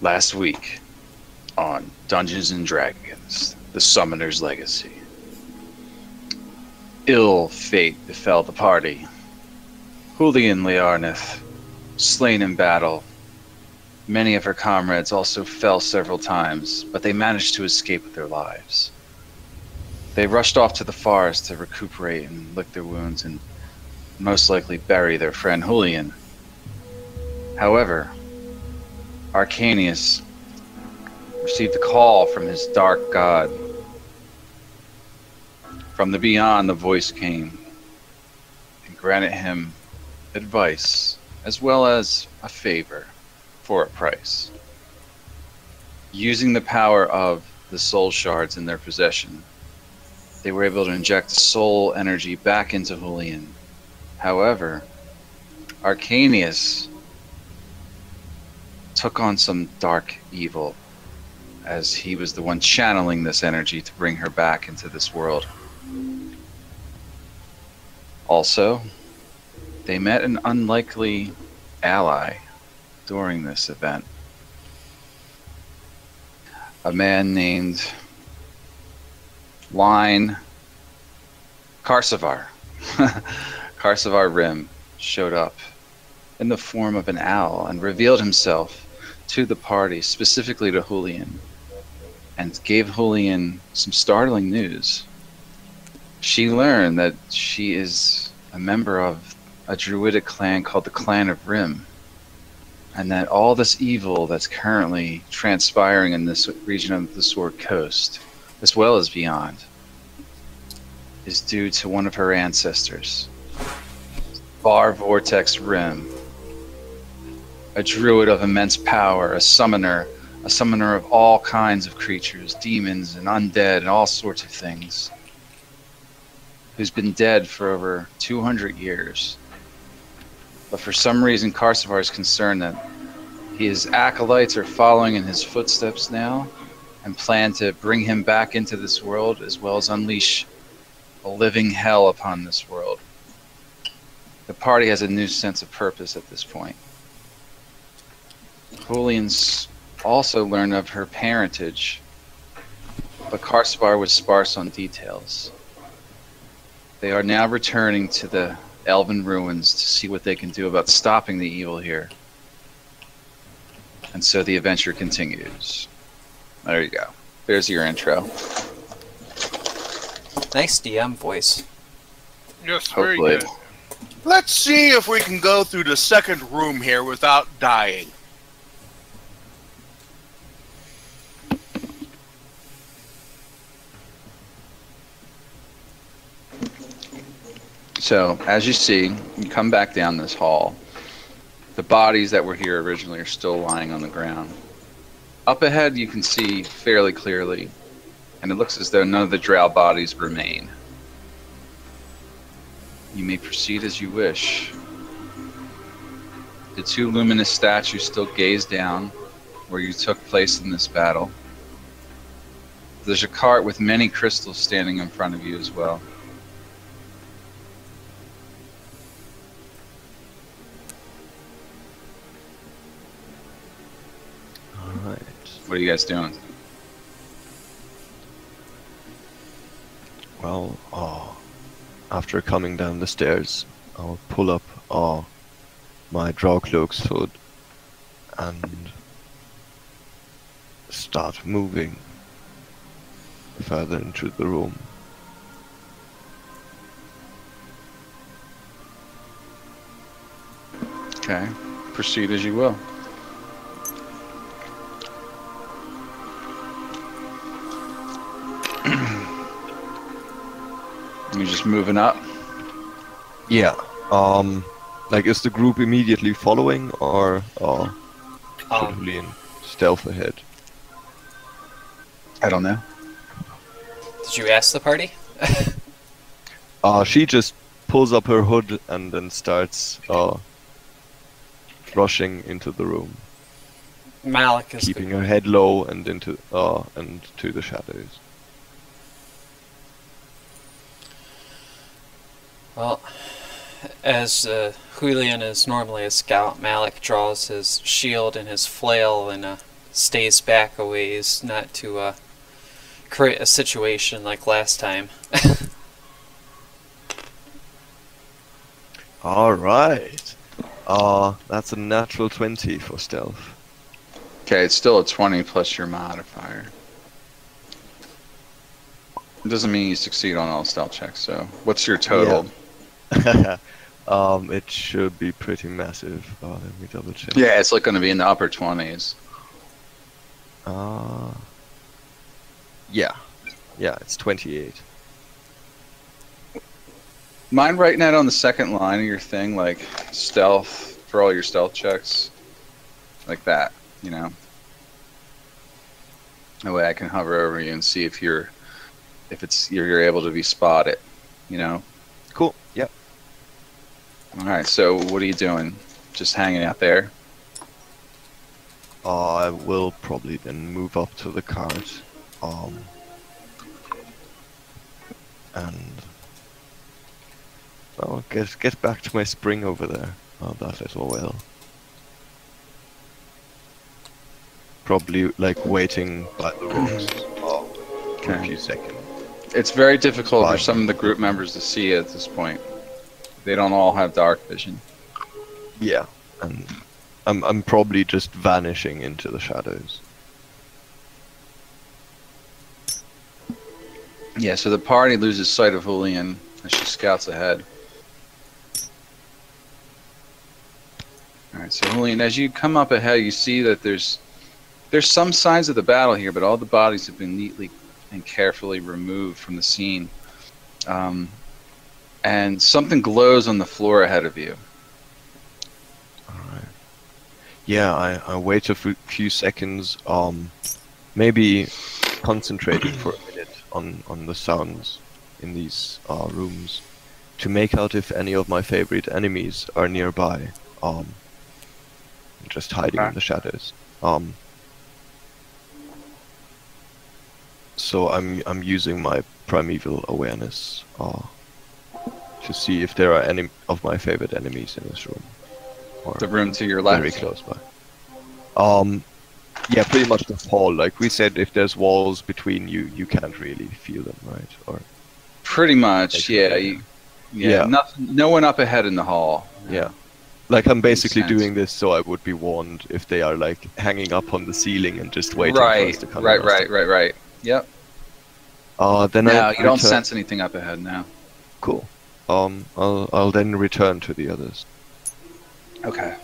Last week on Dungeons and Dragons, The Summoner's Legacy. Ill fate befell the party. Julian Liarnith, slain in battle. Many of her comrades also fell several times, but they managed to escape with their lives. They rushed off to the forest to recuperate and lick their wounds and most likely bury their friend Julian. However, Arcanius received a call from his dark god. From the beyond, the voice came and granted him advice as well as a favor for a price. Using the power of the soul shards in their possession, they were able to inject soul energy back into Julian. However, Arcanius took on some dark evil as he was the one channeling this energy to bring her back into this world. Also, they met an unlikely ally during this event. A man named Line Karsavar. Karsavar Rim showed up in the form of an owl and revealed himself to the party, specifically to Julian, and gave Julian some startling news. She learned that she is a member of a druidic clan called the Clan of Rim, and that all this evil that's currently transpiring in this region of the Sword Coast, as well as beyond, is due to one of her ancestors, Bar Vortex Rim, a druid of immense power, a summoner of all kinds of creatures, demons and undead and all sorts of things, who's been dead for over 200 years. But for some reason, Karsavar is concerned that his acolytes are following in his footsteps now and plan to bring him back into this world, as well as unleash a living hell upon this world. The party has a new sense of purpose at this point. Julian's also learned of her parentage, but Karsavar was sparse on details. They are now returning to the Elven Ruins to see what they can do about stopping the evil here. And so the adventure continues. There you go. There's your intro. Nice DM voice. Yes, very Hopefully. good. Let's see if we can go through the second room here without dying. So, as you see, you come back down this hall. The bodies that were here originally are still lying on the ground. Up ahead, you can see fairly clearly, and it looks as though none of the drow bodies remain. You may proceed as you wish. The two luminous statues still gaze down where you took place in this battle. There's a cart with many crystals standing in front of you as well. Alright. What are you guys doing? Well, after coming down the stairs, I'll pull up my Drawcloak's hood and start moving further into the room. Okay, proceed as you will. You're just moving up? Yeah. Like, is the group immediately following, or should Julian stealth ahead? I don't know. Did you ask the party? She just pulls up her hood and then starts rushing into the room, Malik is keeping her head low and into and to the shadows. Well, as Julian is normally a scout, Malik draws his shield and his flail and stays back a ways, not to create a situation like last time. Alright. That's a natural 20 for stealth. Okay, it's still a 20 plus your modifier. It doesn't mean you succeed on all stealth checks, so what's your total? It should be pretty massive. Let me double check. Yeah, it's like going to be in the upper 20s. Yeah, it's 28. Mind writing that on the second line of your thing, like stealth for all your stealth checks, like that, you know. That way I can hover over you and see if you're able to be spotted, you know. Cool. Yep. All right. So what are you doing? Just hanging out there? I will probably then move up to the cart, and I'll get back to my spring over there. That little well. Probably like waiting by the rocks for a few seconds. It's very difficult for some of the group members to see at this point. They don't all have dark vision. Yeah, and I'm probably just vanishing into the shadows. Yeah, so the party loses sight of Julian as she scouts ahead. Alright, so Julian, as you come up ahead, you see that there's some signs of the battle here, but all the bodies have been neatly and carefully removed from the scene. And something glows on the floor ahead of you. Alright. Yeah, I wait a few seconds, maybe concentrating for a minute on the sounds in these rooms to make out if any of my favorite enemies are nearby, just hiding in the shadows. So I'm using my primeval awareness to see if there are any of my favorite enemies in this room. Or the room to your left. very close by. Yeah, pretty much the hall. Like we said, if there's walls between you, you can't really feel them, right? Or pretty much, yeah. Yeah. No one up ahead in the hall. yeah. Like I'm basically Makes sense. doing this so I would be warned if they are like hanging up on the ceiling and just waiting for us to come. Right. Yep. Then No, I you don't return- sense anything up ahead now. Cool. I'll then return to the others. Okay.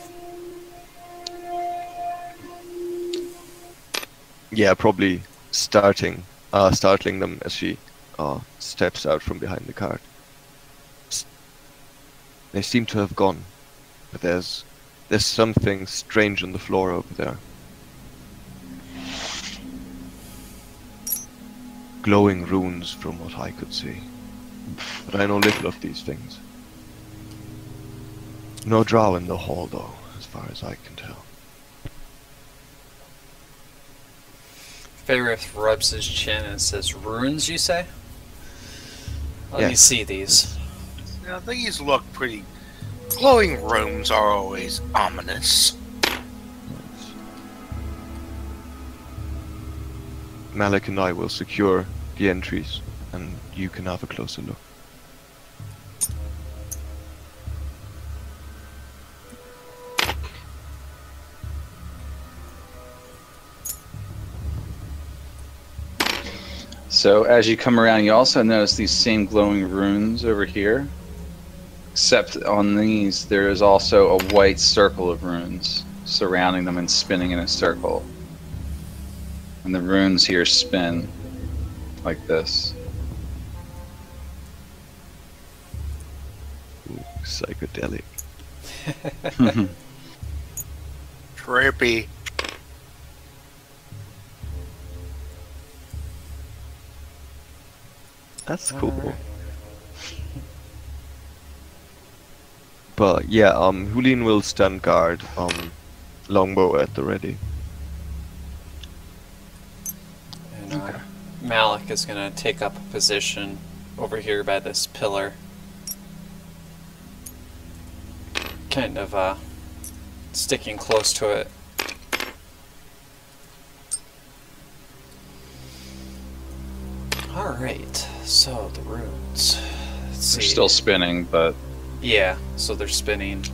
Yeah, probably startling them as she steps out from behind the cart. They seem to have gone, but there's something strange on the floor over there. Glowing runes from what I could see. But I know little of these things. No drow in the hall though, as far as I can tell. Ferrith rubs his chin and says, "Runes, you say? Let me Yes. see these." Yeah, these look pretty. Glowing rooms are always ominous. Malik and I will secure the entries, and you can have a closer look. So as you come around, you also notice these same glowing runes over here. Except on these, there is also a white circle of runes surrounding them and spinning in a circle. And the runes here spin like this. Ooh, psychedelic. Trippy. That's cool. Alright. But yeah, Hulin will stand guard, longbow at the ready. And Malik is gonna take up a position over here by this pillar. Kind of sticking close to it. Alright, so the runes. Let's They're see. still spinning, but Yeah, so they're spinning.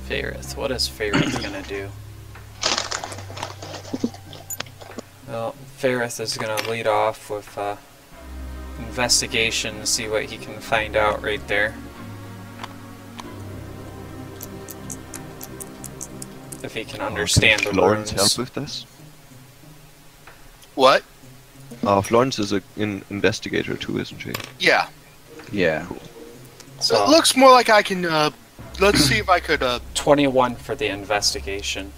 Faerith. What is Faerith gonna do? Well, Faerith is gonna lead off with investigation to see what he can find out right there. If he can understand the Florence runes. help with this? What? Florence is an investigator too, isn't she? Yeah. yeah. So, It looks more like I can. Let's see if I could. 21 for the investigation.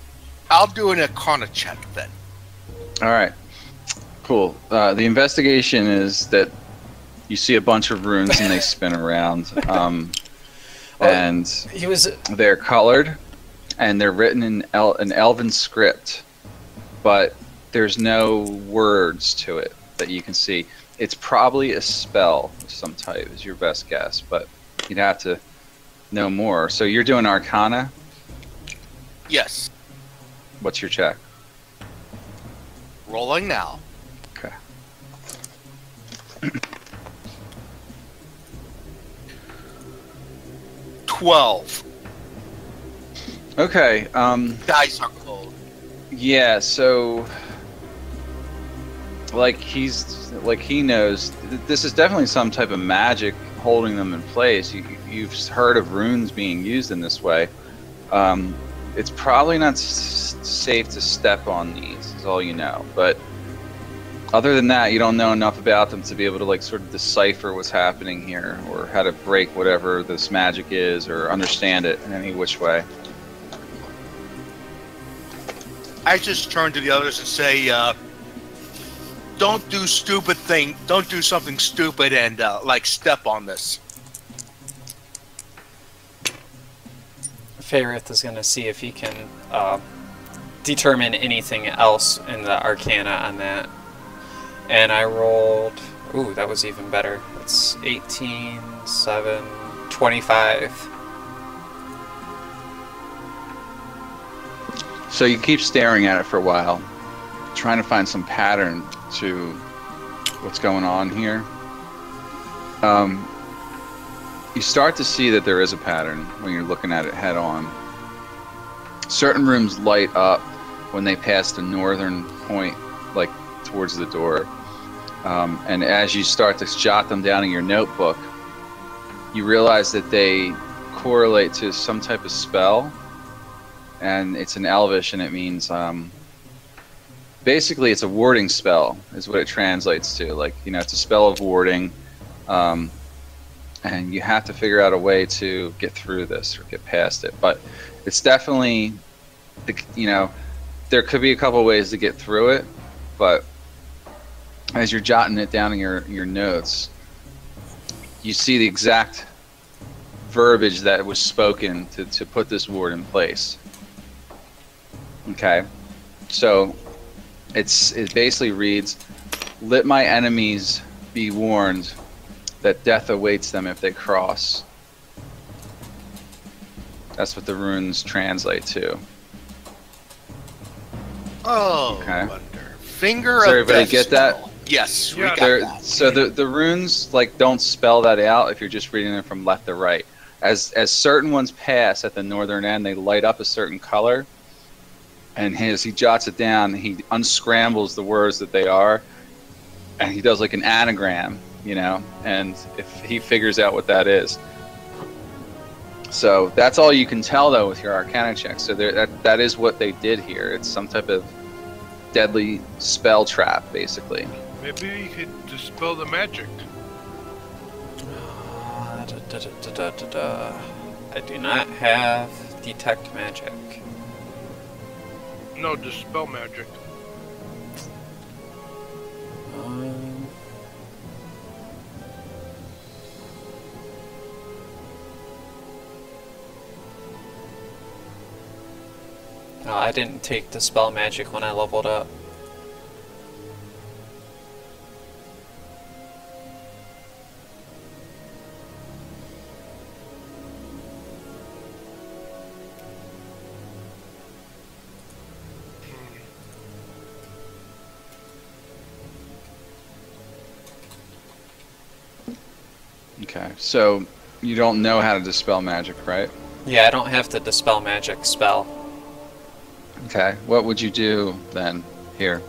I'll do an Arcana check then. All right. Cool. The investigation is that you see a bunch of runes and they spin around, and He was they're colored and they're written in an elven script, but there's no words to it that you can see. It's probably a spell of some type, is your best guess, but you'd have to know more. So you're doing Arcana. Yes. What's your check? Rolling now. Okay. 12. Okay. Dice are cold. Yeah. So, he knows this is definitely some type of magic holding them in place. You've heard of runes being used in this way. It's probably not safe to step on these, is all you know. But other than that, you don't know enough about them to be able to sort of decipher what's happening here, or how to break whatever this magic is, or understand it in any which way. I just turn to the others and say, don't do stupid thing. Don't do something stupid and step on this. Faerith is going to see if he can determine anything else in the Arcana on that. And I rolled... Ooh, that was even better. It's 18, 7, 25. So you keep staring at it for a while, trying to find some pattern to what's going on here. You start to see that there is a pattern when you're looking at it head on. Certain rooms light up when they pass the northern point, towards the door. And as you start to jot them down in your notebook, you realize that they correlate to some type of spell. And it's in Elvish, and it means basically it's a warding spell is what it translates to. It's a spell of warding, and you have to figure out a way to get through this or get past it. But it's definitely, there could be a couple ways to get through it, but as you're jotting it down in your notes, you see the exact verbiage that was spoken to put this ward in place. Okay, so it basically reads, "Let my enemies be warned that death awaits them if they cross." That's what the runes translate to. Oh, Okay. wonder. Finger Does of everybody death get that? spell. Yes, we Yeah. got that. So the runes don't spell that out if you're just reading them from left to right. As certain ones pass at the northern end, they light up a certain color, and as he jots it down, he unscrambles the words that they are, and he does an anagram, and if he figures out what that is. So that's all you can tell though with your Arcana check. So that is what they did here. It's some type of deadly spell trap, basically. Maybe you could dispel the magic. I do not have detect magic. No, dispel magic. No, I didn't take dispel magic when I leveled up. Okay, so you don't know how to dispel magic, right? Yeah, I don't have to dispel magic spell. Okay, what would you do then here?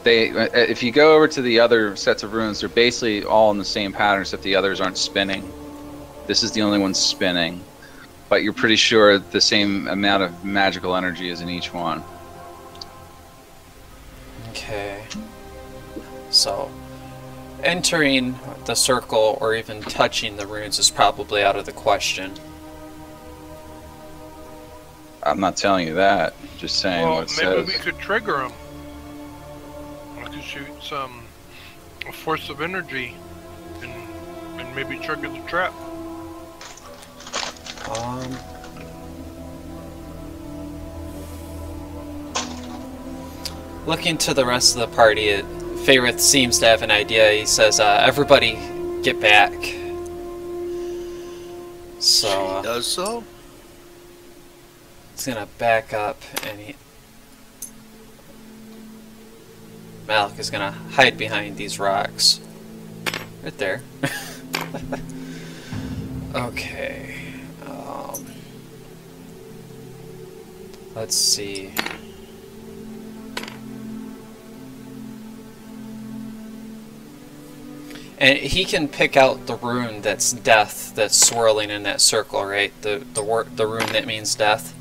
If you go over to the other sets of runes, they're basically all in the same pattern, except the others aren't spinning. This is the only one spinning, but you're pretty sure the same amount of magical energy is in each one. Okay. So, entering the circle or even touching the runes is probably out of the question. I'm not telling you that. Just saying Well, what it maybe says. we could trigger them. I could shoot a force of energy and maybe trigger the trap. Looking to the rest of the party, Faerith seems to have an idea. He says, everybody get back. So, Does so? he's gonna back up and Malik is gonna hide behind these rocks. Right there. Okay. Let's see. And he can pick out the rune that's death that's swirling in that circle, right? The rune that means death.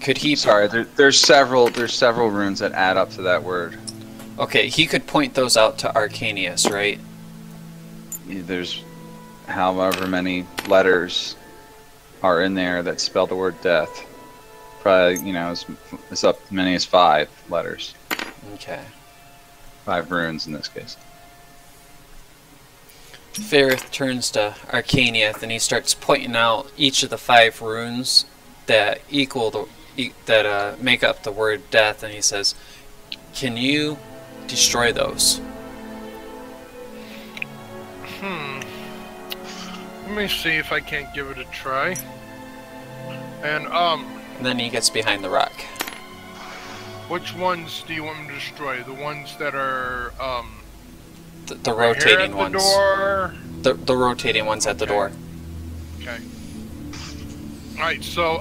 Could he? Sorry, there's several runes that add up to that word. Okay, he could point those out to Arcanius, right? There's however many letters are in there that spell the word death. Probably, you know, it's up as many as 5 letters. Okay. 5 runes in this case. Faerith turns to Arcanius and he starts pointing out each of the 5 runes that that make up the word death, and he says, "Can you destroy those?" Let me see if I can't give it a try. And And then he gets behind the rock. which ones do you want me to destroy? The ones that are The right here at rotating the ones. door. The rotating ones at the door. Okay. All right. So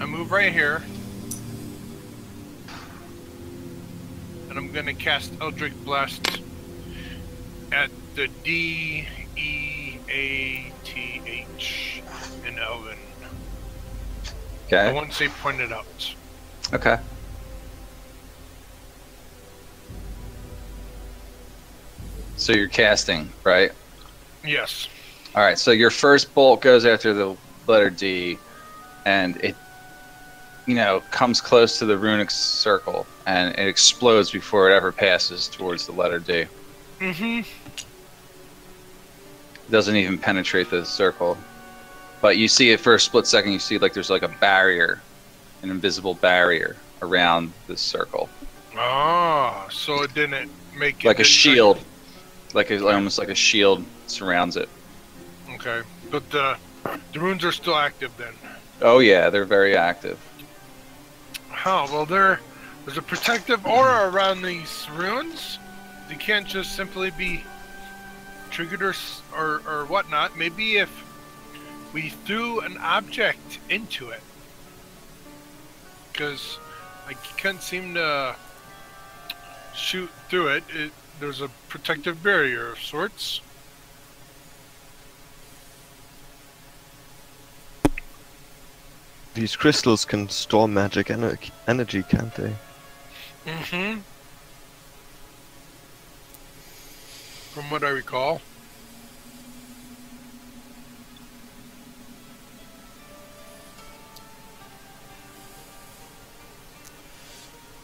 I move right here, and I'm gonna cast Eldritch Blast at the D E A T H in Elven. The Okay. ones they pointed out. Okay. So you're casting, right? Yes. All right. So your first bolt goes after the letter D, and it, you know, comes close to the runic circle, and it explodes before it ever passes towards the letter D. Mm-hmm. It doesn't even penetrate the circle, but you see it for a split second. You see like there's like a barrier, an invisible barrier around this circle, Ah, so it didn't make it like a didn't- shield, almost like a shield surrounds it. Okay, but the runes are still active then. Oh yeah, they're very active. Oh, well, there's a protective aura around these runes. They can't just simply be triggered or whatnot. Maybe if we threw an object into it. Because I can't seem to shoot through it. There's a protective barrier of sorts. These crystals can store magic energy, can't they? Mm-hmm. From what I recall.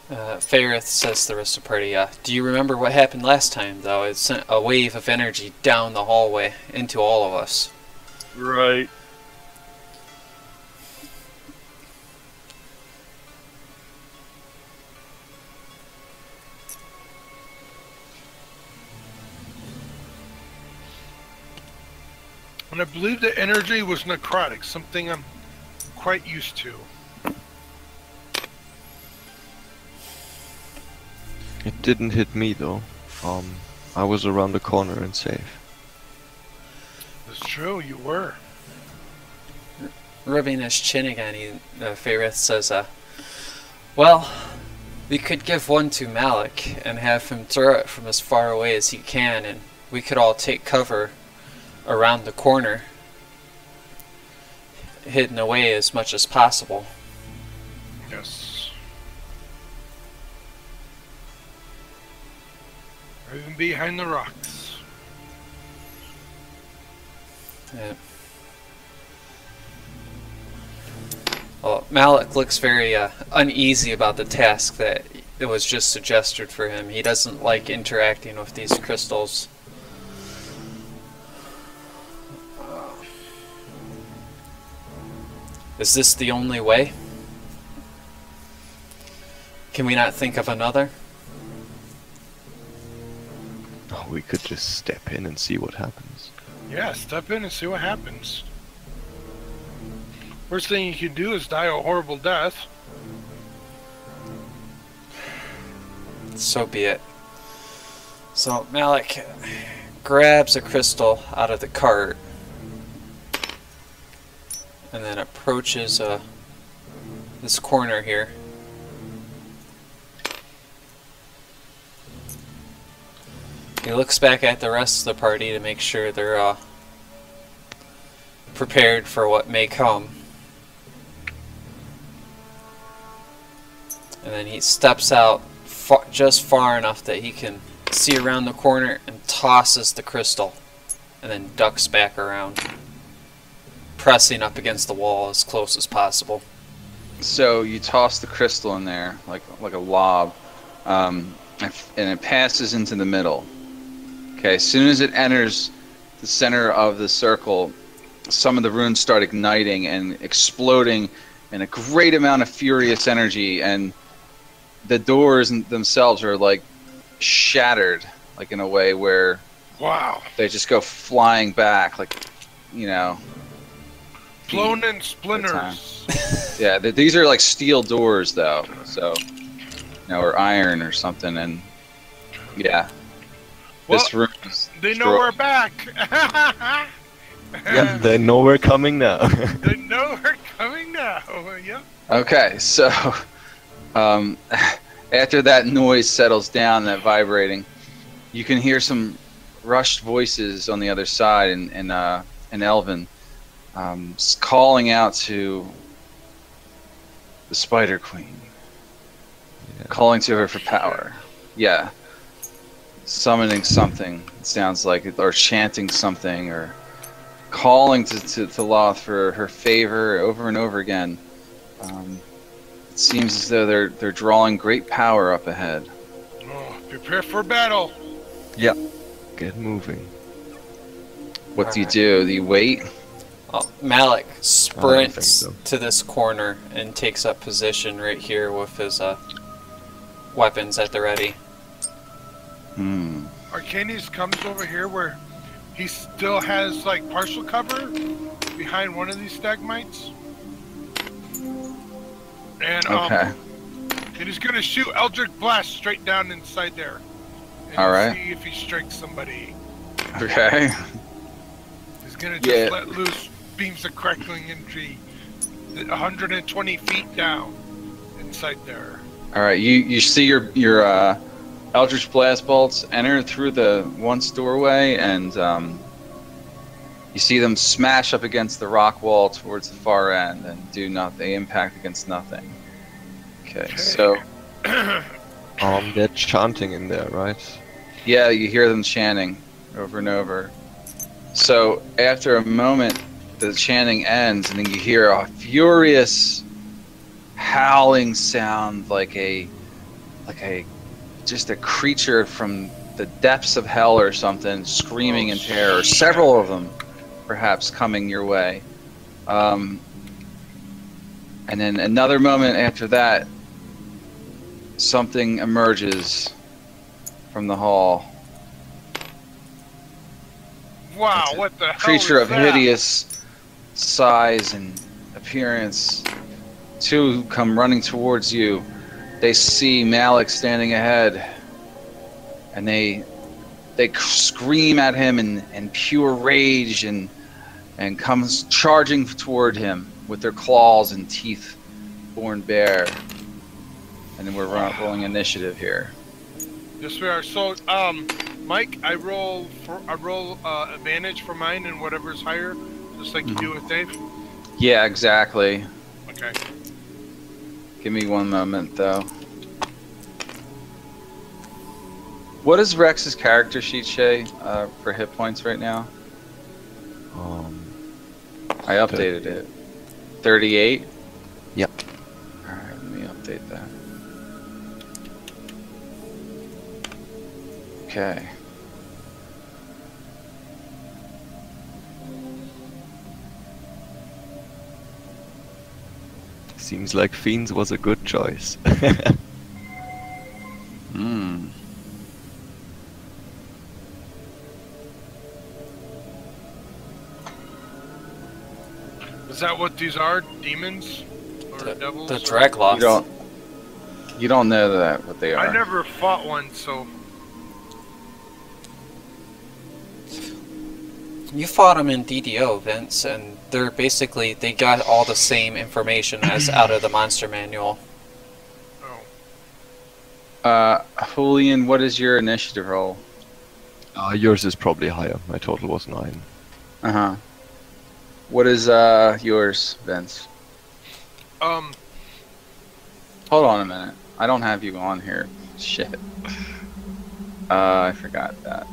Faerith says to the rest of the party, "Do you remember what happened last time, though? It sent a wave of energy down the hallway into all of us." Right. And I believe the energy was necrotic, something I'm quite used to. It didn't hit me though. I was around the corner and safe. It's true, you were. Rubbing his chin again, Faerith says, well, we could give one to Malik and have him throw it from as far away as he can, and we could all take cover around the corner, hidden away as much as possible. Yes. Or even behind the rocks. Yeah. Well, Malik looks very uneasy about the task that it was just suggested for him. He doesn't like interacting with these crystals. Is this the only way? Can we not think of another? Oh, we could just step in and see what happens. Yeah, step in and see what happens. Worst thing you can do is die a horrible death. So be it. So Malik grabs a crystal out of the cart and then approaches this corner here. He looks back at the rest of the party to make sure they're prepared for what may come. And then he steps out just far enough that he can see around the corner and tosses the crystal. And then ducks back around, pressing up against the wall as close as possible. So you toss the crystal in there like a lob, and it passes into the middle. Okay, as soon as it enters the center of the circle, some of the runes start igniting and exploding in a great amount of furious energy, and the doors themselves are like shattered, like in a way where Wow. they just go flying back, like, you know. Blown in splinters. Yeah, these are like steel doors though, so, you know, or iron or something, and yeah. This room is They know we're back. Yeah, they know we're coming now. They know we're coming now. Yep. Okay, so after that noise settles down, that vibrating, you can hear some rushed voices on the other side in Elven, calling out to the Spider Queen, calling to her for power. Yeah, summoning something. It sounds like, or chanting something, or calling to Loth for her favor over and over again. It seems as though they're drawing great power up ahead. Oh, prepare for battle. Yep. Get moving. What do you do? Do you wait? Well, Malik sprints so. to this corner and takes up position right here with his weapons at the ready. Arcanius comes over here where he still has like partial cover behind one of these stalagmites. And Okay. and he's gonna shoot Eldritch Blast straight down inside there. And Alright. see if he strikes somebody. Okay. He's gonna just Yeah. let loose beams of crackling energy 120 feet down inside there. All right. You see your Eldritch Blast bolts enter through the once doorway, and you see them smash up against the rock wall towards the far end and do nothing. They impact against nothing. Okay. So They're chanting in there, right? yeah, you hear them chanting over and over. So after a moment, the chanting ends, and then you hear a furious howling sound, like a just a creature from the depths of hell or something, screaming in terror. Several of them, perhaps, coming your way. And then another moment after that, something emerges from the hall. Wow, It's a what the hell Creature is of that? hideous size and appearance. Two come running towards you. They see Malik standing ahead, and they scream at him in pure rage and comes charging toward him with their claws and teeth born bare. And then we're rolling initiative here. Yes, we are. So, Mike, I roll advantage for mine and whatever's higher, just like you do with Dave. Yeah, exactly. Okay. Give me one moment, though. What is Rex's character sheet, Shay, for hit points right now? I updated it. 38? Yep. Alright, let me update that. Okay. Seems like Fiends was a good choice. Hmm. Is that what these are? Demons? Or devils? The or- Dragloths. You don't know that what they are. I never fought one, so You fought them in DDO, Vince, and they're basically, they got all the same information as out of the monster manual. oh. Julian, what is your initiative roll? Yours is probably higher. My total was 9. Uh-huh. What is yours, Vince? Um, Hold on a minute. I don't have you on here. Shit. I forgot that.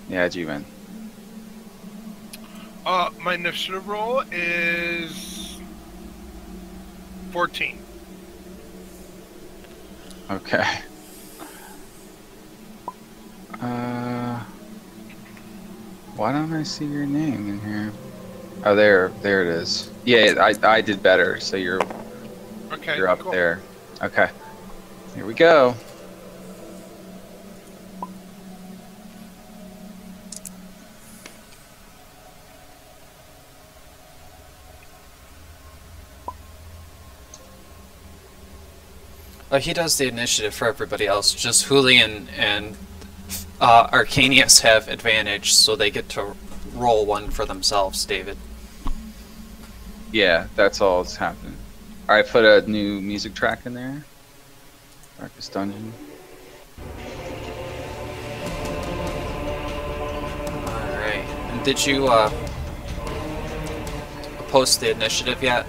Yeah, G-Man. my initiative roll is 14. Okay. Why don't I see your name in here? Oh, there it is. Yeah, I did better, so you're Okay, up cool. there. Okay. Here we go. He does the initiative for everybody else. Just Julian and Arcanius have advantage, so they get to roll one for themselves, David. Yeah, that's all that's happening. Alright, put a new music track in there. Darkest Dungeon. Alright. And did you post the initiative yet?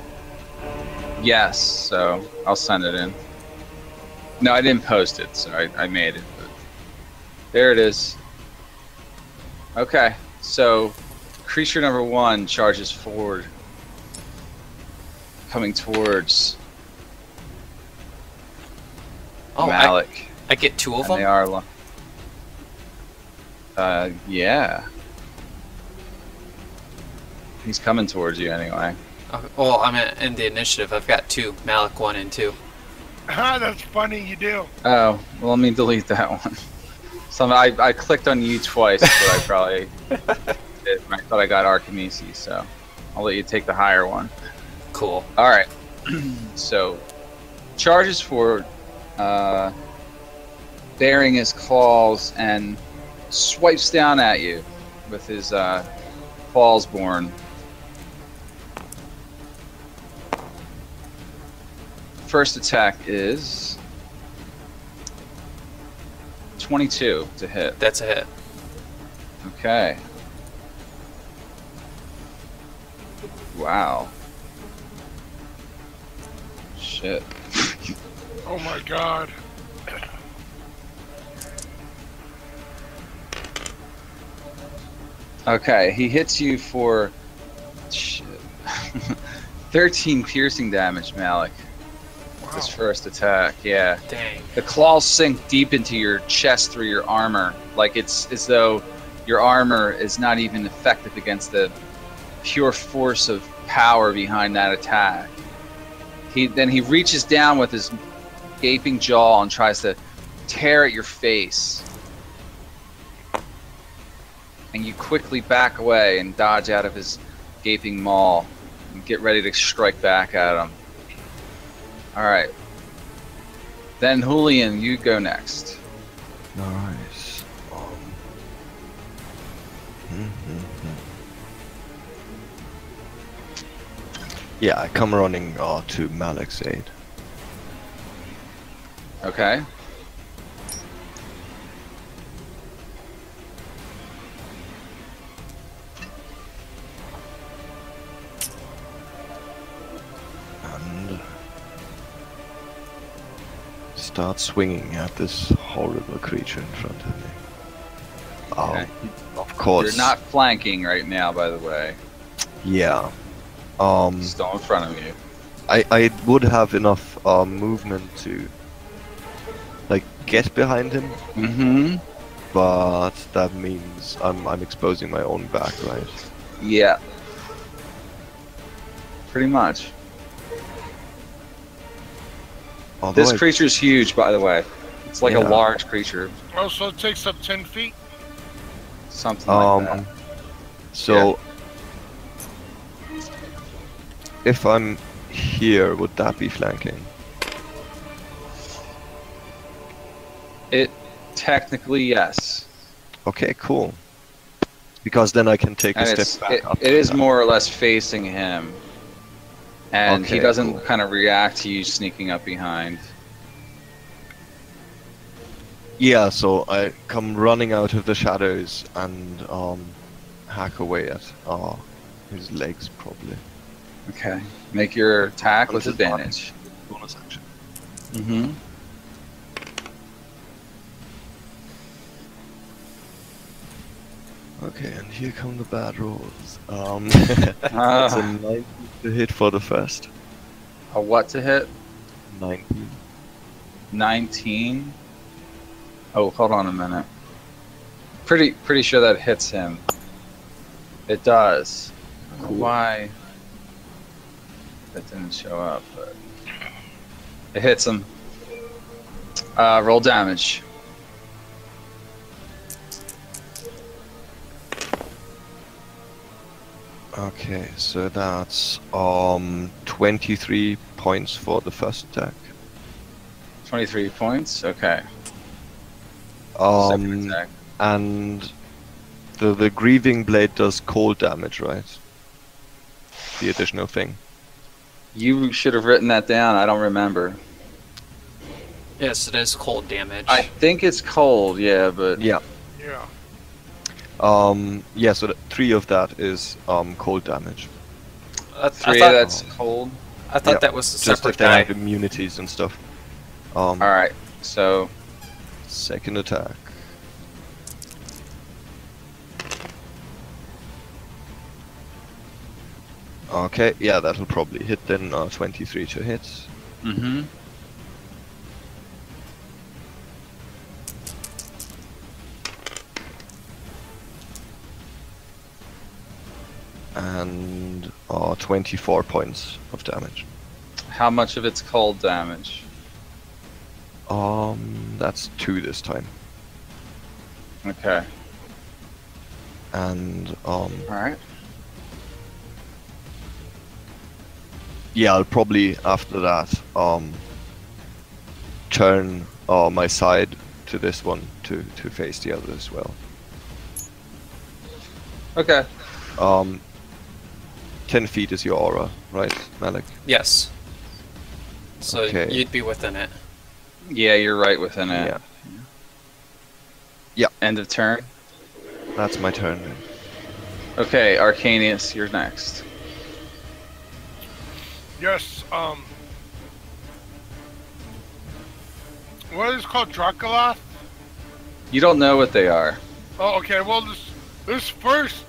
Yes, so I'll send it in. No, I didn't post it, so I made it. But there it is. Okay, so creature number 1 charges forward, coming towards Malik. I get two of And they them? are yeah. He's coming towards you anyway. Well, I'm in the initiative. I've got two. Malik 1 and 2. Ah, that's funny, you do. Oh, well, let me delete that one. So I clicked on you twice, but I probably did. I thought I got Archimedes, so I'll let you take the higher one. Cool. All right. So charges forward, bearing his claws, and swipes down at you with his claws born. First attack is 22 to hit. That's a hit. Okay. Wow. Shit. Oh my god. Okay, he hits you for shit. 13 piercing damage, Malik. Wow. His first attack, yeah. Dang. The claws sink deep into your chest through your armor, like it's as though your armor is not even effective against the pure force of power behind that attack. He reaches down with his gaping jaw and tries to tear at your face. And you quickly back away and dodge out of his gaping maw and get ready to strike back at him. Alright. Then Julian, you go next. Nice. Yeah, I come running to Malik's aid. Okay. And start swinging at this horrible creature in front of me. Okay. Of course. You're not flanking right now, by the way. Yeah. Still in front of you. I would have enough movement to like get behind him, Mm-hmm. but that means I'm exposing my own back, right? Yeah. Pretty much. Although This creature's huge, by the way. It's like a Yeah. large creature. Oh, so it takes up 10 feet? Something like that. So if I'm here, would that be flanking? It technically, yes. Okay, cool. Because then I can take a And step back up. it to is that. more or less facing him. And he Okay, doesn't cool. kind of react to you sneaking up behind. Yeah, so I come running out of the shadows and hack away at his legs probably. Okay. Make your attack with With advantage. Bonus action. Mm-hmm. Okay, and here come the bad rolls. It's a 19 to hit for the first. A what to hit? 19. 19. Oh, hold on a minute. Pretty sure that hits him. It does. I don't know why that didn't show up, but it hits him. Roll damage. Okay, so that's 23 points for the first attack. 23 points. Okay. Second Um, attack. and the grieving blade does cold damage, right? The additional thing. You should have written that down. I don't remember. Yes, it is cold damage. I think it's cold, yeah, but Yeah. Yeah. Yeah, so 3 of that is cold damage. three I thought, that's cold. I thought Yeah, that was a Just if separate they die. have immunities and stuff. All right. So Second attack. Okay, yeah, that'll probably hit then. 23 to hit. mm-hmm. And 24 points of damage. How much of it's cold damage? That's 2 this time. Okay. And All right. yeah, I'll probably after that turn my side to this one to face the other as well. Okay. 10 feet is your aura, right, Malik? Yes. So Okay. you'd be within it. Yeah, you're right within it. Yeah. End of turn. That's my turn then. Okay, Arcanius, you're next. Yes, what is it called? Dracula? You don't know what they are. Oh, okay, well, this first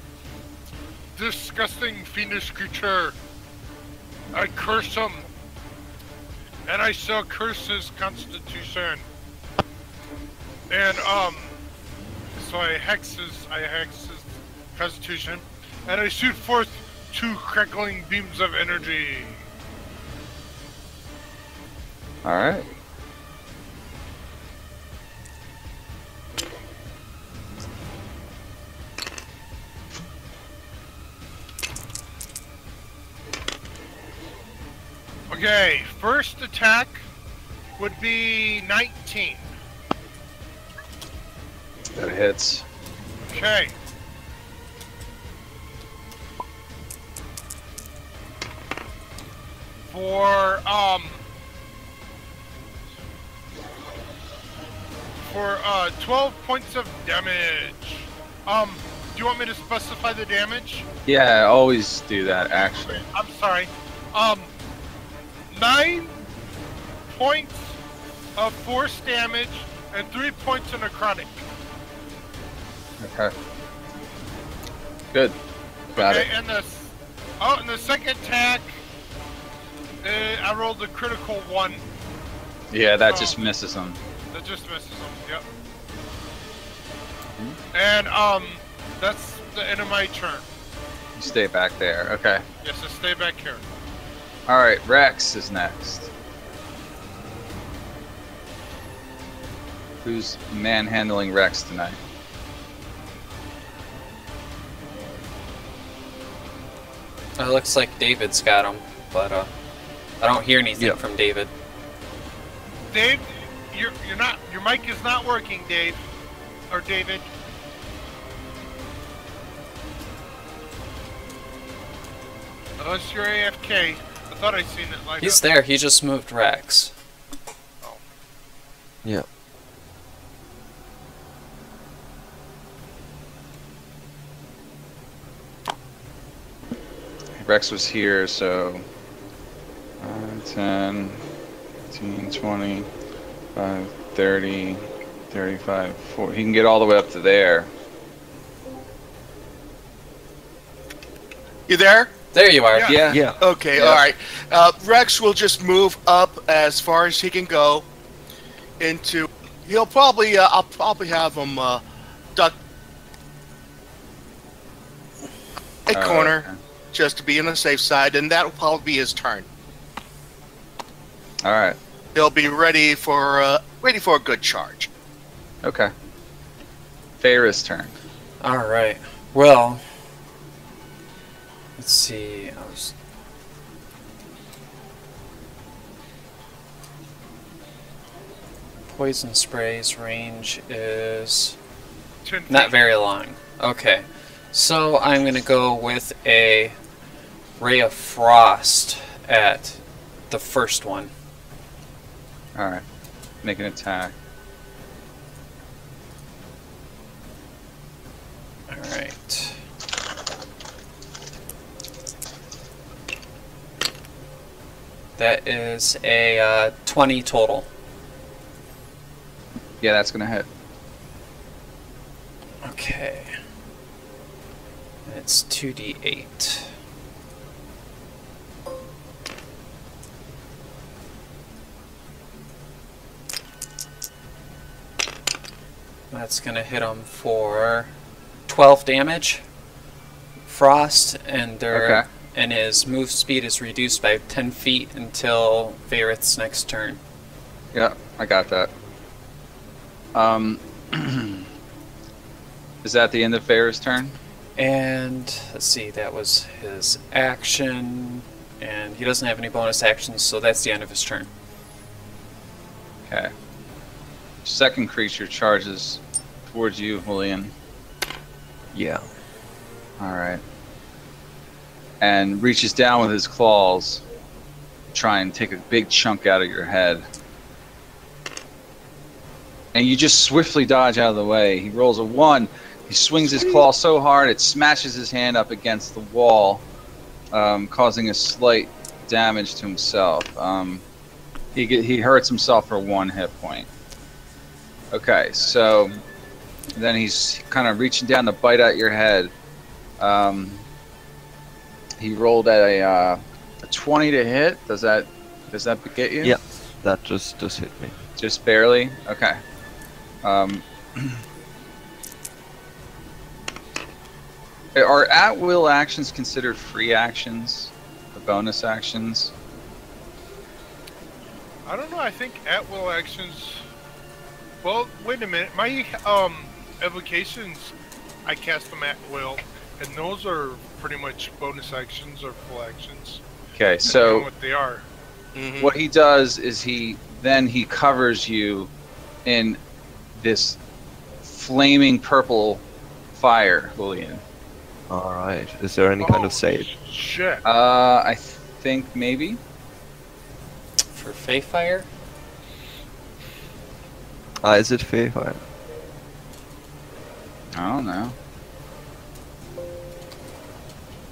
disgusting fiendish creature, I curse him. And I shall curse his constitution. And, so I hex his constitution. And I shoot forth 2 crackling beams of energy. All right. Okay, first attack would be 19. That hits. Okay. For 12 points of damage. Do you want me to specify the damage? Yeah, I always do that, actually. I'm sorry. 9 points of force damage and 3 points of necrotic. Okay. Good. Got Okay, it. and the second attack, I rolled a critical 1. Yeah, that just misses him. That just misses him. Yep. Hmm? And that's the end of my turn. You stay back there. Okay. Yes, so stay back here. Alright, Rex is next. Who's manhandling Rex tonight? It looks like David's got him, but I don't hear anything from David. Dave, you're not. Your mic is not working, Dave, or David. Unless you're AFK. I thought I seen it like. He's there. He just moved Rex. Oh. Yeah. Rex was here, so 10, 15, 20, 30, 35, 40. He can get all the way up to there. You there? There you are. Yeah. Yeah. Okay, Yeah. all right. Rex will just move up as far as he can go into. He'll probably. I'll probably have him duck a corner Okay. just to be on the safe side, and that will probably be his turn. All right. He'll be ready for a good charge. Okay. Feyre's turn. All right. Well, let's see. Poison spray's range is 10 feet. not very long. Okay. So I'm going to go with a Ray of Frost at the first one. All right. Make an attack. Alright. That is a 20 total. Yeah, that's gonna hit. Okay. It's 2d8. That's gonna hit him for 12 damage. Frost, and Okay. and his move speed is reduced by 10 feet until Varith's next turn. Yeah, I got that. Is that the end of Feyre's turn? And let's see, that was his action, and he doesn't have any bonus actions, so that's the end of his turn. Okay. Second creature charges towards you, Julian. Yeah. Alright. And reaches down with his claws to try and take a big chunk out of your head. And you just swiftly dodge out of the way. He rolls a 1. He swings his claw so hard it smashes his hand up against the wall, causing a slight damage to himself. He hurts himself for 1 hit point. Okay, so then he's kind of reaching down to bite at your head. He rolled at a 20 to hit. Does that get you? Yeah. That just hit me. Just barely? Okay. Are at-will actions considered free actions? Or bonus actions? I don't know. I think at-will actions. Well, wait a minute. My evocations, I cast them at will, and those are pretty much bonus actions or full actions. Okay, depending on so what they are. Mhm. What he does is he covers you in this flaming purple fire, Julian. Alright. Is there any kind of Oh, save? Shit. I think maybe. For Fey Fire? Is it fair fire? I don't know.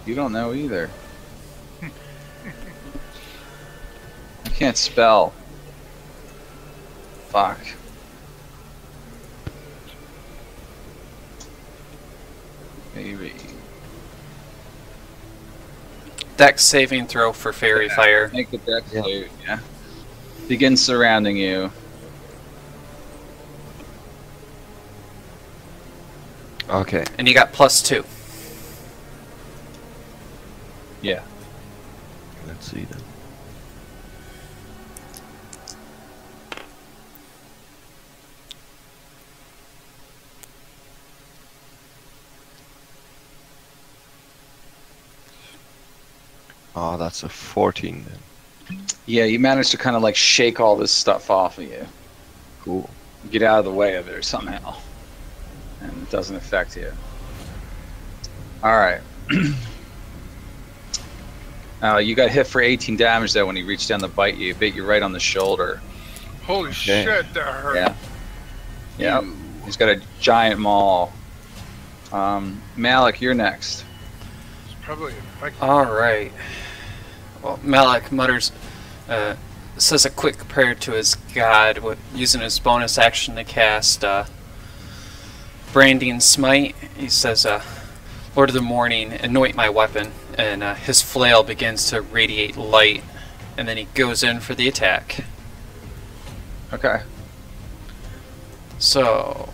You don't know either. I can't spell. Fuck. Maybe. Dex saving throw for Fairy Fire. Make the deck Yeah. save, yeah. Begin surrounding you. Okay. And you got +2. Yeah. Let's see then. Oh, that's a 14 then. Yeah, you managed to kind of like shake all this stuff off of you. Cool. Get out of the way of it somehow. And it doesn't affect you. Alright. You got hit for 18 damage though when he reached down to bite you. Bit you right on the shoulder. Holy Okay. shit, that hurt. Yeah. Yep. He's got a giant maul. Malik, you're next. It's probably infected. Alright. Well, Malak mutters, says a quick prayer to his god, using his bonus action to cast Branding Smite. He says, Lord of the Morning, anoint my weapon. And his flail begins to radiate light. And then he goes in for the attack. Okay. So,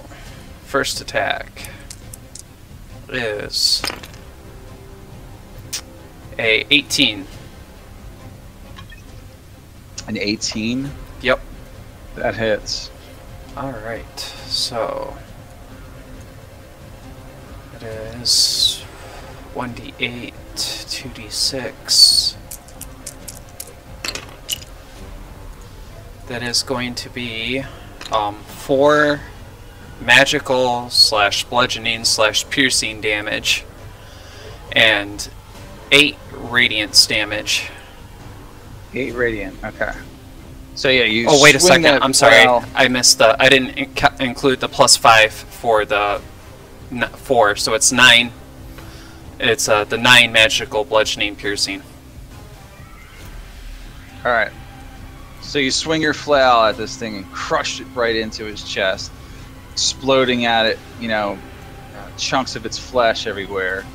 first attack is a 18. An 18? Yep. That hits. Alright, so it is 1d8, 2d6. That is going to be 4 magical / bludgeoning / piercing damage and 8 radiance damage. 8 radiant. Okay. So yeah, you. Oh, wait a swing second. that I'm sorry. flail- I missed the. I didn't include the +5 for the 4, so it's 9. It's the 9 magical bludgeoning piercing. All right. So you swing your flail at this thing and crush it right into his chest, exploding at it. You know, chunks of its flesh everywhere,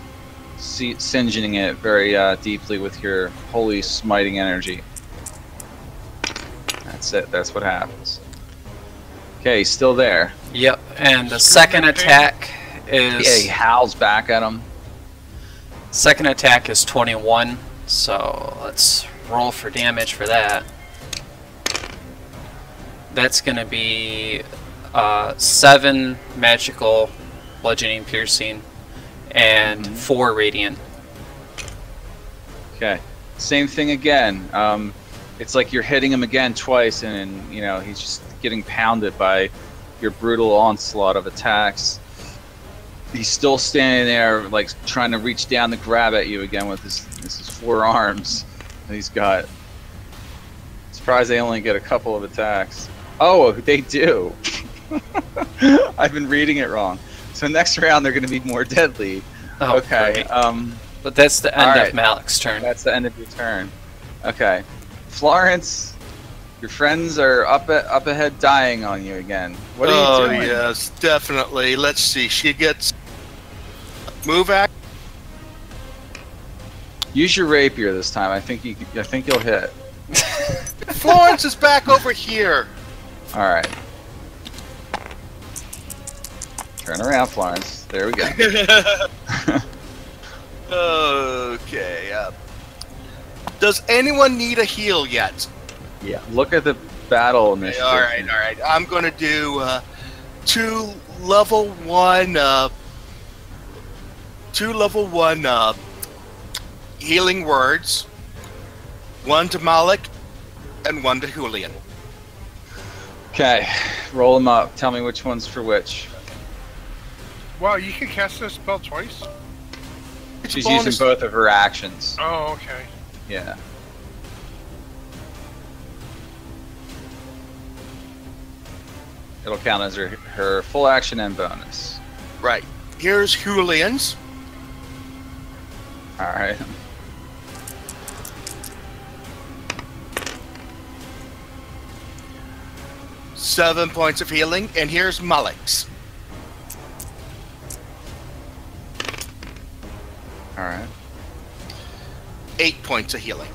singeing it very deeply with your holy smiting energy. That's it. That's what happens. Okay, he's still there. Yep. And the second attack is Yeah, he howls back at him. 21. So let's roll for damage for that. That's gonna be 7 magical bludgeoning piercing and 4 radiant. Okay. Same thing again. It's like you're hitting him again twice, and you know he's just getting pounded by your brutal onslaught of attacks. He's still standing there, like trying to reach down to grab at you again with his 4 arms that he's got. Surprised they only get a couple of attacks. Oh, they do. I've been reading it wrong. So next round they're going to be more deadly. Oh, Okay. great. But that's the end Alright. of Malik's turn. That's the end of your turn. Okay. Florence, your friends are up ahead dying on you again. What are you doing? yes, definitely. Let's see. She gets move act. Use your rapier this time. I think you'll hit. Florence is back over here. All right. Turn around, Florence. There we go. Okay. Does anyone need a heal yet? Yeah. Look at the battle initiative. All right. I'm gonna do 2 level 1. 2 level 1 healing words. 1 to Malik, and one to Julian. Okay, roll them up. Tell me which one's for which. Wow, you can cast this spell twice? It's She's a bonus. using both of her actions. Oh, okay. Yeah. It'll count as her full action and bonus. Right. Here's Julian's. Alright. Seven points of healing, and here's Malik's. Alright. 8 points of healing.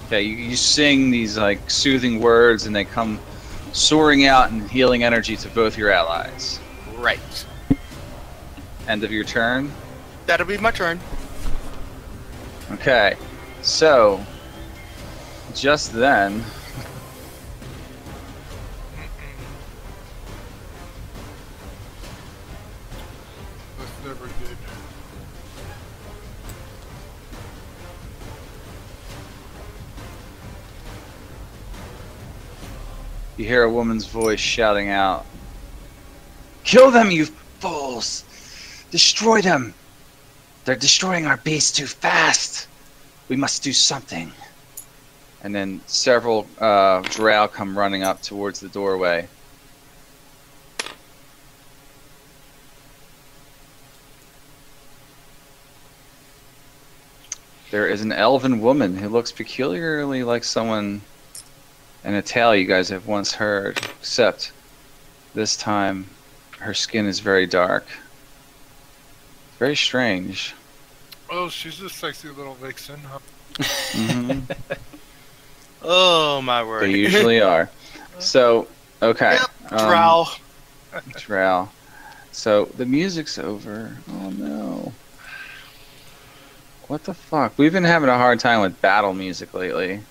Okay, you sing these like soothing words and they come soaring out in healing energy to both your allies. Right. End of your turn. That'll be my turn. Okay, so just then, That's never good. you hear a woman's voice shouting out, "Kill them, you fools! Destroy them! They're destroying our base too fast! We must do something." And then several drow come running up towards the doorway. There is an elven woman who looks peculiarly like someone in a tale you guys have once heard, except this time her skin is very dark. Very strange. Oh, she's a sexy little vixen, huh? hmm Oh, my word. They usually are. So, okay. Yep, drow. Drow. So, the music's over. Oh no. What the fuck? We've been having a hard time with battle music lately.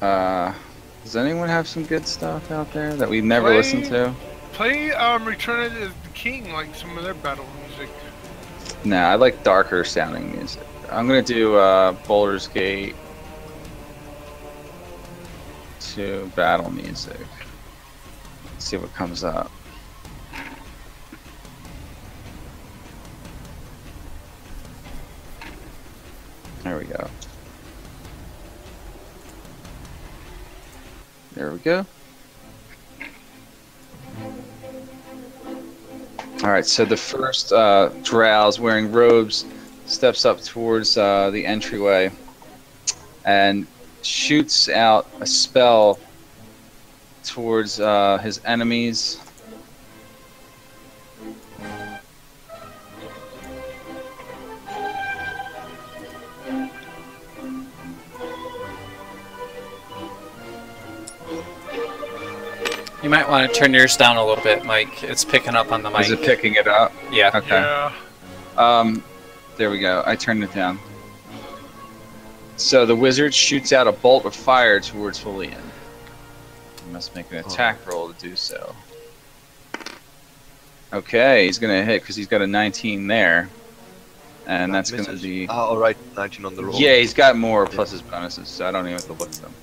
Does anyone have some good stuff out there that we've never listened to? Play Return of the King, like some of their battle music. Nah, I like darker sounding music. I'm gonna do Baldur's Gate 2 battle music. Let's see what comes up. There we go. There we go. Alright, so the first drows wearing robes steps up towards the entryway and shoots out a spell towards his enemies. You might want to turn yours down a little bit, Mike. It's picking up on the mic. Is it picking it up? Yeah. Okay. Yeah. There we go. I turned it down. So the wizard shoots out a bolt of fire towards Julian. You must make an attack roll to do so. Okay, he's gonna hit because he's got a 19 there, and that's gonna be. Oh, right, 19 on the roll. Yeah, he's got more plus his bonuses, so I don't even have to look at them.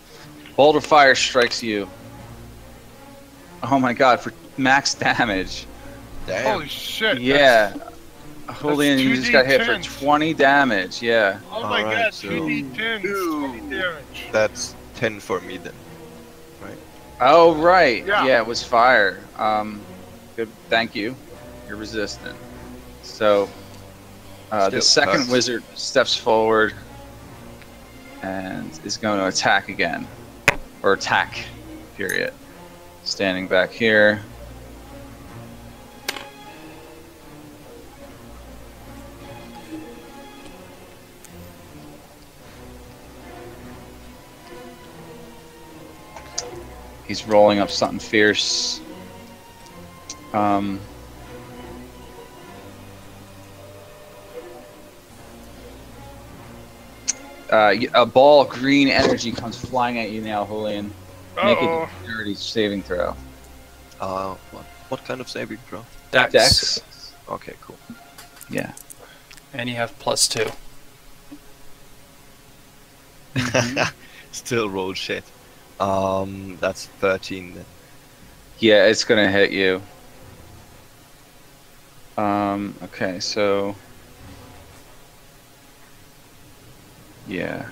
Bolt of fire strikes you. Oh my god, for max damage. Damn. Holy shit. Yeah. Julian, you just got hit for 2d10s. 20 damage, yeah. Oh my Alright, god, so- 2d10, 20 damage. That's 10 for me then. Oh, right. Yeah. Yeah, it was fire. Good. Thank you. You're resistant. So, the Still second cuts. wizard steps forward and is going to attack again. Or attack, period. Standing back here. He's rolling up something fierce. A ball of green energy comes flying at you now, Julian. Make Uh-oh. a dexterity saving throw. What kind of saving throw? Dex. Dex? Okay, cool. Yeah. And you have +2. Still roll shit. That's 13 then. Yeah, it's gonna hit you. Okay, so yeah.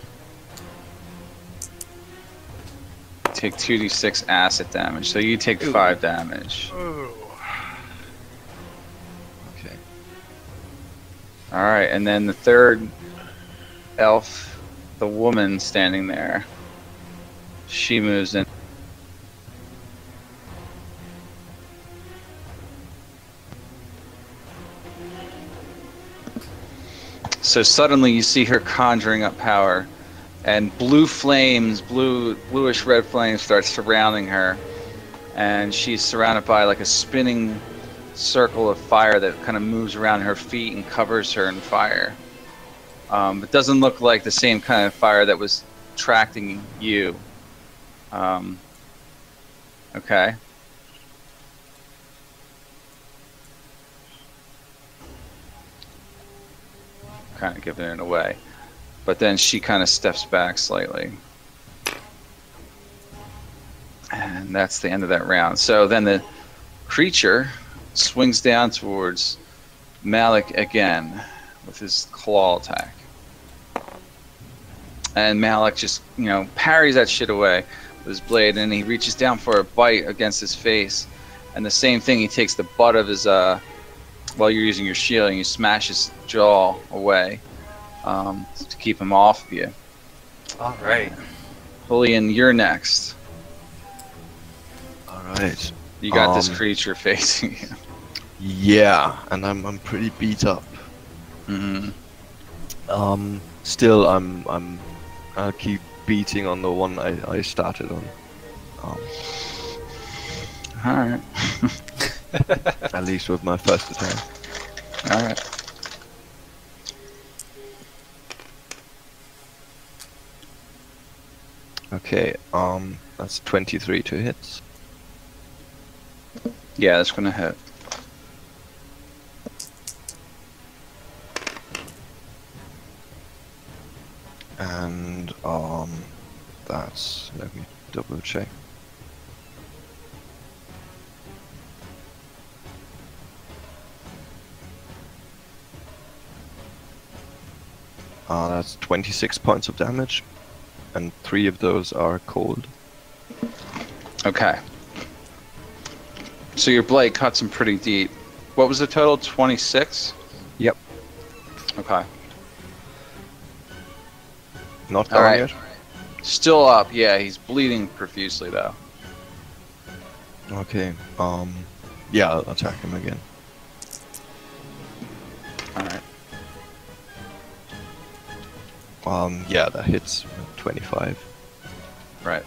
Take 2d6 acid damage, so you take 5 damage. Ooh. Okay. Alright, and then the third elf, the woman standing there, she moves in. So suddenly you see her conjuring up power, and blue flames, bluish red flames start surrounding her, and she's surrounded by like a spinning circle of fire that kind of moves around her feet and covers her in fire. It doesn't look like the same kind of fire that was attracting you. Okay. Kind of giving it away. But then she kind of steps back slightly. And that's the end of that round. So then the creature swings down towards Malik again with his claw attack. And Malik just, parries that shit away with his blade, and he reaches down for a bite against his face. And the same thing, he takes the butt of his, while you're using your shield, and you smash his jaw away to keep him off of you. Alright. Julian, you're next. Alright. You got this creature facing you. Yeah, and I'm pretty beat up. Mm-hmm. Still, I'll keep beating on the one I started on. Alright. At least with my first attack. Alright. Okay, that's 23 to hit. Yeah, that's gonna hit. And, let me double check. That's 26 points of damage, and 3 of those are cold. Okay. So your blade cuts him pretty deep. What was the total? 26? Yep. Okay. Not down Alright. yet? Still up, yeah, he's bleeding profusely though. Okay, yeah, I'll attack him again. Alright. Yeah, that hits 25. Right.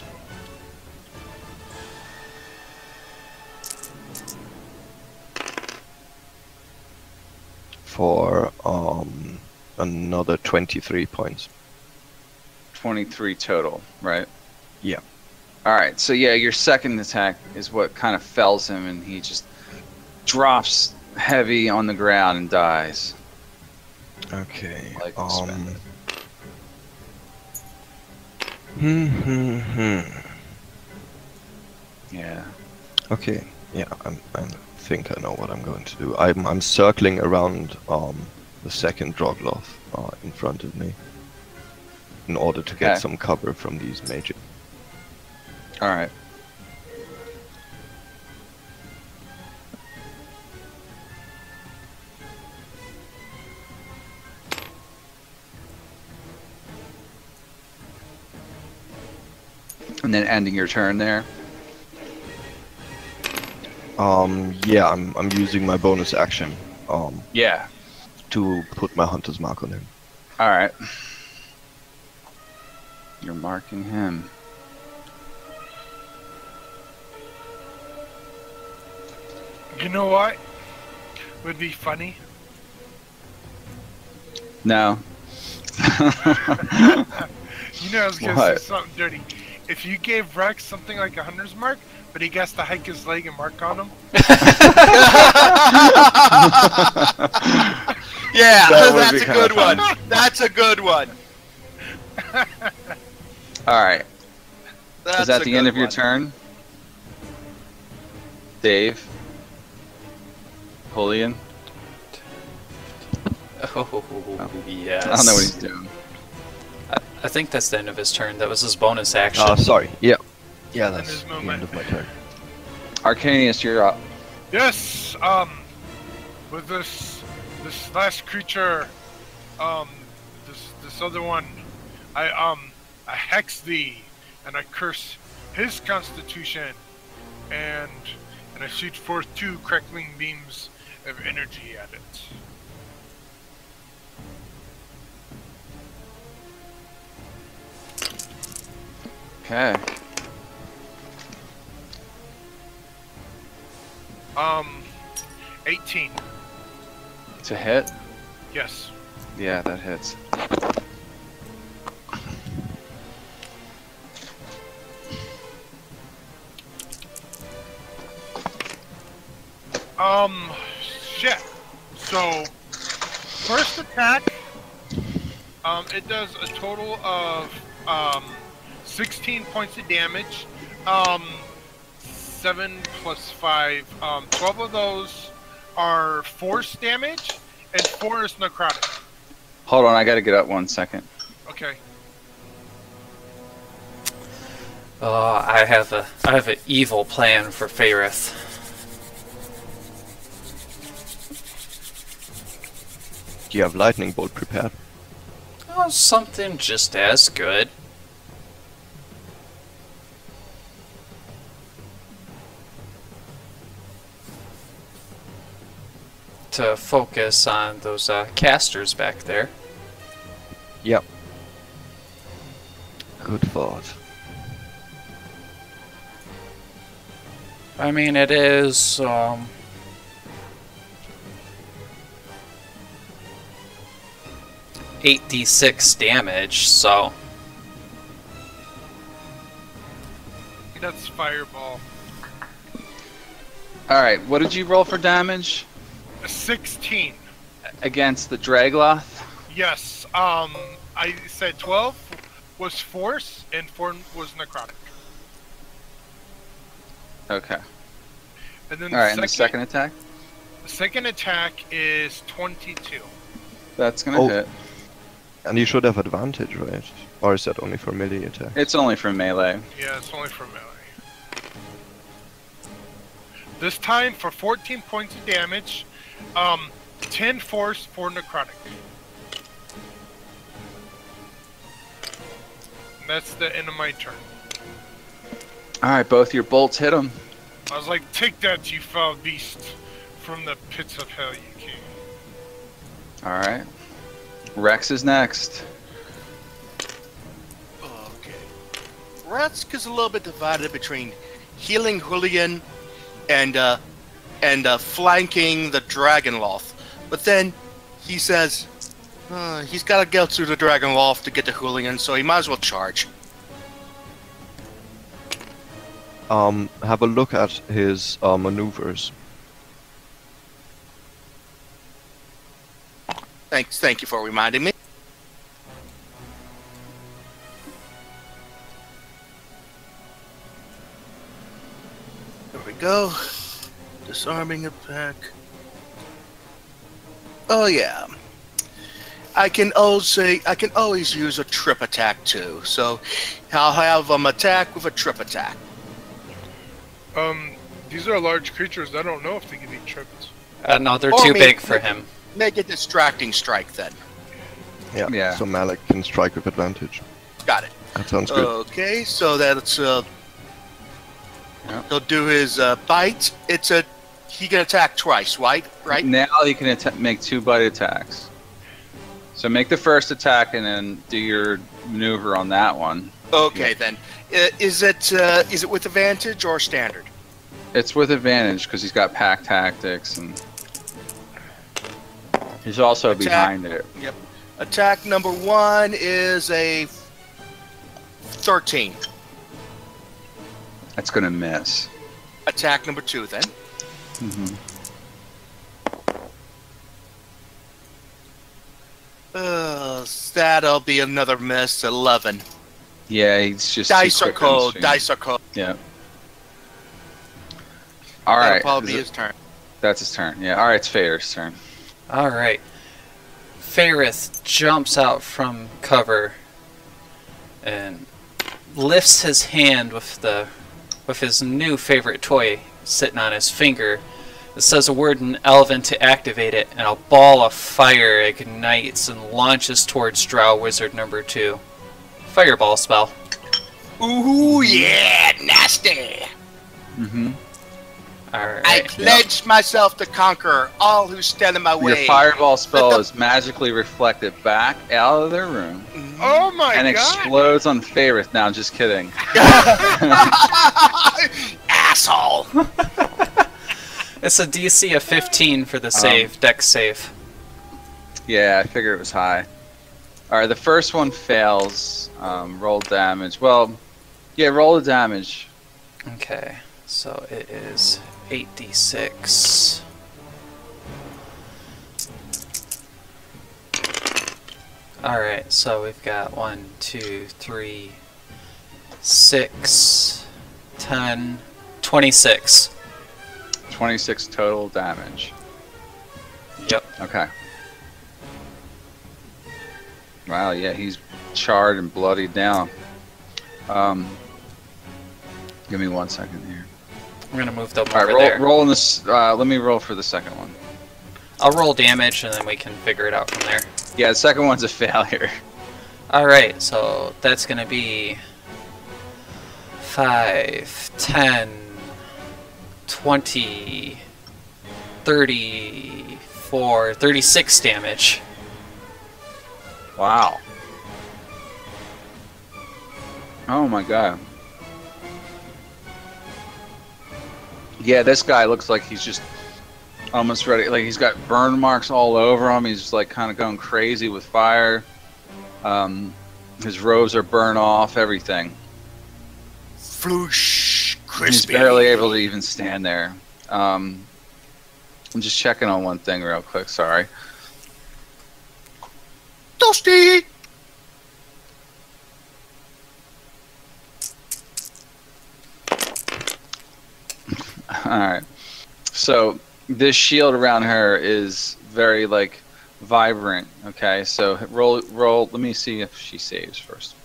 For, another 23 points. 23 total, right? Yeah. Alright, so yeah, your second attack is what kind of fells him, and he just drops heavy on the ground and dies. Okay, Like suspended. Yeah. Okay, yeah, I think I know what I'm going to do. I'm circling around the second Drogloth in front of me in order to get Okay. some cover from these mages. Alright. And then ending your turn there. Yeah, I'm using my bonus action Yeah. to put my hunter's mark on him. Alright. You're marking him. You know what would be funny? No. You know I was gonna What? say something dirty. If you gave Rex something like a hunter's mark, but he gets to hike his leg and mark on him, Yeah, That would that's be a kinda good fun. one. That's a good one. Alright. That's Is that a the end good of your one. turn? Dave? Julian? Oh, yes. I don't know what he's doing. I think that's the end of his turn. That was his bonus action. Sorry. Yeah. Yeah, And that's his the movement. end of my turn. Arcanius, you're up. Yes. With this last creature, this other one, I hex thee, and I curse his constitution, and I shoot forth 2 crackling beams of energy at it. Okay. 18. To hit? Yes. Yeah, that hits. Shit. So, first attack, it does a total of 16 points of damage. 7 plus 5. 12 of those are force damage, and 4 is necrotic. Hold on, I gotta get up 1 second. Okay. I have an evil plan for Faerith. Do you have lightning bolt prepared? Oh, something just as good. To focus on those casters back there. Yep. Good thought. I mean, it is 8d6 damage, so That's fireball. Alright, what did you roll for damage? A 16. Against the Dragloth? Yes. I said 12 was force, and 4 was necrotic. Okay. And then Alright, and the second attack? the second attack is 22. That's gonna Oh. hit. And you should have advantage, right? Or is that only for melee attack? It's only for melee. Yeah, it's only for melee. This time for 14 points of damage, 10 force, 4 necrotic. And that's the end of my turn. Alright, both your bolts hit him. I was like, take that, you foul beast, from the pits of hell, you king. Alright. Rex is next. Okay. Ratsk is a little bit divided between healing Julian and flanking the Dragonloth. But then he says he's got to go through the Dragonloth to get to Julian, so he might as well charge. Have a look at his maneuvers. Thank you for reminding me. There we go. Disarming attack. Oh yeah. I can always use a trip attack too. So I'll have attack with a trip attack. These are large creatures. I don't know if they can be tripped. No, they're Or too maybe- big for him. Make a distracting strike then. Yeah. Yeah. So Malik can strike with advantage. Got it. That sounds good. Okay, so that's Yep. he'll do his bite. He can attack twice, right? Right? Now you can make 2 bite attacks. So make the first attack and then do your maneuver on that one. Okay then. Is it with advantage or standard? It's with advantage because he's got pack tactics and he's also Attack. behind it. Yep. Attack number 1 is a 13. That's gonna miss. Attack number 2 then. That'll be another miss. 11. Yeah, he's just Dice too are quick on his cold. feet. Dice are cold. Yeah. All That'll right. probably be his turn. That's his turn. Yeah. All right, it's Fader's turn. Alright. Faerith jumps out from cover and lifts his hand with his new favorite toy sitting on his finger. It says a word in Elven to activate it, and a ball of fire ignites and launches towards Drow Wizard number 2. Fireball spell. Ooh, yeah, nasty. Mm-hmm. Alright. I pledge myself to conquer all who stand in my way. Your fireball spell is magically reflected back out of their room Oh my and god! explodes on Faerith. Now, just kidding. Asshole. It's a DC of 15 for the save, dex save. Yeah, I figured it was high. All right, the first one fails. Roll damage. Well, yeah, roll the damage. Okay, so it is 8d6. Alright, so we've got 1, 2, 3, 6, 10, 26. 26 total damage. Yep. Okay. Wow, yeah, he's charred and bloodied down. Give me 1 second here. I'm gonna move them All over right, there. roll in this. Let me roll for the second one. I'll roll damage and then we can figure it out from there. Yeah, the second one's a failure. Alright, so that's gonna be 5, 10, 20, 34, 36 damage. Wow. Oh my god. Yeah, this guy looks like he's just almost ready. Like he's got burn marks all over him. He's just like kind of going crazy with fire. His robes are burnt off. Everything. Floosh. He's Crispy. barely able to even stand there. I'm just checking on one thing real quick. Sorry. Toasty. Alright. So this shield around her is very like vibrant. Okay, so roll let me see if she saves first.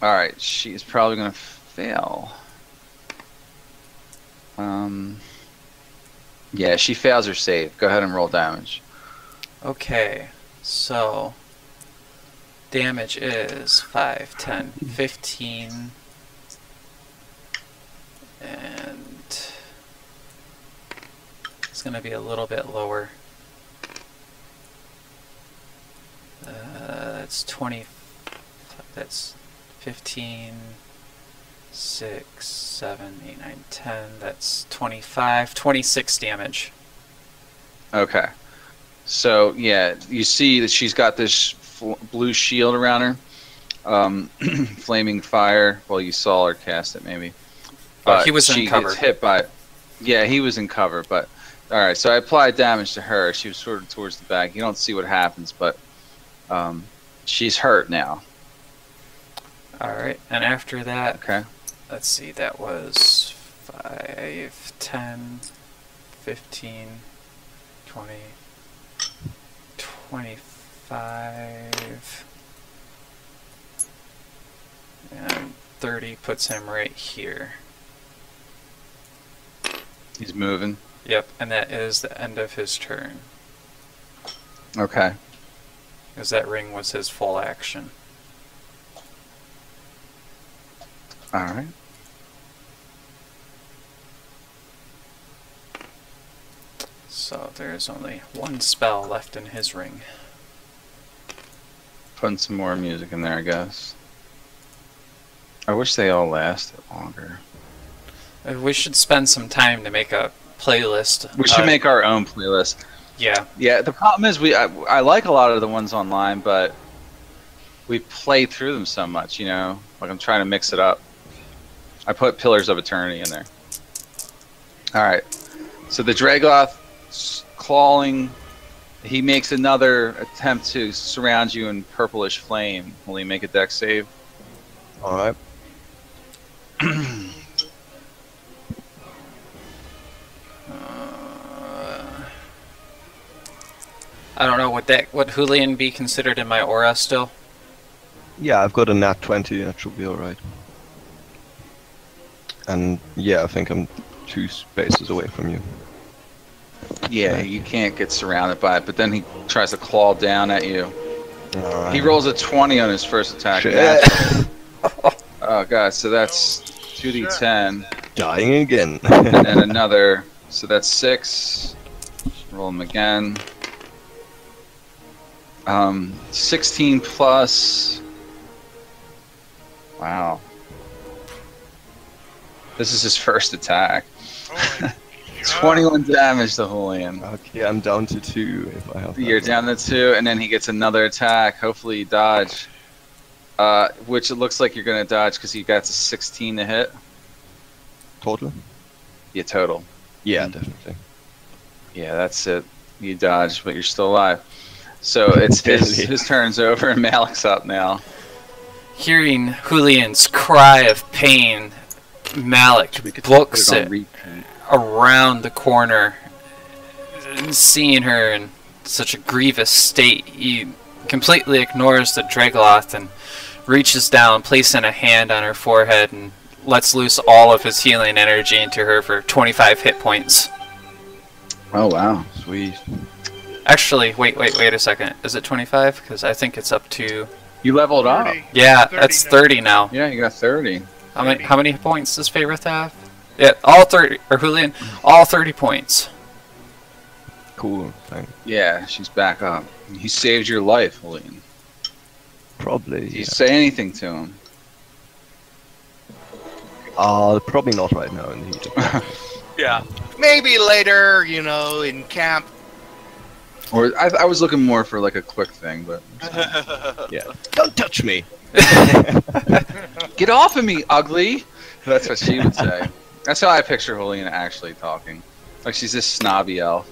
Alright, she's probably gonna fail. Yeah, she fails her save. Go ahead and roll damage. Okay, so damage is 5, 10, 15, and it's going to be a little bit lower. That's 20, that's 15, 6, 7, 8, 9, 10, that's 25, 26 damage. Okay. So yeah, you see that she's got this blue shield around her, flaming fire. Well, you saw her cast it, maybe. But he was in she cover. gets hit by. Yeah, he was in cover. But all right, so I applied damage to her. She was sort of towards the back. You don't see what happens, but she's hurt now. All right, and after that, Okay. let's see, that was 5, 10, 15, 20, 25, and 30 puts him right here. He's moving. Yep, and that is the end of his turn, Okay. because that ring was his full action. All right. So there's only one spell left in his ring. Putting some more music in there, I guess. I wish they all lasted longer. We should spend some time to make a playlist. We should make our own playlist. Yeah. Yeah, the problem is I like a lot of the ones online, but we play through them so much, you know? Like I'm trying to mix it up. I put Pillars of Eternity in there. Alright. So the Dragoth clawing He makes another attempt to surround you in purplish flame. Will he make a dex save? Alright. I don't know, would Julian be considered in my aura still? Yeah, I've got a nat 20, that should be alright. And yeah, I think I'm 2 spaces away from you. Yeah, you can't get surrounded by it, but then he tries to claw down at you. Alright. He rolls a 20 on his first attack. Shit. Oh god, so that's 2d10. Dying again. And then another, so that's 6. Roll him again. 16 plus. Wow. This is his first attack. Oh my 21 damage to Julian. Okay, I'm down to 2 if I have that. You're down to 2, and then he gets another attack. Hopefully you dodge. Which it looks like you're going to dodge because you got to 16 to hit. Total? Yeah, total. Yeah, definitely. Yeah, that's it. You dodged, but you're still alive. So it's his turn's over, and Malik's up now. Hearing Julian's cry of pain, Malik books it around the corner, and seeing her in such a grievous state, he completely ignores the Dragloth and reaches down, placing a hand on her forehead, and lets loose all of his healing energy into her for 25 hit points. Oh, wow. Sweet. Actually, wait a second. Is it 25? Because I think it's up to... You leveled up. 30. Yeah, 30 that's now. 30 now. Yeah, you got 30. How many points does Favorite have? Yeah, all 30. Or Julian, all 30 points. Cool, thanks. Yeah, she's back up. He saved your life, Julian. Probably. Did you Yeah. say anything to him? Probably not right now in the heat of battle. Yeah. Maybe later, you know, in camp. Or I was looking more for like a quick thing, but Yeah. Don't touch me! get off of me, ugly. That's what she would say. That's how I picture Julian actually talking. Like she's this snobby elf.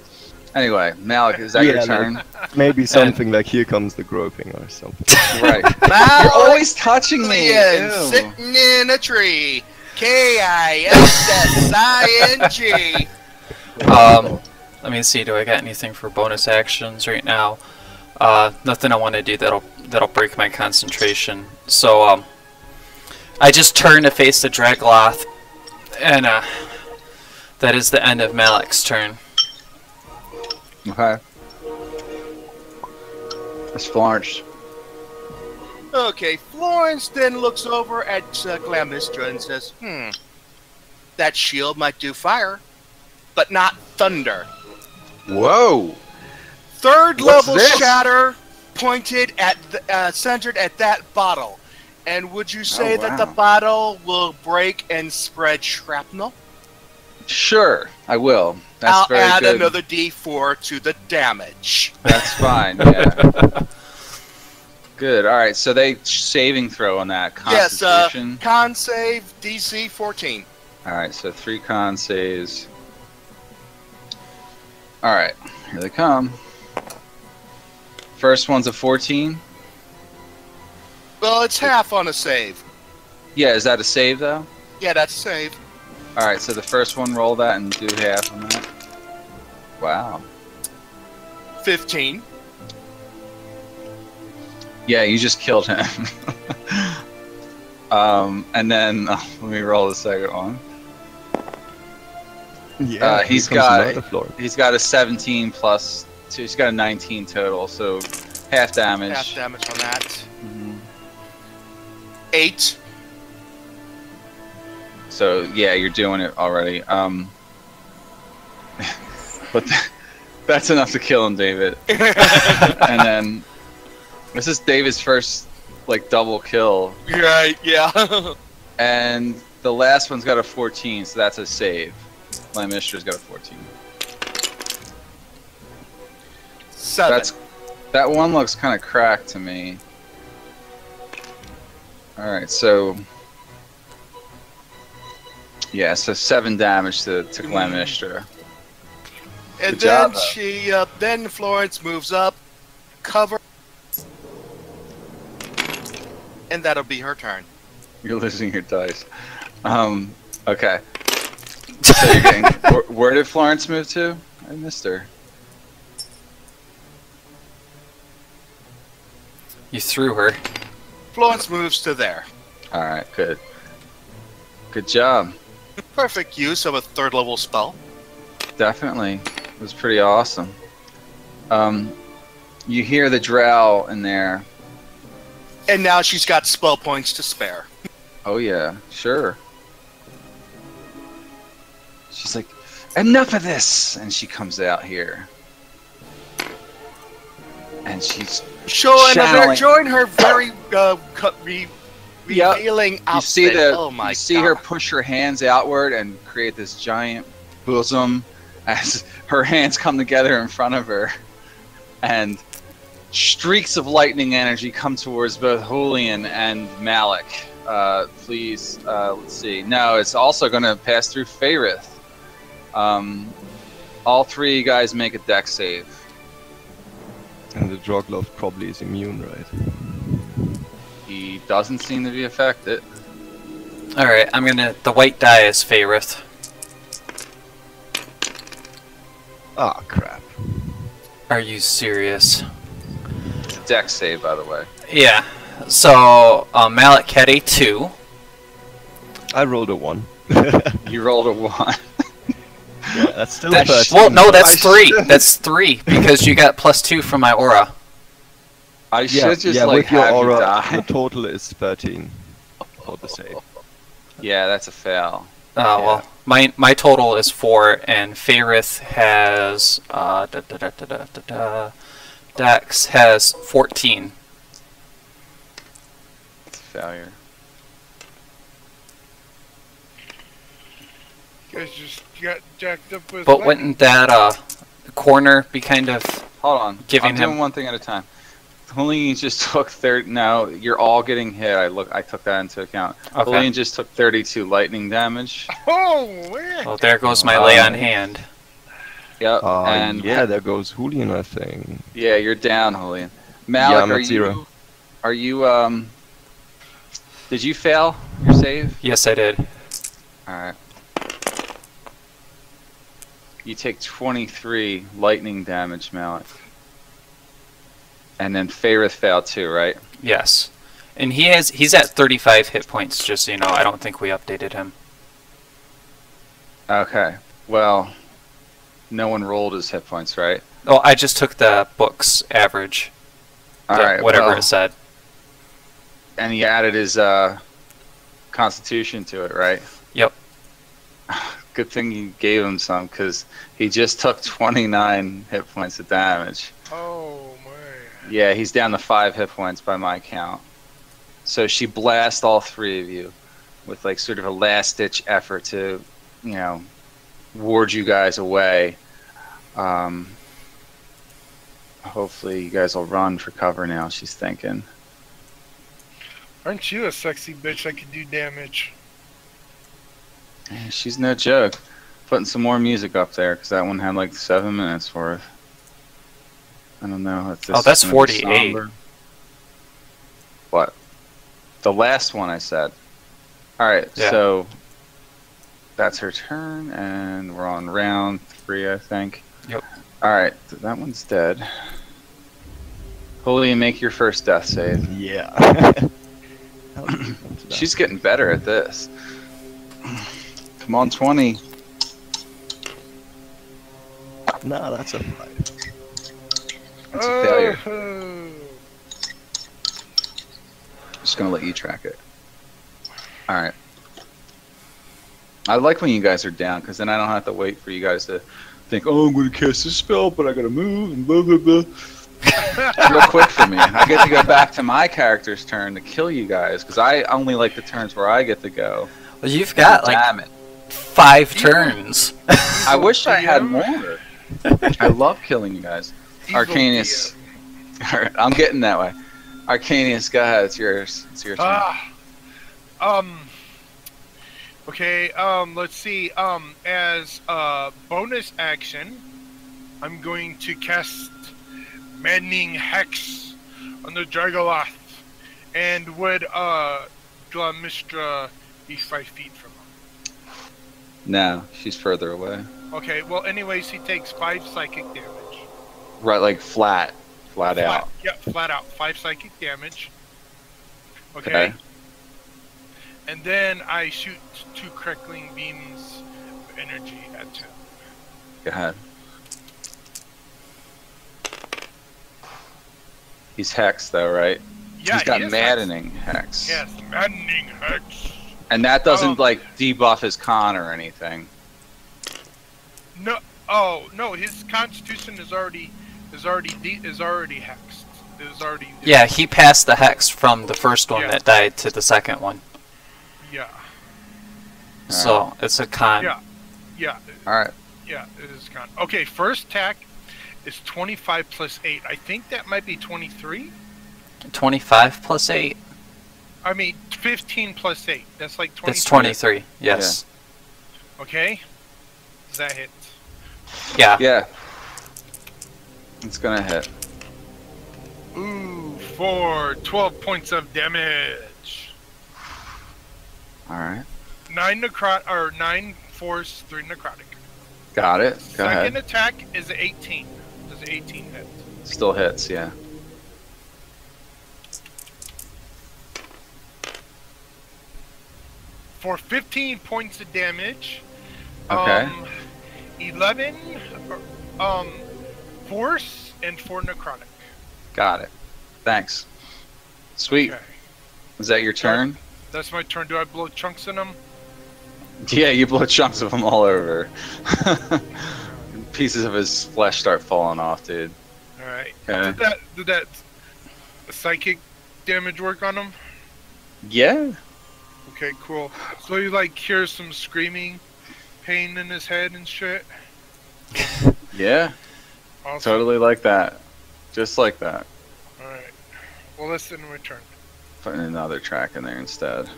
Anyway, Malik, is that your Yeah, turn? Maybe something like here comes the groping or something. Right. You're Malik always touching me. Julian, Ew. sitting in a tree. Kissing. Let me see. Do I got anything for bonus actions right now? Nothing I want to do that'll break my concentration. So I just turn to face the Dragloth, and that is the end of Malik's turn. Okay. That's Florence. Okay, Florence then looks over at Glamnistra and says, that shield might do fire, but not thunder. Whoa. Third What's level this? shatter pointed at the, centered at that bottle. And would you say Oh, that the wow. bottle will break and spread shrapnel? Sure, I will. That's I'll very add good. another D4 to the damage. That's fine. Yeah. Good. All right. So they saving throw on that Yes, Constitution. con save DC 14. All right. So 3 con saves. All right. Here they come. First one's a 14. Well, it's half on a save. Yeah. Is that a save though? Yeah, that's a save. All right. So the first one, roll that and do half on that. Wow. 15. Yeah, you just killed him. And then let me roll the second one. Yeah, he's here comes got- another floor. He's got a 17 plus 2. He's got a 19 total, so half damage. Half damage on that. Mhm. 8. So yeah, you're doing it already. But that's enough to kill him, David. And then this is David's first like double kill, Right, yeah. and the last one's got a 14, so that's a save. Lymistra's got a 14. 7. That one looks kind of cracked to me. All right, so yeah, so 7 damage to Glamnistra. And Good job, then then Florence moves up, cover, and that'll be her turn. You're losing your dice. Okay. So you're getting. Where did Florence move to? I missed her. You threw her. Florence moves to there. All right, good. Good job. Perfect use of a third level spell. Definitely. It was pretty awesome. You hear the drow in there. And now she's got spell points to spare. Oh yeah, sure. She's like, enough of this! And she comes out here. And she's Showing her very Yep. revealing outfit. You see oh my you see God. her push her hands outward and create this giant bosom as her hands come together in front of her, and streaks of lightning energy come towards both Julian and Malik. Please, let's see. No, it's also going to pass through Faerith. All three guys make a dex save. And the Droglov probably is immune, right? He doesn't seem to be affected. Alright, I'm gonna. The white die is Faerith. Ah, crap. Are you serious? It's a dex save, by the way. Yeah. So, Malik had a 2. I rolled a 1. You rolled a 1. Yeah, that's still That- 13. well, no, that's I 3. should- That's 3 because you got +2 from my aura. I should just yeah, like with your have you aura, die. the total is 13 for the save. Yeah, that's a fail. Oh well, my total is 4, and Faerith has Dex has 14. It's a failure. You guys just got jacked up with. But lightning. wouldn't that corner be kind of Hold on. Giving I'm doing him- one thing at a time. Julian just took 30. No, you're all getting hit. I took that into account. Okay. Julian just took 32 lightning damage. Oh man! Well, there goes my lay on hand. Yep. and yeah, there goes Julian, I think. yeah, you're down, Julian. Malik, Yeah, I'm are at 0. you? Are you? Did you fail your save? Yes, I did. All right. You take 23 lightning damage, Malik. And then Faerith failed too, right? Yes, and he's at 35 hit points. Just so you know, I don't think we updated him. Okay. Well, no one rolled his hit points, right? Oh, I just took the book's average. All right. Whatever well, it said. And he added his constitution to it, right? Yep. Good thing you gave him some, because he just took 29 hit points of damage. Oh my! Yeah, he's down to 5 hit points by my count. So she blasts all three of you with like sort of a last-ditch effort to, you know, ward you guys away. Hopefully you guys will run for cover now, she's thinking. Aren't you a sexy bitch that can do damage? Yeah, she's no joke. Putting some more music up there, because that one had like 7 minutes worth. I don't know if this Oh, that's is gonna be 48. somber. What? The last one I said. Alright, Yeah. so that's her turn, and we're on round 3, I think. Yep. Alright, that one's dead. Julian, make your first death save. Yeah. She's getting better at this. Come on, 20. No, that's a 5. That's a failure. Oh. Just gonna let you track it. Alright. I like when you guys are down, because then I don't have to wait for you guys to think, oh, I'm gonna cast this spell, but I gotta move, and blah, blah, blah. It's real quick for me. I get to go back to my character's turn to kill you guys, because I only like the turns where I get to go. Well, you've got like Damn it. 5 turns. I wish I had DM. more. I love killing you guys. Evil Arcanius. I'm getting that way. Arcanius, go ahead. It's yours. It's your turn. Okay, let's see. As a bonus action, I'm going to cast Maddening Hex on the Dragoloth. And would Glamistra be 5 feet from him? No, she's further away. Okay, well, anyways, he takes 5 psychic damage. Right, like flat out. Yep, flat out. 5 psychic damage. Okay. Okay. And then I shoot 2 crackling beams of energy at him. Go ahead. He's hexed though, right? Yeah, He's got he is maddening hex. Yes, Maddening Hex. And that doesn't Oh. like debuff his con or anything. No, no, his Constitution is already hexed. Is already. Yeah, he passed the hex from the first one Yeah. that died to the second one. Yeah. So it's a con. Yeah. Yeah. Alright. Yeah, it is con. Okay, first attack is 25 plus 8. I think that might be 23. 25 plus 8? I mean, 15 plus 8. That's like 23. It's 23, yes. Okay. Does that hit? Yeah. Yeah. It's gonna hit. Ooh, 12 points of damage. Alright. 9 force, 3 necrotic. Got it. Go Second ahead. attack is 18. Does 18 hit? Still hits, yeah. For 15 points of damage. Okay. 11 force and 4 necrotic. Got it. Thanks. Sweet. Okay. Is that your turn? That's my turn. Do I blow chunks in them? Yeah, you blow chunks of him all over. Pieces of his flesh start falling off, dude. Alright. Okay. Did that psychic damage work on him? Yeah. Okay, cool. So you like hear some screaming, pain in his head and shit? Yeah. Awesome. Totally like that. Just like that. Alright. Well, that's in my turn. Putting another track in there instead.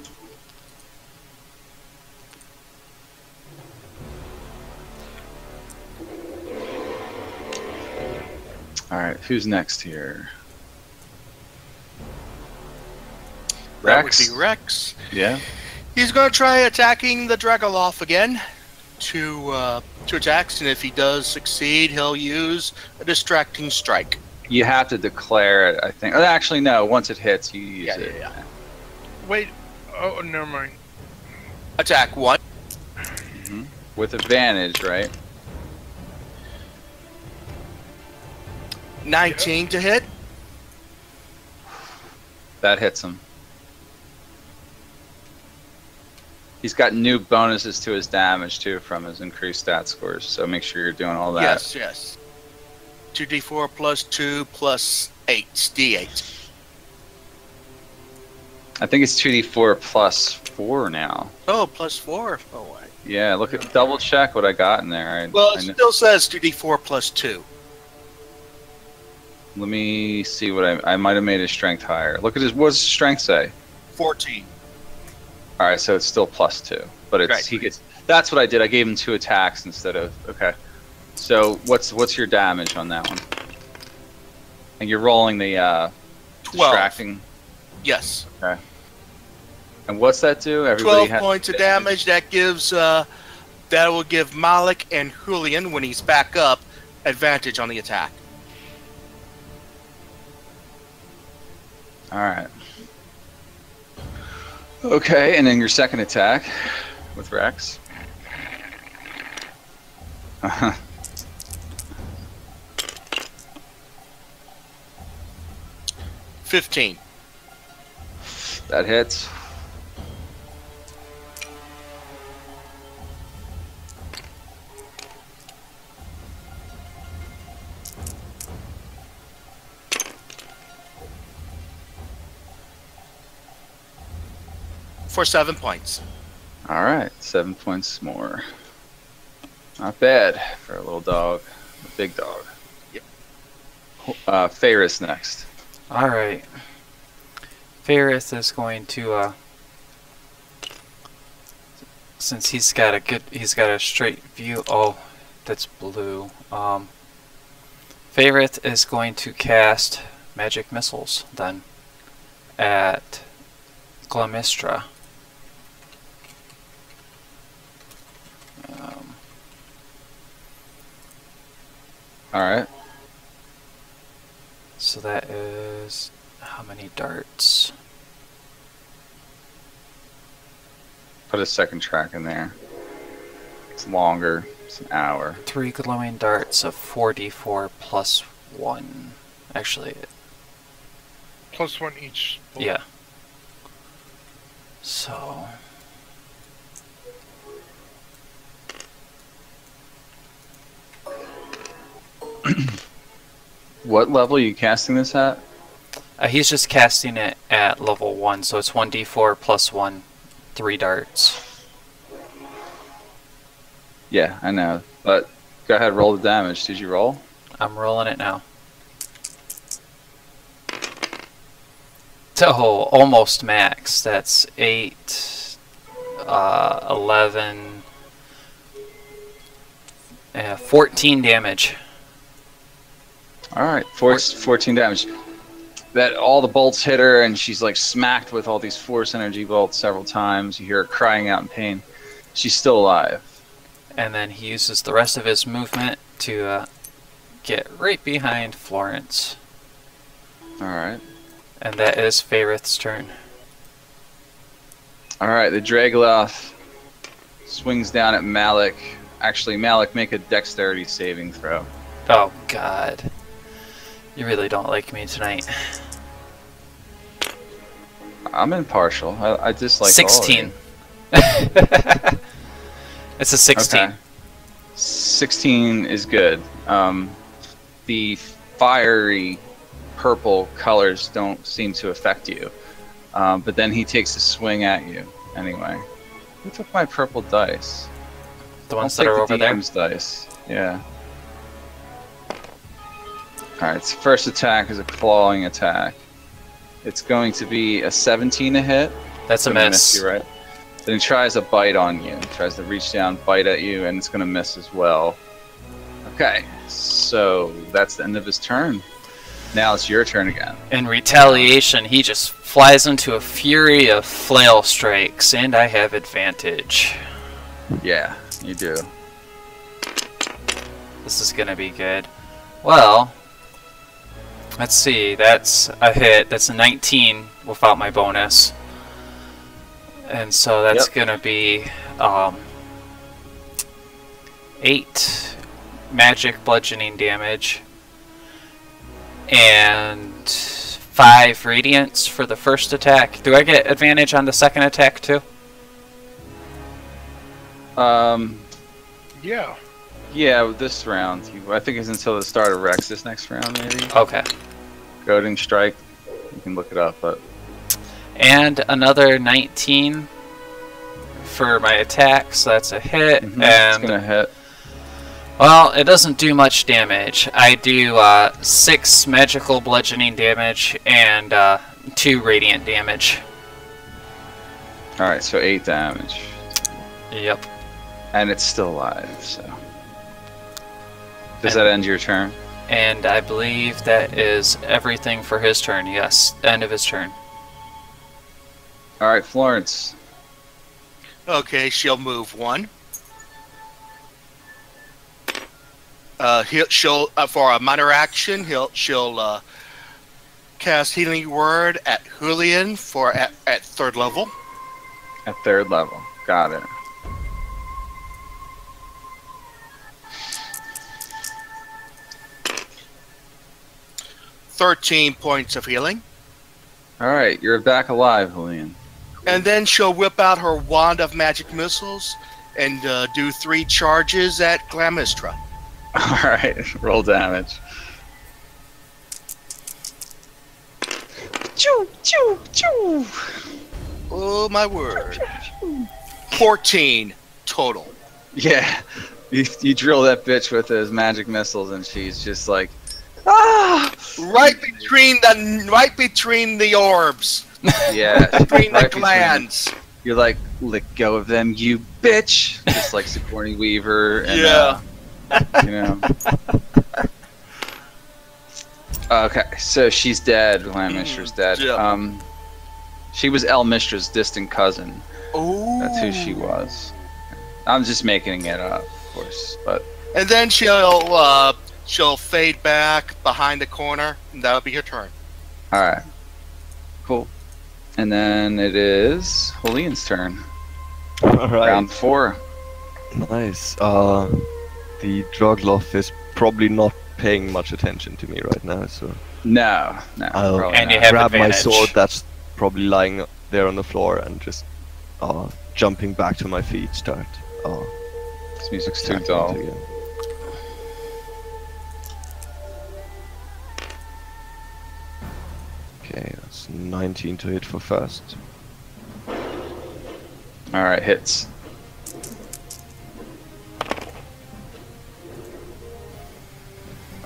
Alright, who's next here? That Rex? would be Rex. Yeah. He's going to try attacking the Dragoloth again. Two attacks, and if he does succeed, he'll use a distracting strike. You have to declare it, I think. Oh, actually, no. Once it hits, you use Yeah, it. yeah, yeah. Wait. Oh, never mind. Attack 1. With advantage, right? 19 to hit. That hits him. He's got new bonuses to his damage, too, from his increased stat scores. So make sure you're doing all that. Yes, yes. 2d4 plus 2 plus 8. D8. I think it's 2d4 plus 4 now. Oh, plus 4. Oh, wait. Yeah, look at double check what I got in there. Well, I it kn- still says 2d4 plus 2. Let me see what I might have made his strength higher. Look at his. What does his strength say? 14. All right, so it's still plus 2, but it's Right. he gets. That's what I did. I gave him 2 attacks instead of. Okay. So what's your damage on that one? And you're rolling the 12. distracting. Yes. Okay. And what's that do? 12 points of damage. That gives that will give Malik and Julian, when he's back up, advantage on the attack. All right. Okay, and then your second attack with Rex. 15. That hits. For 7 points. All right, 7 points more. Not bad for a little dog, a big dog. Yep. Ferris next. Alright. Ferris is going to, since he's got a straight view. Oh, that's blue. Favorite is going to cast magic missiles then at Glamistra. Alright. So that is how many darts? Put a second track in there. It's longer. It's an hour. 3 glowing darts of 4d4 plus 1. Actually, Plus 1 each. bullet. yeah. So... What level are you casting this at? he's just casting it at level 1, so it's 1d4 plus 1, 3 darts. Yeah, I know. But go ahead, roll the damage. Did you roll? I'm rolling it now. Oh, almost max. That's 8, 11, 14 damage. Alright, 14 damage. That all the bolts hit her, and she's like smacked with all these force energy bolts several times. You hear her crying out in pain. She's still alive. And then he uses the rest of his movement to get right behind Florence. Alright. And that is Faerith's turn. Alright, the Dragoloth swings down at Malik. Actually, Malik, make a dexterity saving throw. Oh, God. You really don't like me tonight. I'm impartial. I dislike 16. all of you. It's a 16. Okay. 16 is good. The fiery purple colors don't seem to affect you. But then he takes a swing at you anyway. Who took my purple dice? The ones I'll that take are over the there. DM's dice. Yeah. Alright, its first attack is a clawing attack. It's going to be a 17 to hit. That's a Gonna miss. you, right? Then he tries a bite on you. He tries to reach down, bite at you, and it's going to miss as well. Okay, so that's the end of his turn. Now it's your turn again. In retaliation, he just flies into a fury of flail strikes, and I have advantage. Yeah, you do. This is gonna be good. Well, let's see. That's a hit. That's a 19 without my bonus. And so that's Yep. gonna be 8 magic bludgeoning damage and 5 radiance for the first attack. Do I get advantage on the second attack too? Yeah. Yeah, this round. I think it's until the start of Rex this next round, maybe. Okay. Goading Strike. You can look it up, but And another 19 for my attack, so that's a hit. it's And gonna hit. well, it doesn't do much damage. I do 6 magical bludgeoning damage and 2 radiant damage. All right, so 8 damage, Yep. and it's still alive. So does that end your turn? And I believe that is everything for his turn. Yes, end of his turn. All right, Florence. Okay, she'll move 1. She'll for a minor action. She'll cast Healing Word at Julian for at 3rd level. At 3rd level. Got it. $13 points of healing. All right, you're back alive, Julian. And then she'll whip out her wand of magic missiles and do 3 charges at Glamistra. All right, roll damage. Choo, choo, choo. Oh my word. 14 total. Yeah, you drill that bitch with those magic missiles, and she's just like, ah! Right between the orbs. Yeah, Between the right glands. You're like, let go of them, you bitch! Just like Sigourney Weaver and, Yeah. you know. Okay, so she's dead. Elmistra's dead. Yeah. She was Elmistra's distant cousin. Ooh. That's who she was. I'm just making it up, of course, but And then she'll fade back behind the corner, and that'll be her turn. all right, cool. And then it is Julian's turn. All right. Round 4. Nice. The Drogloff is probably not paying much attention to me right now, so No, I'll probably And you not. have grab my advantage. sword that's probably lying there on the floor and just jumping back to my feet, start This music's too attacking dull. it again. Okay, that's 19 to hit for first. All right, hits.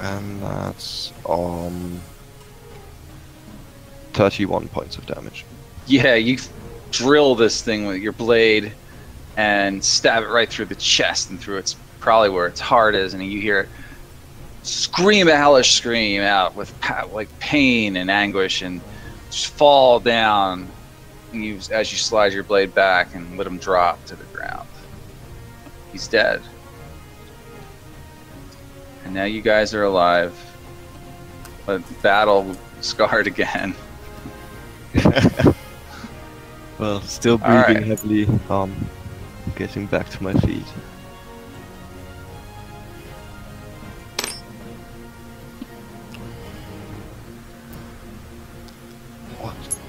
And that's 31 points of damage. Yeah, you drill this thing with your blade and stab it right through the chest and through its probably where its heart is, and you hear it scream a hellish scream out with like pain and anguish, and just fall down. And as you slide your blade back and let him drop to the ground, he's dead. And now you guys are alive, but battle scarred again. Well, still All right. breathing heavily, getting back to my feet.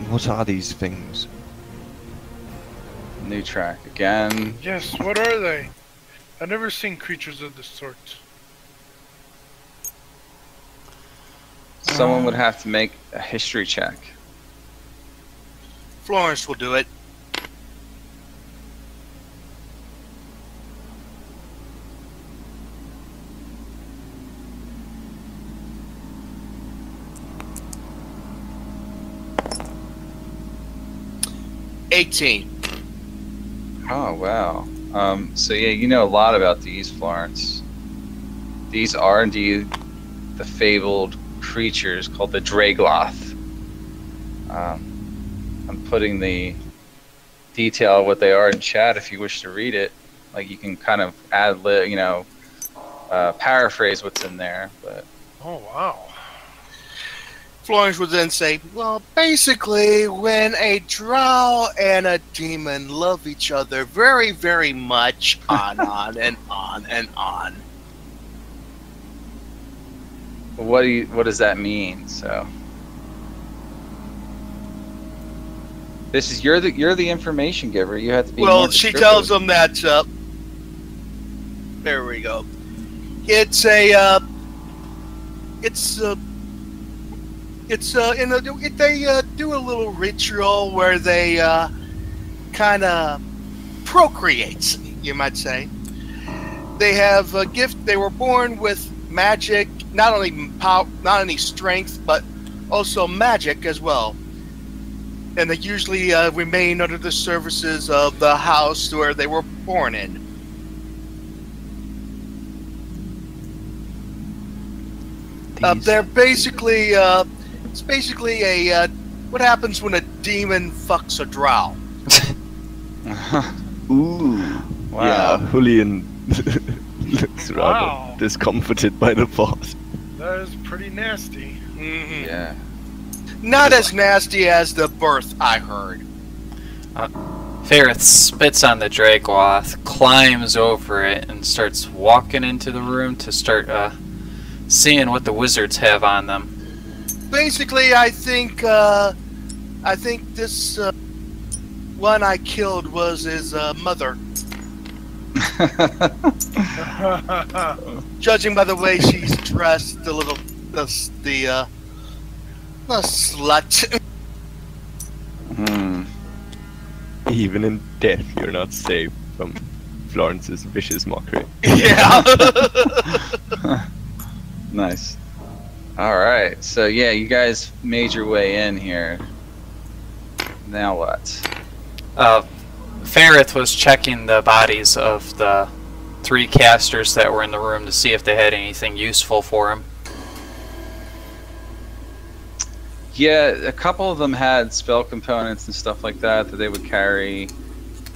What are these things? New track again. Yes, what are they? I've never seen creatures of this sort. Someone would have to make a history check. Florence will do it. $18. Oh wow. So yeah, you know a lot about these, Florence. These are indeed the fabled creatures called the Dragloth. I'm putting the detail of what they are in chat if you wish to read it. Like you can kind of paraphrase what's in there. But Oh, wow. Florence would then say, well, basically, when a drow and a demon love each other very, very much, on and on and on. what does that mean? So this is you're the information giver. You have to be. Well, more she descriptive. tells them that, there we go. It's they do a little ritual where they kind of procreate, you might say. They have a gift. They were born with magic, not only strength, but also magic as well. And they usually remain under the services of the house where they were born in. They're basically it's basically a what happens when a demon fucks a drow. Ooh. Wow. Yeah, Julian looks rather Wow. discomforted by the thought. That is pretty nasty. Mhm. Yeah. Not as nasty as the birth, I heard. Ferrith spits on the Dragloth, climbs over it, and starts walking into the room to start seeing what the wizards have on them. Basically, I think this one I killed was his mother. Judging by the way she's dressed, the slut. Even in death, you're not safe from Florence's vicious mockery. Yeah. Nice. All right. So yeah, you guys made your way in here. Now what? Ferrith was checking the bodies of the 3 casters that were in the room to see if they had anything useful for him. Yeah, a couple of them had spell components and stuff like that that they would carry.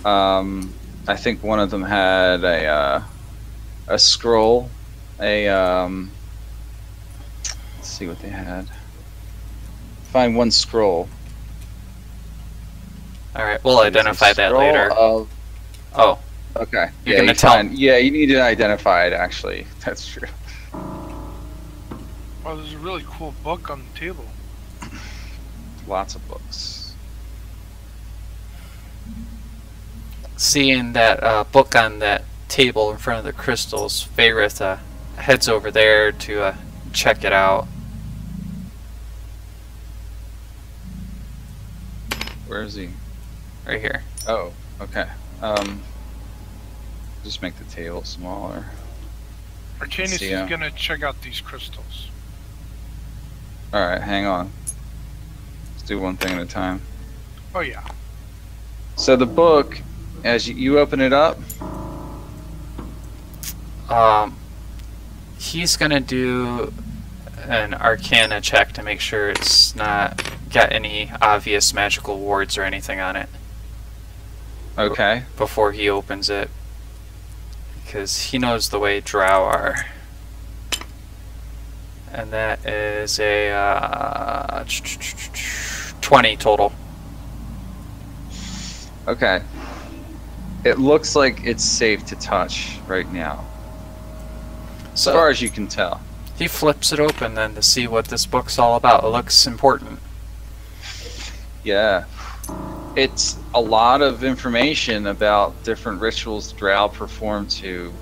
I think one of them had a scroll. Let's see what they had. Find one scroll. All right, we'll identify that later. Oh, okay. You're Yeah, gonna tell. yeah, you need to identify it. Actually, that's true. Oh, there's a really cool book on the table. Lots of books. Seeing that book on that table in front of the crystals, Faerith heads over there to check it out. Where is he? Right here. Oh, okay. Just make the table smaller. Arcanus See, is gonna check out these crystals. All right, hang on. Let's do one thing at a time. Oh yeah. So the book, as you open it up, He's gonna do an Arcana check to make sure it's not got any obvious magical wards or anything on it okay. before he opens it, because he knows the way drow are. And that is a 20 total. Okay. It looks like it's safe to touch right now, as So far as you can tell. he flips it open then to see what this book's all about. It looks important. Yeah. It's a lot of information about different rituals drow perform to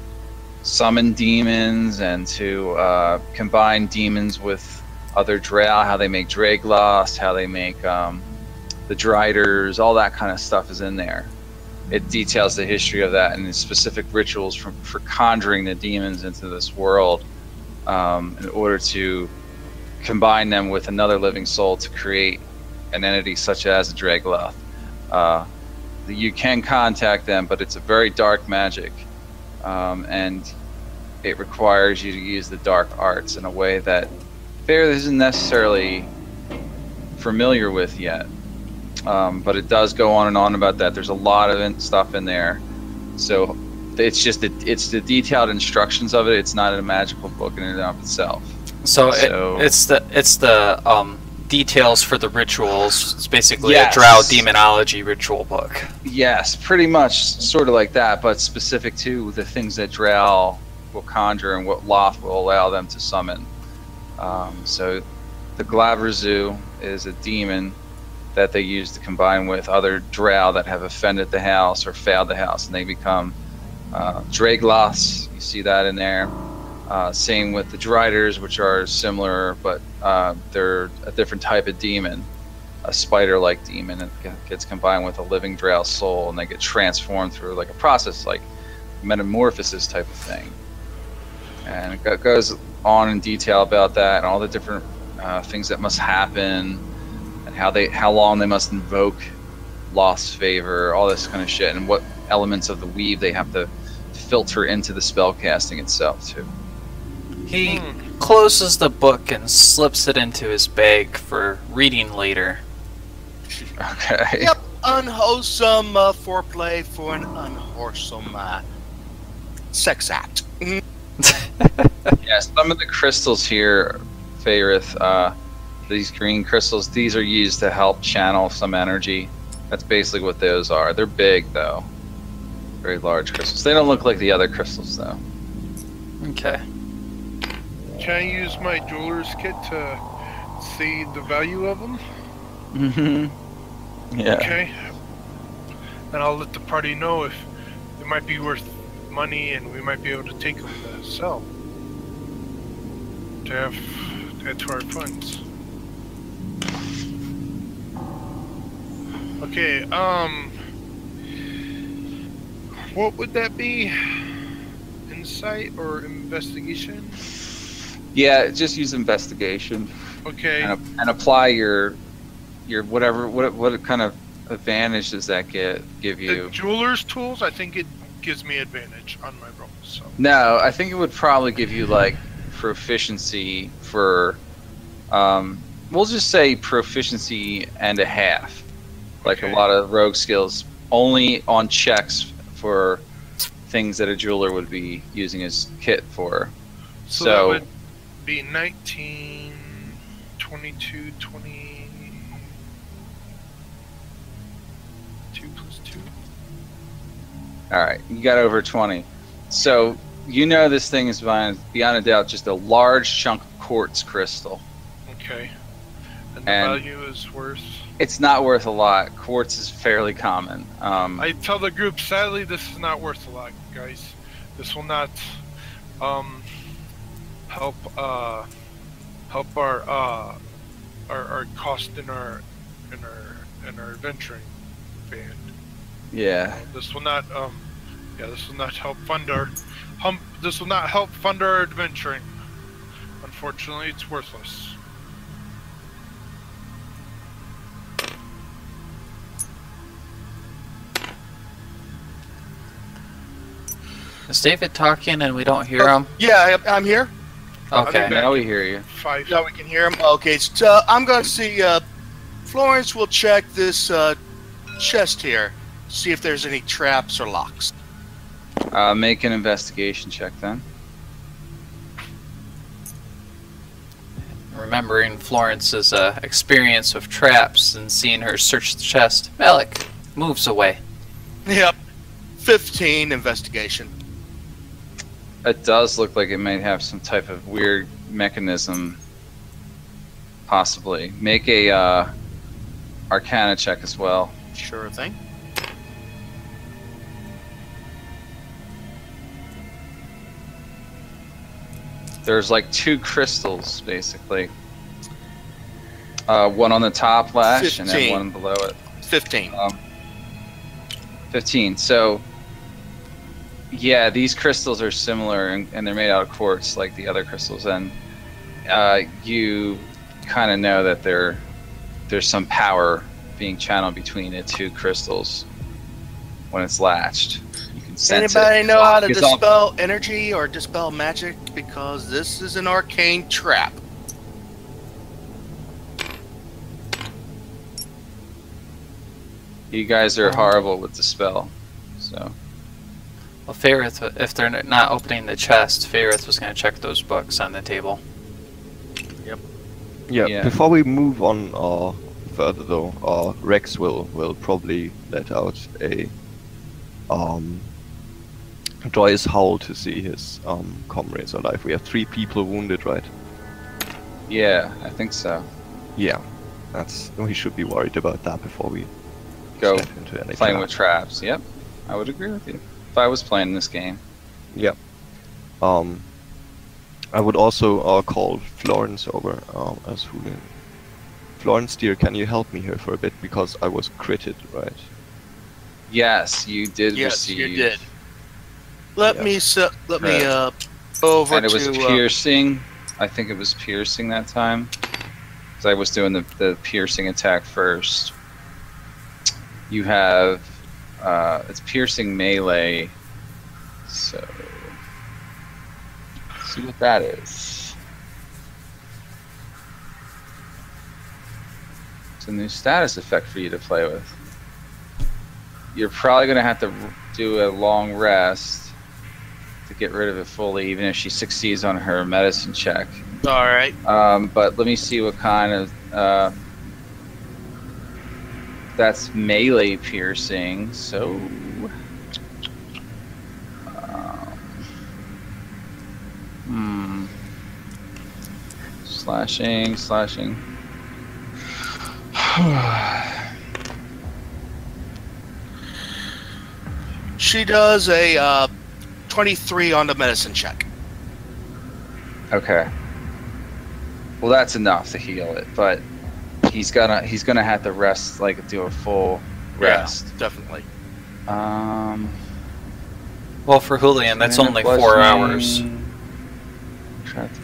summon demons and to combine demons with other drow, how they make Draglost, how they make the Driders, all that kind of stuff is in there. It details the history of that and the specific rituals for conjuring the demons into this world in order to combine them with another living soul to create an entity such as a Dragloth. You can contact them, but it's a very dark magic, and it requires you to use the dark arts in a way that Faerith isn't necessarily familiar with yet. But it does go on and on about that. There's a lot of stuff in there, so it's just it's the detailed instructions of it. It's not a magical book in and of itself. So, So- it's the details for the rituals. It's basically Yes. a drow demonology ritual book. Yes, pretty much, sort of like that, but specific to the things that Drow will conjure and what Loth will allow them to summon. So the Glaverzu is a demon that they use to combine with other Drow that have offended the house or failed the house, and they become Dragloths. You see that in there. Same with the Driders, which are similar, but they're a different type of demon, a spider-like demon. It gets combined with a living drow soul, and they get transformed through like a process, like metamorphosis type of thing. And it goes on in detail about that and all the different things that must happen, and how long they must invoke Loth's favor, all this kind of shit, and what elements of the weave they have to filter into the spell casting itself too. He closes the book and slips it into his bag for reading later. Okay. Yep, unwholesome foreplay for an unwholesome sex act. Yeah, some of the crystals here, Faerith, these green crystals, these are used to help channel some energy. That's basically what those are. They're big, though. Very large crystals. They don't look like the other crystals, though. Okay. Can I use my jeweler's kit to see the value of them? Mm-hmm. Yeah. Okay. And I'll let the party know if they might be worth money and we might be able to take them to sell. To add to our funds. Okay, what would that be? Insight or investigation? Yeah, just use investigation Okay. and apply your whatever. What kind of advantage does that give The you? jeweler's tools, I think it gives me advantage on my rolls. So No, I think it would probably give you like proficiency for we'll just say proficiency and a half. Like Okay. a lot of rogue skills, only on checks for things that a jeweler would be using his kit for. So, So, that would be 19, 22, 2 plus 2. all right, you got over 20. So you know this thing is beyond a doubt just a large chunk of quartz crystal. Okay. And the And- value is worth. It's not worth a lot. Quartz is fairly common. I tell the group, sadly, this is not worth a lot, guys. This will not help help our cost in our adventuring band. Yeah. This will not this will not help fund our this will not help fund our adventuring. Unfortunately, it's worthless. Is David talking and we don't hear him? Yeah, I'm here. Okay. Now we hear you. 5. Yeah, we can hear him. Okay, so I'm going to see. Florence will check this chest here, see if there's any traps or locks. Make an investigation check then. Remembering Florence's experience with traps and seeing her search the chest, Malik moves away. Yep. 15 investigation. It does look like it might have some type of weird mechanism. Possibly. Make a Arcana check as well. Sure thing. There's like 2 crystals, basically. One on the top lash and then 15. one below it. 15. 15. So, yeah, these crystals are similar and they're made out of quartz like the other crystals. And you kind of know that there's some power being channeled between the 2 crystals when it's latched. You can sense Anybody it. know how to It's all- dispel energy or dispel magic? Because this is an arcane trap. You guys are horrible with the spell. So, Well, Faerith, if they're not opening the chest, Faerith was going to check those books on the table. Yeah, Yeah. before we move on further though, Rex will probably let out a joyous howl to see his comrades alive. We have 3 people wounded, right? yeah, I think so. Yeah, we should be worried about that before we Go step into any playing trap. with traps. Yep, I would agree with you. If I was playing this game. Yep. I would also call Florence over as Julian. Florence, dear, can you help me here for a bit because I was critted, right? Yes, you did Yes, receive. you did. Let Yeah. me Right. go over And it was to piercing. I think it was piercing that time. Because I was doing the piercing attack first. You have it's piercing melee. So let's see what that is. It's a new status effect for you to play with. You're probably gonna have to do a long rest to get rid of it fully, even if she succeeds on her medicine check. all right. But let me see what kind of that's melee piercing. So slashing. She does a 23 on the medicine check. Okay. Well, that's enough to heal it, but he's gonna have to rest, like do a full rest. Yeah, definitely. Well, for Julian, that's only 4 hours.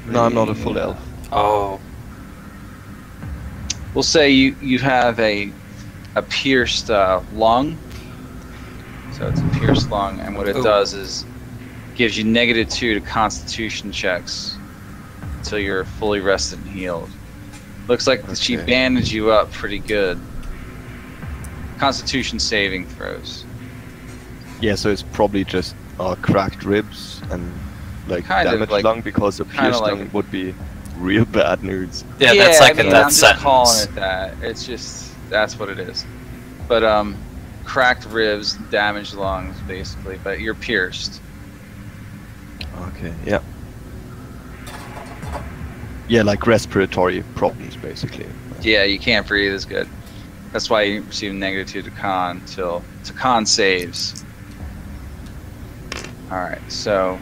No, I'm not a full elf. Oh, We'll say you have a pierced lung. So it's a pierced lung, and what it Ooh. does is gives you -2 to Constitution checks until you're fully rested and healed. Looks like she Okay. bandaged you up pretty good. Constitution saving throws. Yeah, so it's probably just cracked ribs and like Kind of damaged like- lung, because a kinda pierced like- lung would be real bad news. Yeah, that's like I mean, a death I'm just sentence. calling it that. It's just that's what it is. But cracked ribs, damaged lungs, basically. But you're pierced. Okay, yeah. Yeah, like respiratory problems, basically. Yeah, you can't breathe as good. That's why you receive -2 to con till con saves. All right, so.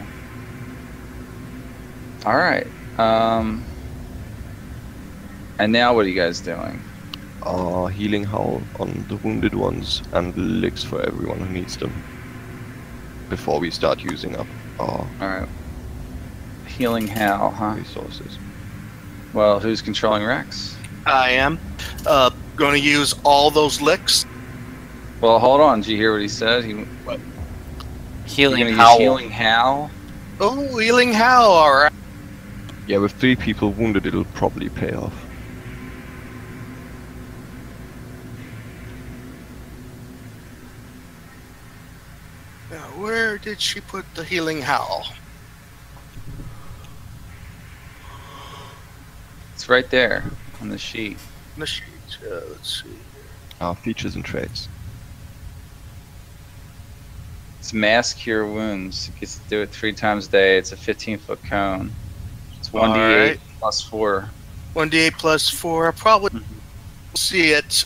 All right. And now what are you guys doing? Healing howl on the wounded ones and licks for everyone who needs them. Before we start using up our All right. Healing Hal, huh? resources. Well, who's controlling Rex? I am. Going to use all those licks. Well, hold on. Did you hear what he said? You're Healing gonna howl. use Healing Hal? Oh, healing how? All right. Yeah, with 3 people wounded, it'll probably pay off. Now, where did she put the healing howl? It's right there on the sheet. The sheet. Let's see. Features and traits. It's mass cure wounds. It gets to do it 3 times a day. It's a 15-foot cone. It's 1d8 Alright. plus 4. 1d8 plus 4. I'll probably see it.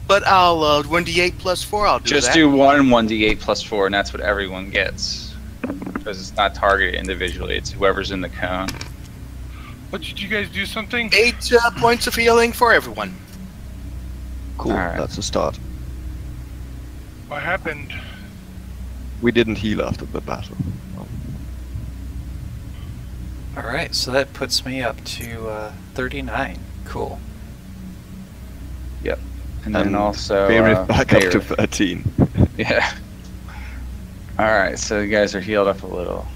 But I'll 1d8 plus 4. I'll do Just that. do 1d8 plus 4, and that's what everyone gets. Because it's not targeted individually. It's whoever's in the cone. What, did you guys do something? 8 points of healing for everyone. Cool, Alright. that's a start. What happened? We didn't heal after the battle. Alright, so that puts me up to 39. Cool. And then also... Favorite back up to Favorite. 13. Yeah. Alright, so you guys are healed up a little.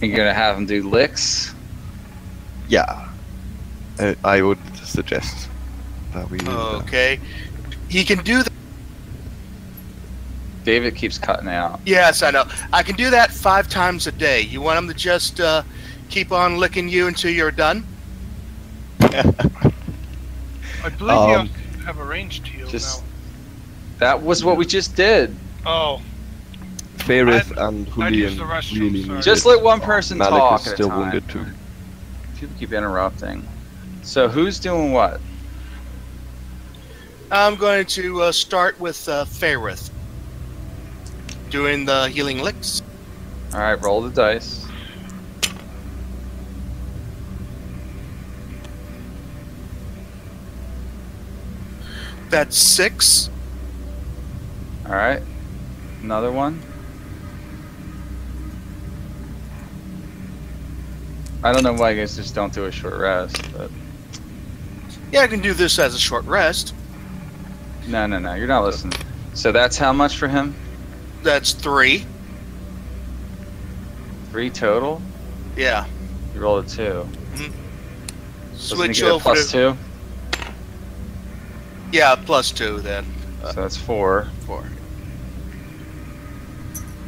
You're gonna have them do licks? Yeah. I would suggest that we do that. Okay. He can do that. David keeps cutting out. Yes, I know. I can do that 5 times a day. You want him to just keep on licking you until you're done? I believe you have a ranged heal Just- now. That was what we just did. Oh, Fairith I'd- and I'd use Julian the restroom, really sorry. need Just it. let one person Malik talk is at a still time. wounded too. People keep interrupting. So who's doing what? I'm going to start with Fairith. Doing the healing licks. Alright, roll the dice. That's 6. Alright. Another one. I don't know why you guys just don't do a short rest, but Yeah, I can do this as a short rest. no, you're not listening. So that's how much for him? That's 3. 3 total? Yeah. You rolled a 2. Doesn't he Switch get a over plus to... 2? Yeah, plus 2 then. So that's 4. 4.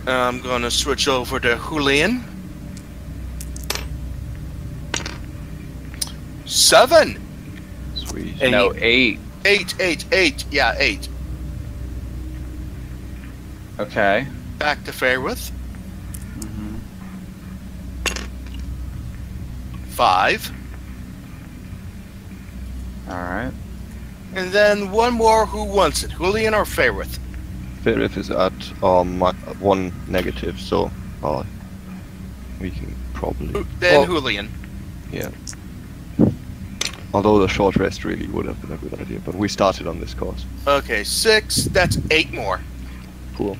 I'm going to switch over to Julian. 7. Sweet. Eight. No, 8. 8. Yeah, 8. Okay. Back to Fairwith. Mm-hmm. 5. Alright. And then one more. Who wants it? Julian or Fairwith? Fairith is at 1 negative, so we can probably. Then Well- Julian. Yeah. Although the short rest really would have been a good idea, but we started on this course. Okay, 6. That's 8 more. Cool.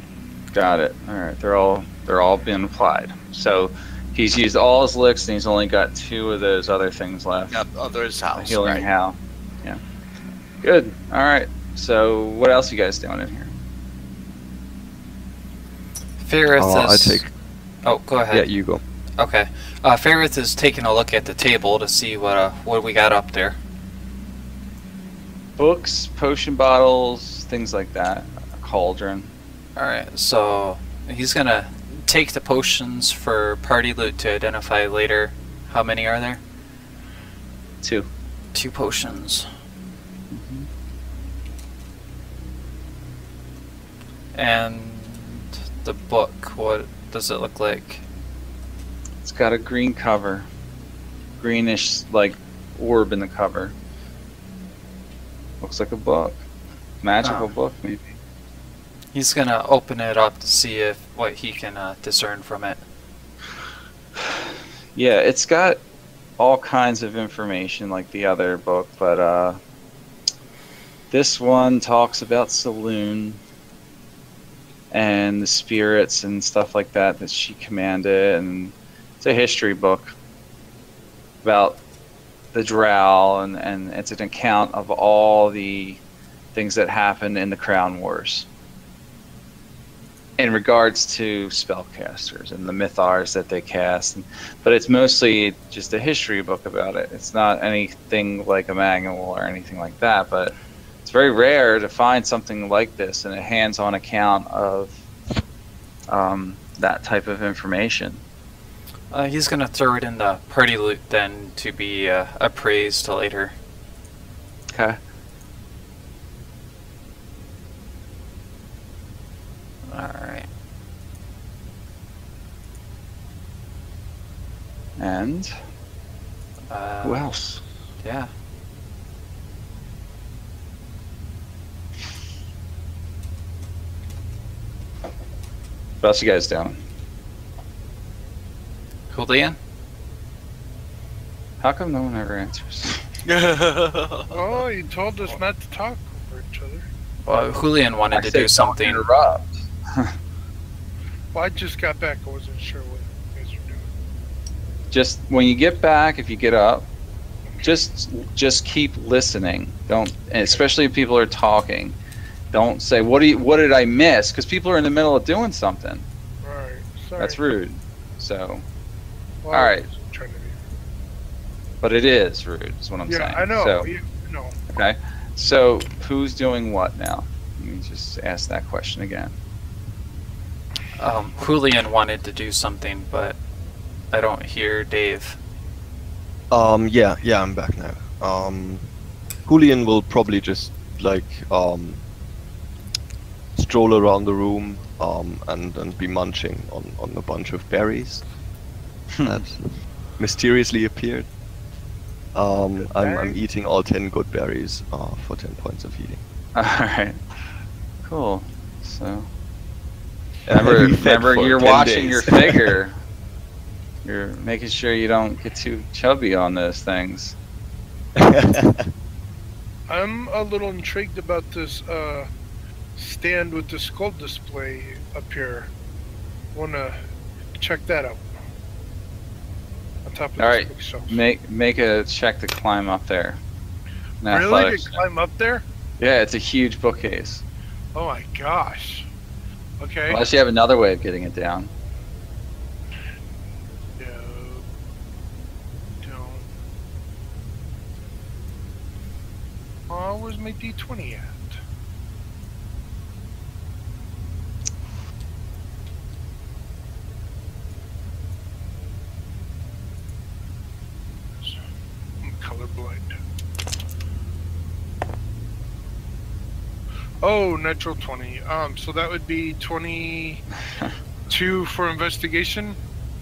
Got it. Alright, they're all being applied. So he's used all his licks and he's only got 2 of those other things left. Yep, other's house. Healing right. Hal. Yeah. Good. Alright. So what else you guys doing in here? Fairith I is... take. Oh, go Yeah, ahead. you go. Okay. Fairith is taking a look at the table to see what we got up there. Books, potion bottles, things like that. A cauldron. Alright, so he's gonna take the potions for party loot to identify later. How many are there? 2. 2 potions. And the book, what does it look like? It's got a green cover. Greenish, like, orb in the cover. Looks like a book. Magical book, maybe. He's gonna open it up to see what he can discern from it. Yeah, it's got all kinds of information like the other book, but this one talks about Saloon and the spirits and stuff like that she commanded, and it's a history book about the Drow, and it's an account of all the things that happened in the Crown Wars in regards to spellcasters and the mythars that they cast, but it's mostly just a history book about it. It's not anything like a manual or anything like that, but it's very rare to find something like this in a hands-on account of that type of information. He's gonna throw it in the party loot then to be appraised later. Okay. Alright. And who else? Yeah. What else you guys doing? Julian? How come no one ever answers? Oh, you told us not to talk over each other. Well, Julian wanted to do something. Interrupt. Well, I just got back. I wasn't sure what you guys were doing. Just when you get back, if you get up, just keep listening. Don't, and especially if people are talking, don't say what did I miss? Because people are in the middle of doing something. Right. Sorry. That's rude. So, Well, all right. I wasn't trying to be. But it is rude. Is what I'm saying. Yeah, I know. So, You know. okay. So who's doing what now? Let me just ask that question again. Julian wanted to do something, but I don't hear Dave. Yeah, I'm back now. Julian will probably just like stroll around the room and be munching on a bunch of berries that mysteriously appeared. I'm eating all 10 good berries for 10 points of healing. Alright. Cool. So Be fed remember for you're 10 watching days. your figure. You're making sure you don't get too chubby on those things. I'm a little intrigued about this stand with the skull display up here. Wanna check that out. On top of Alright. this bookshelf. Make a check to climb up there. An Really? athletics To check. climb up there? Yeah, it's a huge bookcase. Oh my gosh. Okay. Unless you have another way of getting it down. No. Don't. Oh, where's my D20 at? I'm colorblind. Oh, natural 20. So that would be 22 for investigation.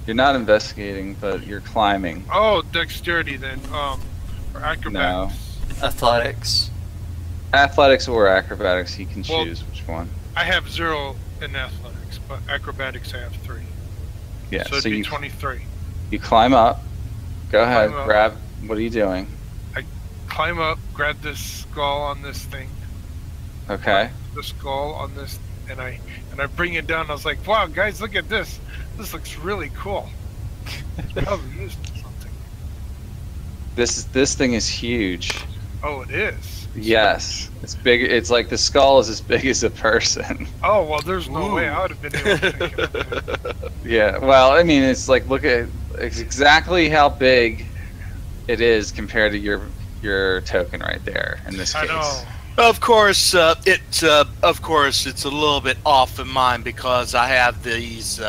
You're not investigating, but you're climbing. Oh, dexterity then. Or acrobatics. Athletics. Athletics or acrobatics, you can Well- choose which one. I have 0 in athletics, but acrobatics I have 3. Yeah, So it'd so be you 23. you climb up. Go ahead, Climb up. grab. What are you doing? Climb up, grab this skull on this thing, Okay. the skull on this, and I bring it down. I was like, wow, guys, look at this. This looks really cool. It's probably used for something. This thing is huge. Oh, it is. Yes, it's big. It's like the skull is as big as a person. Oh well, there's no way I would have been able to pick it up. Yeah. Well, I mean, it's like look at exactly how big it is compared to your token right there in this I case. know. Of course, it's a little bit off in mine because I have these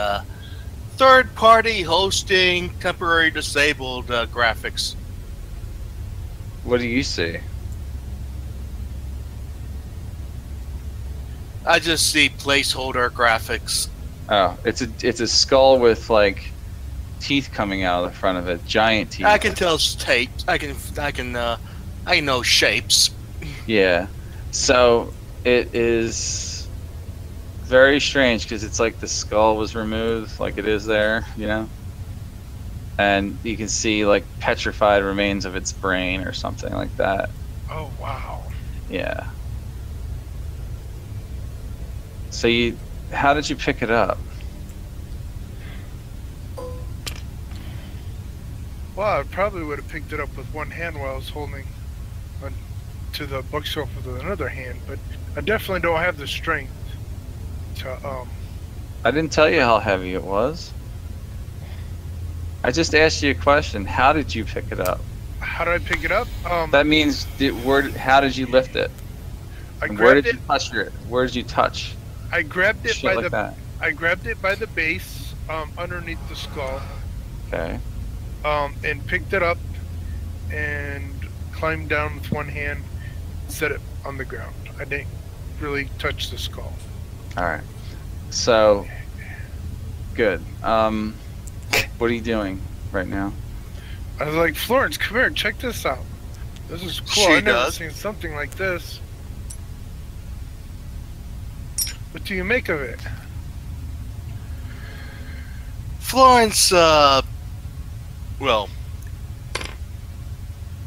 third-party hosting temporary disabled graphics. What do you see? I just see placeholder graphics. Oh, it's a skull with like teeth coming out of the front of it, giant teeth. I can tell shapes. I know shapes. Yeah. So it is very strange because it's like the skull was removed, like it is there, you know? And you can see like petrified remains of its brain or something like that. Oh wow. Yeah. So how did you pick it up? Well, I probably would have picked it up with one hand while I was holding on to the bookshelf with another hand, but I definitely don't have the strength to I didn't tell you how heavy it was. I just asked you a question. How did you pick it up? How did I pick it up? That means how did you lift it? I And where grabbed did it. you touch it? Where did you touch? I grabbed it Shit by like the. that. I grabbed it by the base, underneath the skull, Okay. and picked it up, and climbed down with one hand, set it on the ground. I didn't really touch the skull. All right. So good. What are you doing right now? I was like, Florence, come here, check this out. This is cool. She I've never does. seen something like this. What do you make of it? Florence, well,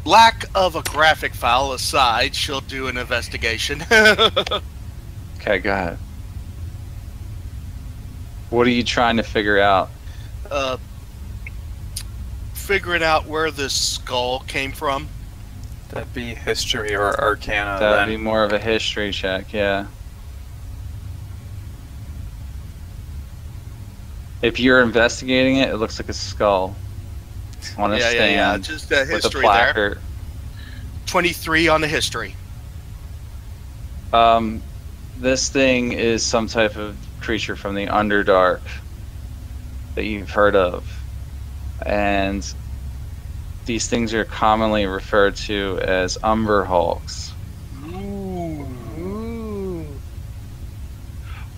lack of a graphic file aside, she'll do an investigation. Okay, go ahead. What are you trying to figure out? Figuring out where this skull came from. That'd be history or arcana. That'd be Then. more of a history check, yeah. If you're investigating it, it looks like a skull on a stand Just a with a history there. placard. 23 on the history. This thing is some type of creature from the Underdark that you've heard of. And these things are commonly referred to as Umber Hulks. Ooh.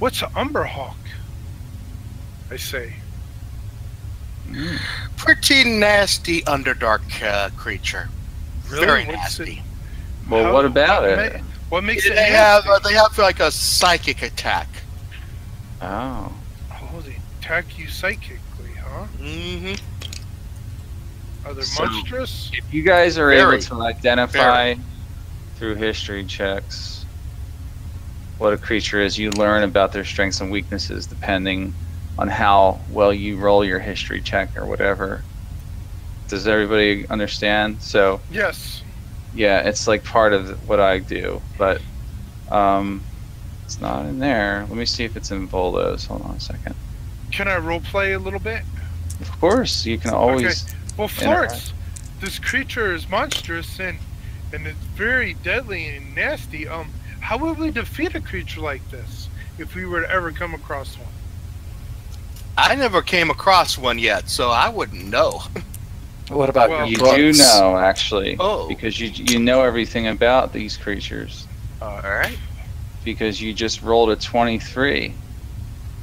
What's an Umber Hawk? I say. Pretty nasty Underdark creature. Really? Very What's it- nasty. Well, How- what about what it? What makes it They have nasty? like a psychic attack. Oh. Oh, they attack you psychically, huh? Mm-hmm. Are they So- monstrous? If you guys are Very. able to identify through history checks what a creature is, you learn about their strengths and weaknesses depending on how well you roll your history check or whatever. Does everybody understand? So, Yes. yeah, it's like part of what I do, but it's not in there. Let me see if it's in Voldos. Hold on a second. Can I roleplay a little bit? Of course, you can always. Well, Florence, this creature is monstrous and it's very deadly and nasty. How would we defeat a creature like this if we were to ever come across one? I never came across one yet, so I wouldn't know. What about Well, You your do books? know, actually, Oh. because you know everything about these creatures All right. because you just rolled a 23,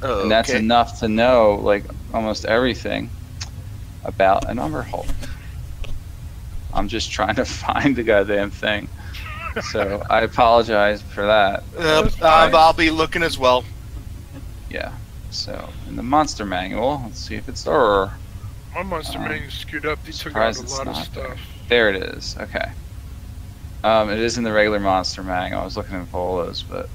Oh, and that's okay. enough to know like almost everything about an Umber Hulk. I'm just trying to find the goddamn thing, so I apologize for that. I'll be looking as well. Yeah. So in the monster manual, let's see if it's there. My monster man screwed up. He took out Surprised a it's lot of not stuff. There it is. Okay. It is in the regular monster manual. I was looking at Volos, but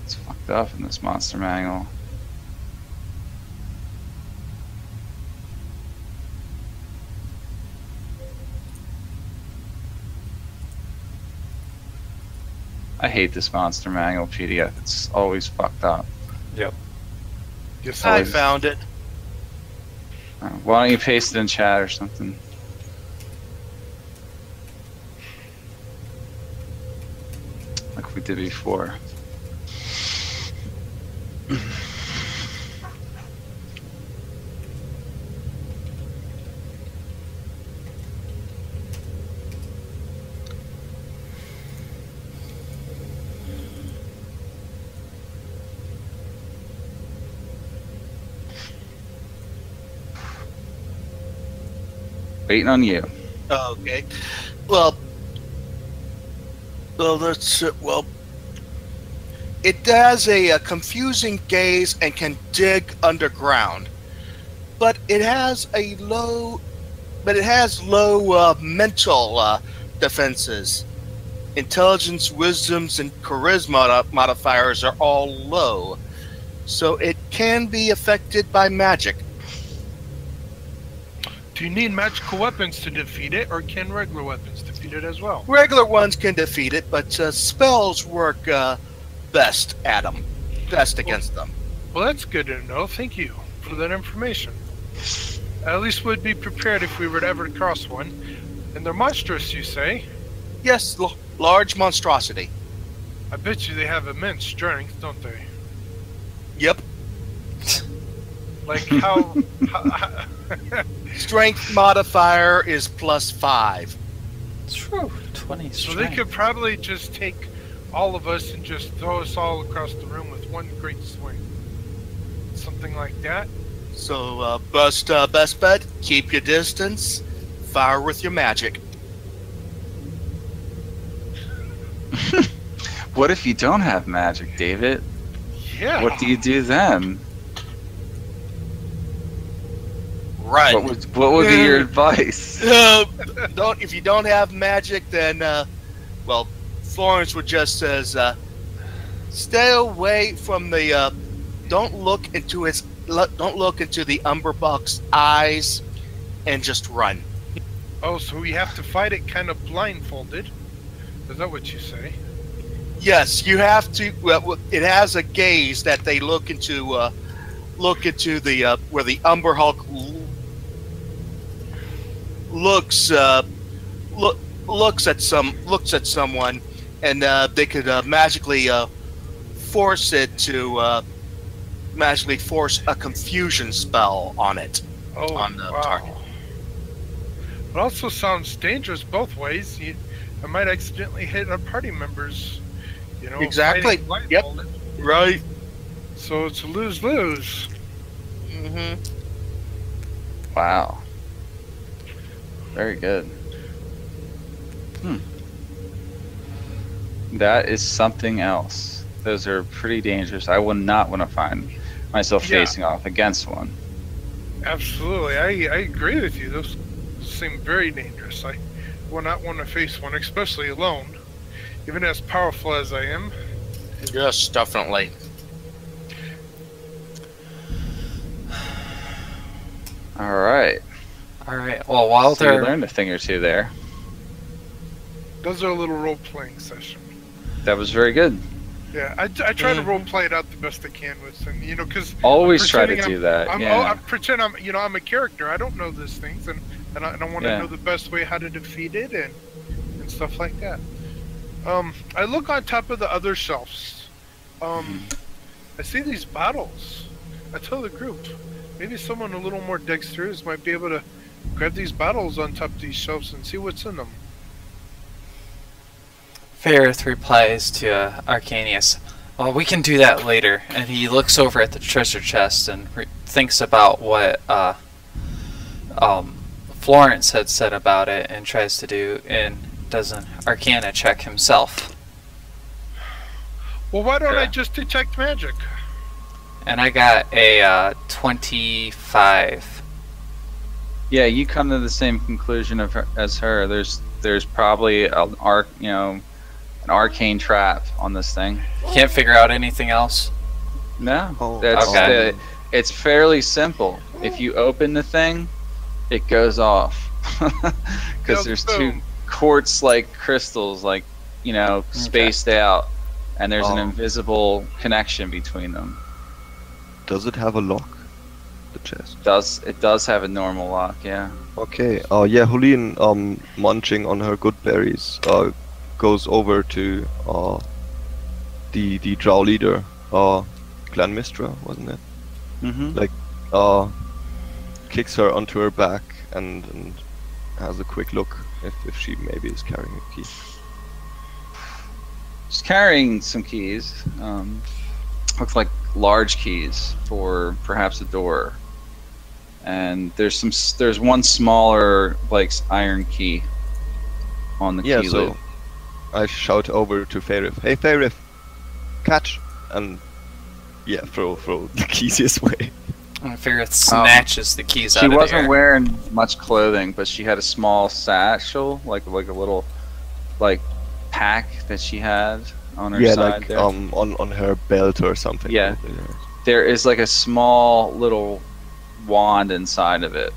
it's fucked up in this monster manual. I hate this monster manual PDF. It's always fucked up. Yep. Yes, I it is. found it. Why don't you paste it in chat or something? Like we did before. Waiting on you. Okay. Well, it has a confusing gaze and can dig underground, but it has low mental defenses. Intelligence, wisdoms, and charisma modifiers are all low, so it can be affected by magic. Do you need magical weapons to defeat it, or can regular weapons defeat it as well? Regular ones can defeat it, but spells work best at them. Best against them. Well, that's good to know. Thank you for that information. At least we'd be prepared if we were to ever cross one. And they're monstrous, you say? Yes, large monstrosity. I bet you they have immense strength, don't they? Yep. Like how Strength modifier is +5. True. 20 so strength. they could probably just take all of us and just throw us all across the room with one great swing. Something like that. So, best bet, keep your distance, fire with your magic. What if you don't have magic, David? Yeah. What do you do then? Right. What would be your advice? If you don't have magic, then Florence would just says, stay away from the. Don't look into the Umberbuck's eyes, and just run. Oh, so we have to fight it kind of blindfolded? Is that what you say? Yes, you have to. It has a gaze that they look into the where the Umber Hulk looks at someone, and they could magically force it to magically force a confusion spell on it. Oh, On the wow. target. It also sounds dangerous both ways. I might accidentally hit our party members. Exactly. fighting Yep. blindfolded. Right. So it's a lose-lose. Mm-hmm. Wow. Very good. That is something else. Those are pretty dangerous. I would not want to find myself Yeah. facing off against one. Absolutely. I agree with you. Those seem very dangerous. I will not want to face one, especially alone. Even as powerful as I am. Yes, definitely. All right. All right. Well, while So you they're learned a thing or two there. Those are a little role-playing session. That was very good. Yeah, I try to role-play it out the best I can with them, because Always try to do that. I Yeah. pretend I'm a character. I don't know these things, and I want to Yeah. know the best way how to defeat it and stuff like that. I look on top of the other shelves. I see these bottles. I tell the group, maybe someone a little more dexterous might be able to grab these bottles on top of these shelves and see what's in them. Fairith replies to Arcanius, well, we can do that later. And he looks over at the treasure chest and thinks about what Florence had said about it and tries to do and does an Arcana check himself. Well, why don't I Yeah. just detect magic? And I got a 25. Yeah, you come to the same conclusion as her. There's probably an arcane trap on this thing. Can't figure out anything else? No, Oh, that's okay. it's fairly simple. If you open the thing, it goes off because Goes there's boom. two quartz-like crystals, spaced out, and there's an Oh. invisible connection between them. does it have a lock? The chest. It does have a normal lock, yeah. Okay. Yeah. Julian, munching on her good berries, goes over to the drow leader, Clan Mistra, wasn't it? Mm-hmm. Like, kicks her onto her back and has a quick look if she maybe is carrying a key. She's carrying some keys. Looks like large keys for perhaps a door. And there's one smaller like iron key on the Yeah, key so lid. I shout over to Faerif, "Hey Faerif, catch!" And yeah, throw the keys his way. And Ferrith snatches the keys out She of the wasn't air. wearing much clothing, but she had a small satchel, like a little like pack that she had on her Yeah, side like there. on her belt or something. Yeah. There is like a small little wand inside of it.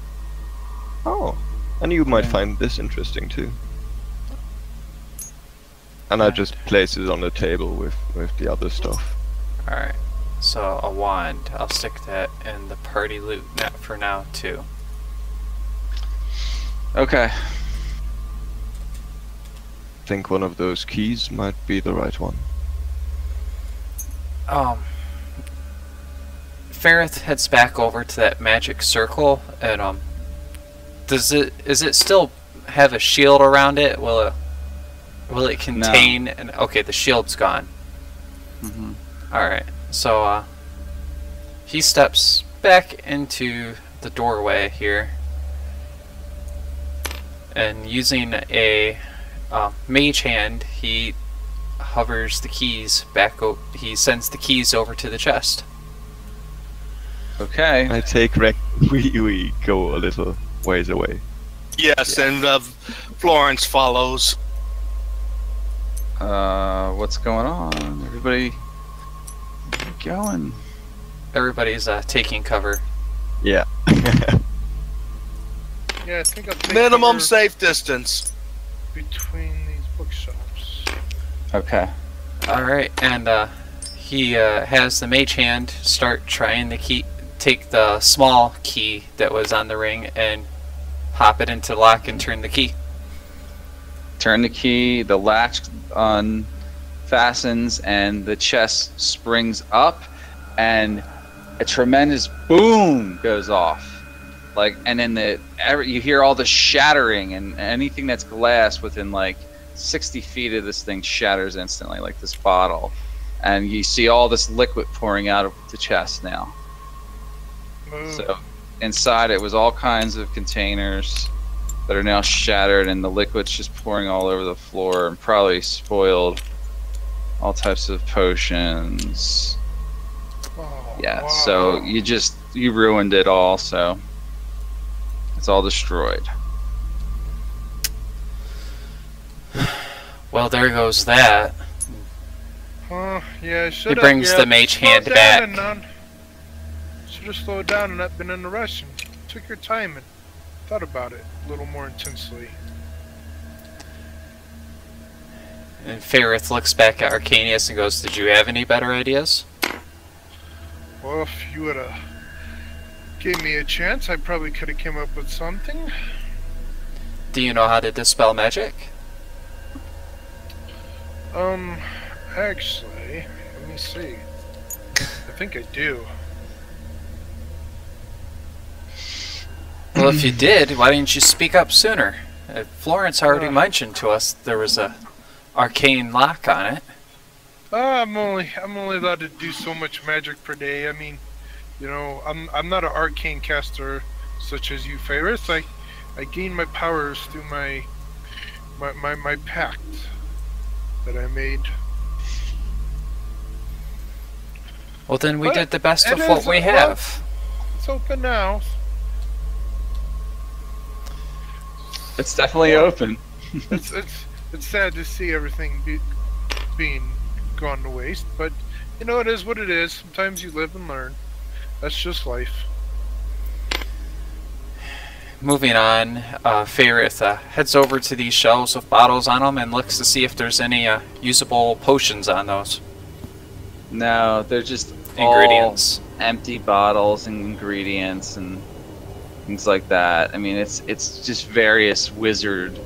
Oh, and you might Yeah. find this interesting too. And I just place it on the table with the other stuff. Alright, so a wand. I'll stick that in the party loot net for now, too. Okay. Think one of those keys might be the right one. Ferrith heads back over to that magic circle, and is it still have a shield around it? Will it contain an... Okay, the shield's gone. Mm-hmm. Alright, so he steps back into the doorway here, and using a mage hand, he hovers the keys back. He sends the keys over to the chest. Okay. I take rec. We go a little ways away. Yes, and Florence follows. What's going on? Everybody, where you going? Everybody's taking cover. Yeah. Yeah, I think I'll take Minimum cover safe distance. between these bookshelves. Okay. Alright, and he has the mage hand start trying to take the small key that was on the ring and pop it into the lock and turn the key. Turn the key, the latch unfastens, and the chest springs up, and a tremendous boom goes off. Like, and then you hear all the shattering, and anything that's glass within like 60 feet of this thing shatters instantly, like this bottle. And you see all this liquid pouring out of the chest now. So inside it was all kinds of containers that are now shattered, and the liquid's just pouring all over the floor, and probably spoiled all types of potions. Oh, Yeah, wow. so you ruined it all, so it's all destroyed. Well, there goes that. Yeah, He brings the mage hand back. Should have slowed down and not been in a rush and took your time and thought about it a little more intensely. And Ferrith looks back at Arcanius and goes, "Did you have any better ideas?" Well, if you would have gave me a chance, I probably could have came up with something. Do you know how to dispel magic? Actually, let me see. I think I do. Well, if you did, why didn't you speak up sooner? Florence already Uh. mentioned to us there was a arcane lock on it. I'm only allowed to do so much magic per day. I mean, you know, I'm not an arcane caster such as you, Ferris. I gain my powers through my pact that I made. Well, then we But did the best it of what is- we well- have. It's open now. It's definitely open. It's sad to see everything being gone to waste, but you know, it is what it is. Sometimes you live and learn. That's just life. Moving on, Ferrith heads over to these shelves with bottles on them and looks to see if there's any usable potions on those No, they're just ingredients. empty bottles and ingredients and things like that. I mean, it's just various wizard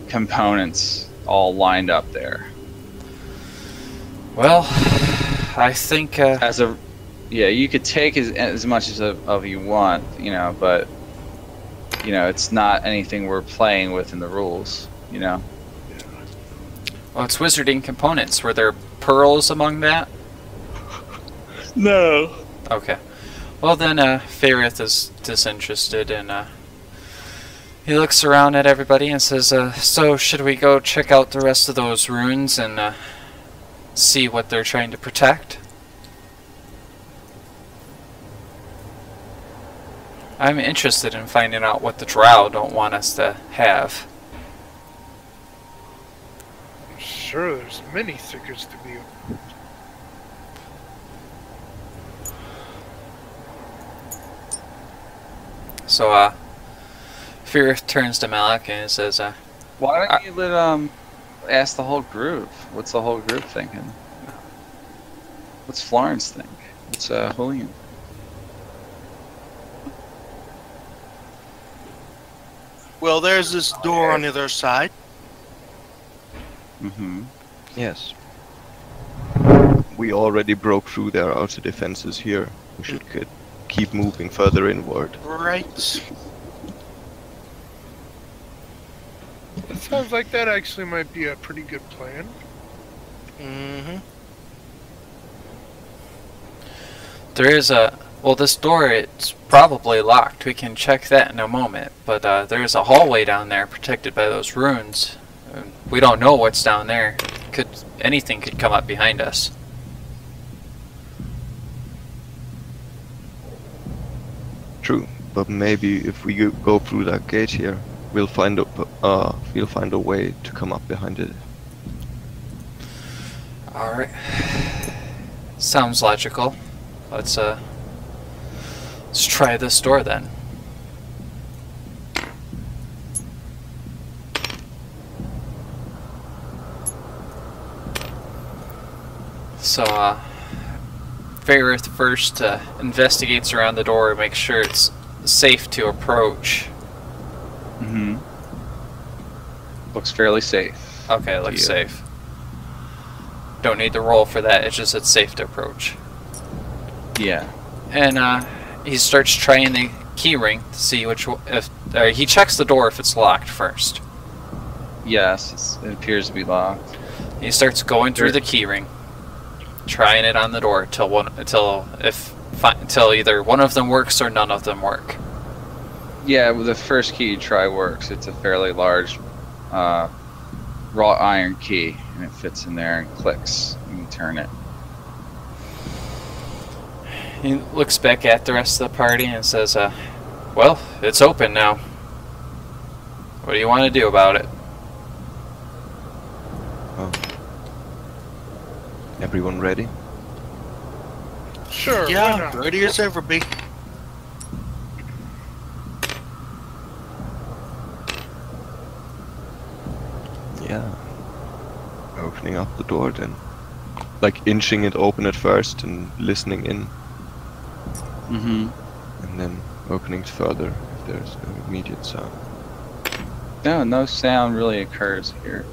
components all lined up there. Well, I think Yeah, you could take as much of you want, you know, but you know, it's not anything we're playing with in the rules, you know. well, it's wizarding components. Were there pearls among that? No. Okay. Well then, Faerith is disinterested and he looks around at everybody and says, so should we go check out the rest of those runes and see what they're trying to protect? I'm interested in finding out what the Drow don't want us to have. I'm sure there's many secrets to be. So, Faerith turns to Malak and says, Why don't you ask the whole group? What's the whole group thinking? What's Florence think? What's Julian? Well, there's this door on the other side. Mm-hmm. Yes. We already broke through their outer defenses here. We should keep moving further inward. Right. It sounds like that actually might be a pretty good plan. Mm-hmm. there is a... Well, this door, it's probably locked. We can check that in a moment. But there's a hallway down there protected by those runes. We don't know what's down there. Anything could come up behind us. True, but maybe if we go through that gate here, we'll find a way to come up behind it. Alright. Sounds logical. Let's try this door then. So, Faerith first investigates around the door, makes sure it's safe to approach. Mm-hmm. Looks fairly safe. Okay, it looks safe. Don't need to roll for that, it's just it's safe to approach. Yeah. And he starts trying the key ring to see he checks the door if it's locked first. Yes, it appears to be locked. He starts going through the key ring, trying it on the door until either one of them works or none of them work. Yeah, well, the first key you try works. It's a fairly large wrought iron key, and it fits in there and clicks. You can turn it. He looks back at the rest of the party and says, well, it's open now. What do you want to do about it? Oh. Everyone ready? Sure. why Yeah, not? ready as ever be. Yeah. Opening up the door then. Like inching it open at first and listening in. Mm-hmm. And then opening it further if there's no immediate sound. No sound really occurs here.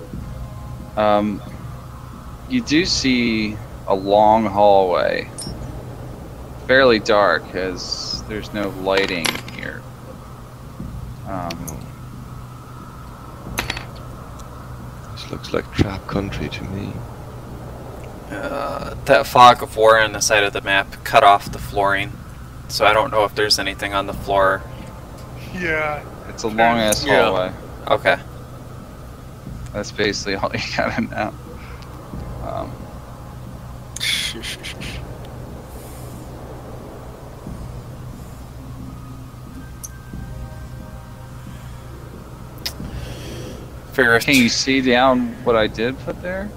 You do see a long hallway. Fairly dark, as there's no lighting here. This looks like trap country to me. That fog of war on the side of the map cut off the flooring, so I don't know if there's anything on the floor. Yeah. It's a long ass Yeah. hallway. Okay. That's basically all you gotta know. Faerith. Can you see down what I did put there?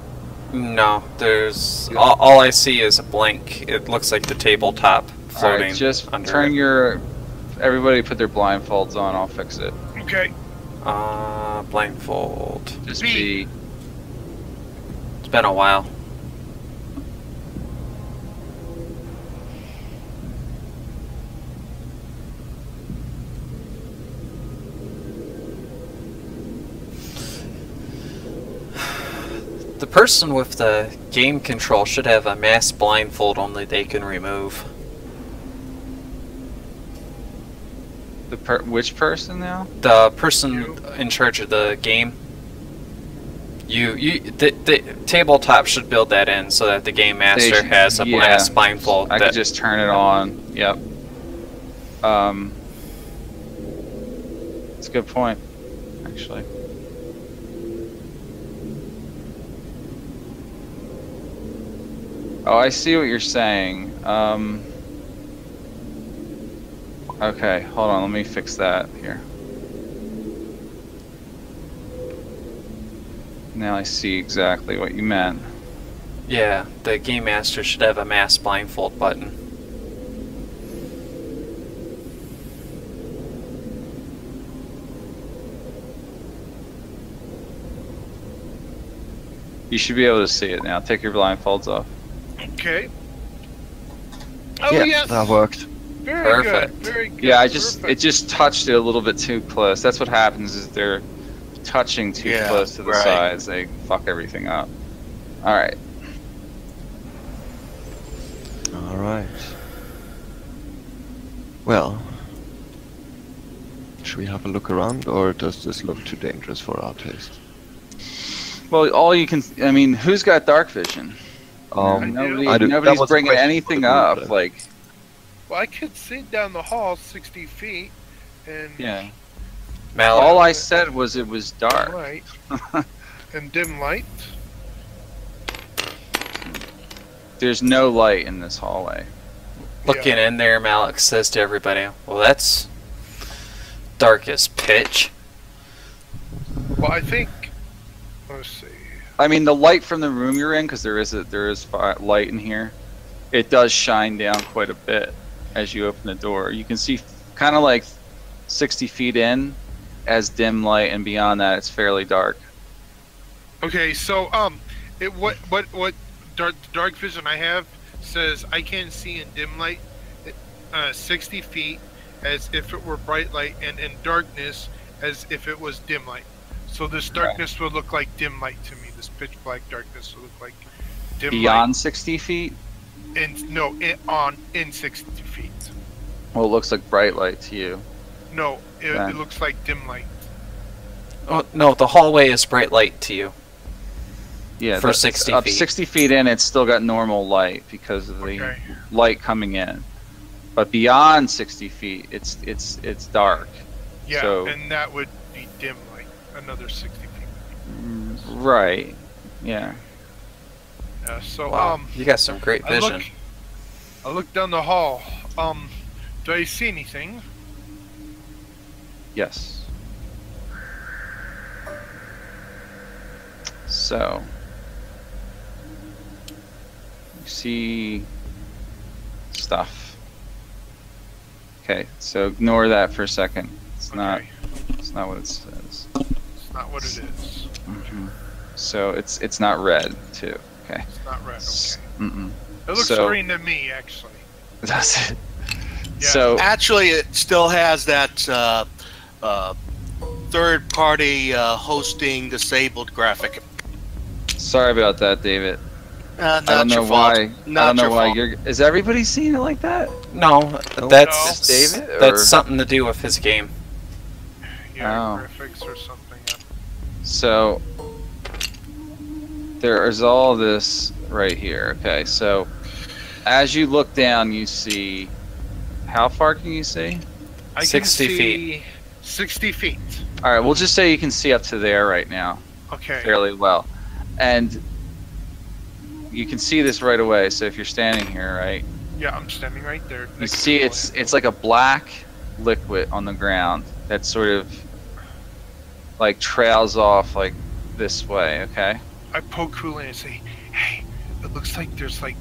No, there's all I see is a blank. It looks like the tabletop floating Alright, just under turn it. everybody put their blindfolds on, I'll fix it. Okay. Blindfold. Just B. be... It's been a while. person with the game control should have a mass blindfold only they can remove. Which person now? The person in charge of the game. The tabletop should build that in so that the game master has a mass blindfold. I could just turn it on. Yep. It's a good point, actually. Oh, I see what you're saying. Okay, hold on, let me fix that here. Now I see exactly what you meant. Yeah, the game master should have a mass blindfold button. You should be able to see it now. Take your blindfolds off. Okay. Oh Yeah, yes, that worked. very Perfect. good, very good. Yeah, it perfect. just touched it a little bit too close. That's what happens is they're touching too Yeah, close to the right. sides. They fuck everything up. All right. All right. Well, should we have a look around, or does this look too dangerous for our taste? Well, all you can. I mean, who's got dark vision? I do. I do. That Nobody's was a bringing question anything for the up. group, Like, Well, I could see down the hall 60 feet, and yeah. Malak, All I said was it was dim dark. light, and dim light. There's no light in this hallway. looking in there, Malak says to everybody, "Well, that's dark as pitch." Well, I think. Let's see. I mean, the light from the room you're in, because there is light in here. It does shine down quite a bit as you open the door. You can see kind of like 60 feet in as dim light, and beyond that, it's fairly dark. Okay, so what dark vision I have says I can see in dim light, 60 feet as if it were bright light, and in darkness as if it was dim light. So this darkness would look like dim light to me. This pitch black darkness would look like dim Beyond 60 feet? light. In 60 feet. Well, it looks like bright light to you. No, Yeah. it looks like dim light. Oh, no, the hallway is bright light to you. Yeah, For that's 60 up feet. 60 feet in, it's still got normal light because of the Okay. light coming in. But beyond 60 feet, it's dark. Yeah, So- and that would be dim light. Another 60 feet. Right. Yeah. So Wow, you got some great vision. I look down the hall. Do I see anything? Yes. So, you see stuff. Okay, so ignore that for a second. It's not. Okay. It's not what it says. It's not what it is. So it's not red too. Okay. It's not red. Okay. Mm-mm. It looks So- green to me, actually. That's it. Yeah. So Actually, it still has that third-party hosting disabled graphic. sorry about that, David. Not I don't know your fault. why. Not I don't know your why fault. you're. Is everybody seeing it like that? No, that's David, or- that's something to do with his game. Yeah, Oh. graphics or something. Yeah. So there is all this right here. Okay, so as you look down, you see. How far can you see? I 60 can see feet. 60 feet. All right, we'll just say you can see up to there right now, Okay. fairly well, and you can see this right away. So if you're standing here, right, Yeah, I'm standing right there. you next to see the it's lamp. like a black liquid on the ground that sort of like trails off like this way. Okay. I poke Hula and say, "Hey, it looks like there's like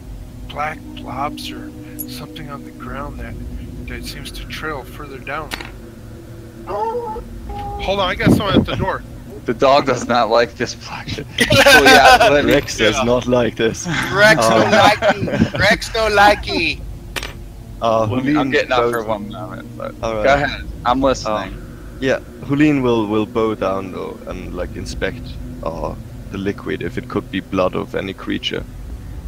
black blobs or something on the ground that seems to trail further down." Hold on, I got someone at the door. The dog does not like this black shit. Oh, yeah, let me- Rex does not like this. Rex Oh. no likey. Rex no likey. I'm getting up for one moment, but All right. go ahead. I'm listening. Yeah, Hulin will bow down though and like inspect the liquid, if it could be blood of any creature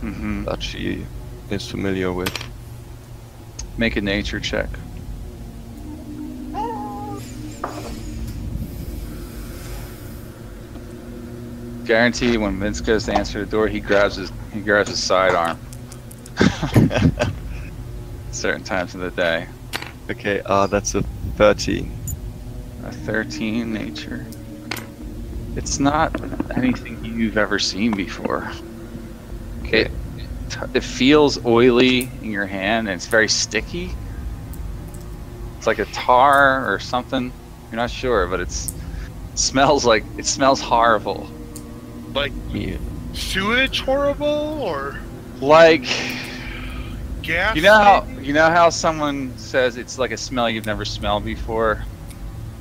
Mm-hmm. that she is familiar with. Make a nature check. Guarantee when Vince goes to answer the door, he grabs his sidearm. Certain times of the day. Okay, that's a 13. A 13 nature. It's not anything you've ever seen before. It feels oily in your hand and it's very sticky. It's like a tar or something. You're not sure, but it smells horrible. Like Yeah. sewage horrible or Like gas? you know how someone says it's like a smell you've never smelled before?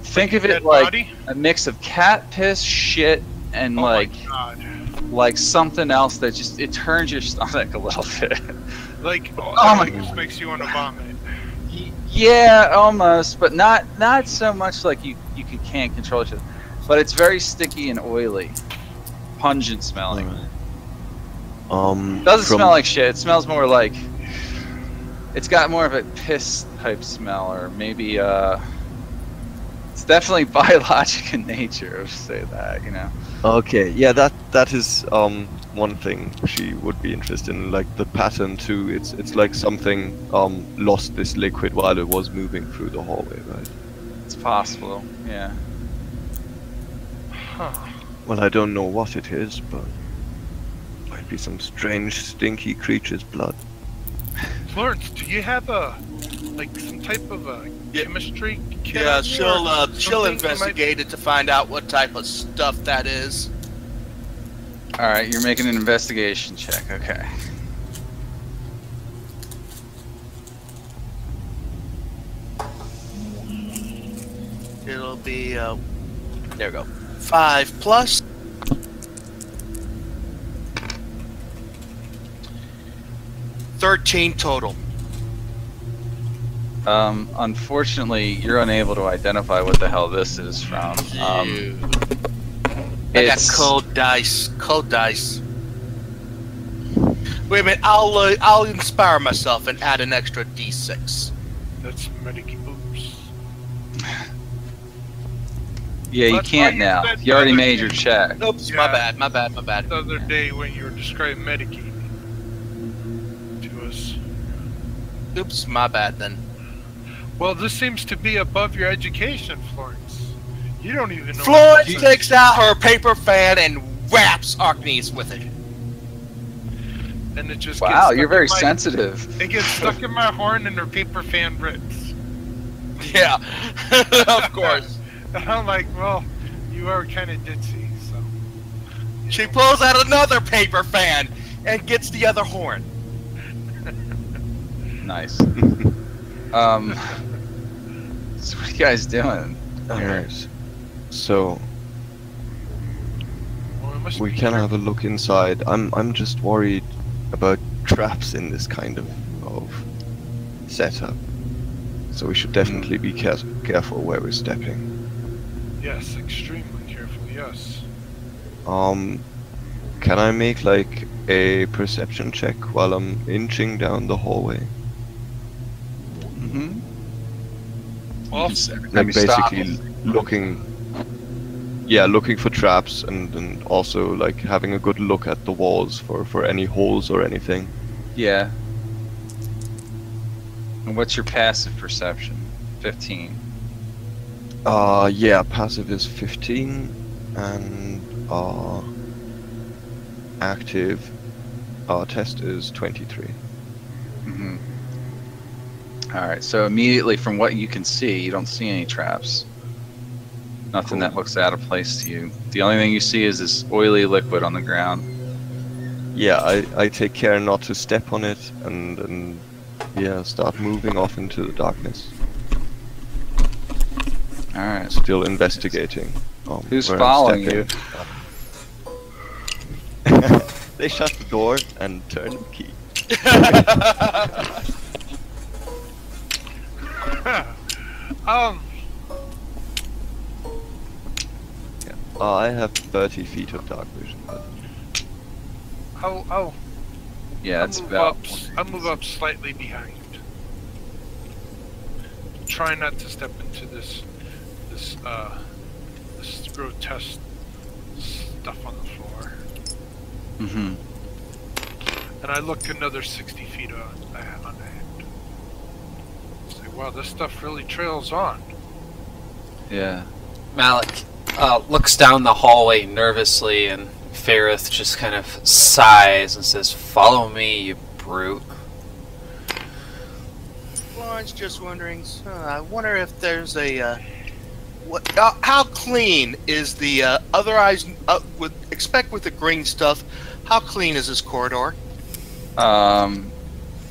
Think of it dead like body? a mix of cat piss, shit, and Oh like my god. like something else that just it turns your stomach a little bit. Like Oh my this makes you want to vomit. Yeah, almost, but not so much like you can't control it. But it's very sticky and oily, pungent smelling. Doesn't from- smell like shit. It smells more like it's got more of a piss type smell, or maybe it's definitely biologic in nature. I'll just say that, you know. Okay, yeah, that is one thing she would be interested in, like the pattern too. It's like something lost this liquid while it was moving through the hallway, right? It's possible, yeah. Huh. Well, I don't know what it is, but might be some strange, stinky creature's blood. Florence, do you have some type of a chemistry kit? Yeah, on you or she'll something that investigate it to find out what type of stuff that is. All right, you're making an investigation check. Okay. It'll be there we go. 5 plus. $13 total. Unfortunately, you're unable to identify what the hell this is from. I got It's cold dice. Cold dice. Wait a minute. I'll inspire myself and add an extra D6. That's medic. Oops. yeah, you That's why can't you now. said You already other made your thing. check. Oops. Yeah. My bad. My bad. My bad. The other day when you were describing Medicaid to us. Oops. My bad then. Well, this seems to be above your education, Florence. You don't even know. Florence what takes out her paper fan and whaps Archimedes with it. and it just Wow, gets stuck you're very in my- sensitive. It gets stuck in my horn and her paper fan rips. Yeah, of course. And I'm like, well, you are kind of ditzy, so. She pulls out another paper fan and gets the other horn. Nice. So what are you guys doing? Alright. So Well, it must we be can true. have a look inside. I'm just worried about traps in this kind of setup. So we should definitely be careful where we're stepping. Yes, extremely careful, yes. Can I make like a perception check while I'm inching down the hallway? Mm-hmm. Well, Like basically looking for traps and also like having a good look at the walls for any holes or anything. Yeah. And what's your passive perception? 15. Yeah, passive is 15 and active test is 23. Mm-hmm. Alright, so immediately from what you can see, you don't see any traps. Nothing that looks out of place to you. The only thing you see is this oily liquid on the ground. Yeah, I take care not to step on it and yeah, start moving off into the darkness. Alright. Still investigating. Who's where I'm following you? stepping. They shut the door and turn the key. I have 30 feet of dark vision, but Yeah, it's about. I'll move up slightly behind. Try not to step into this grotesque stuff on the floor. Mm-hmm. And I look another 60 feet ahead. Say, wow, this stuff really trails on. Yeah. Malik looks down the hallway nervously, and Fairith just kind of sighs and says, "Follow me, you brute." Florence just wondering. I wonder if there's a. How clean is the otherwise would expect with the green stuff? How clean is this corridor?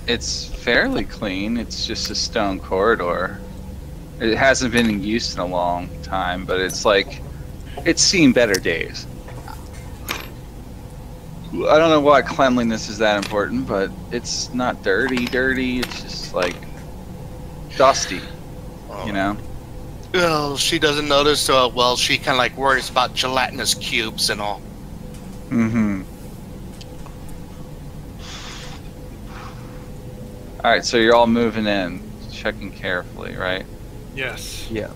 It's fairly clean. It's just a stone corridor. It hasn't been in use in a long time, but it's like it's seen better days. I don't know why cleanliness is that important, but it's not dirty. It's just like dusty, you know. Well, she doesn't notice. Well, she kind of like worries about gelatinous cubes and all. Mm-hmm. All right, so you're all moving in, checking carefully, right? Yes. Yeah.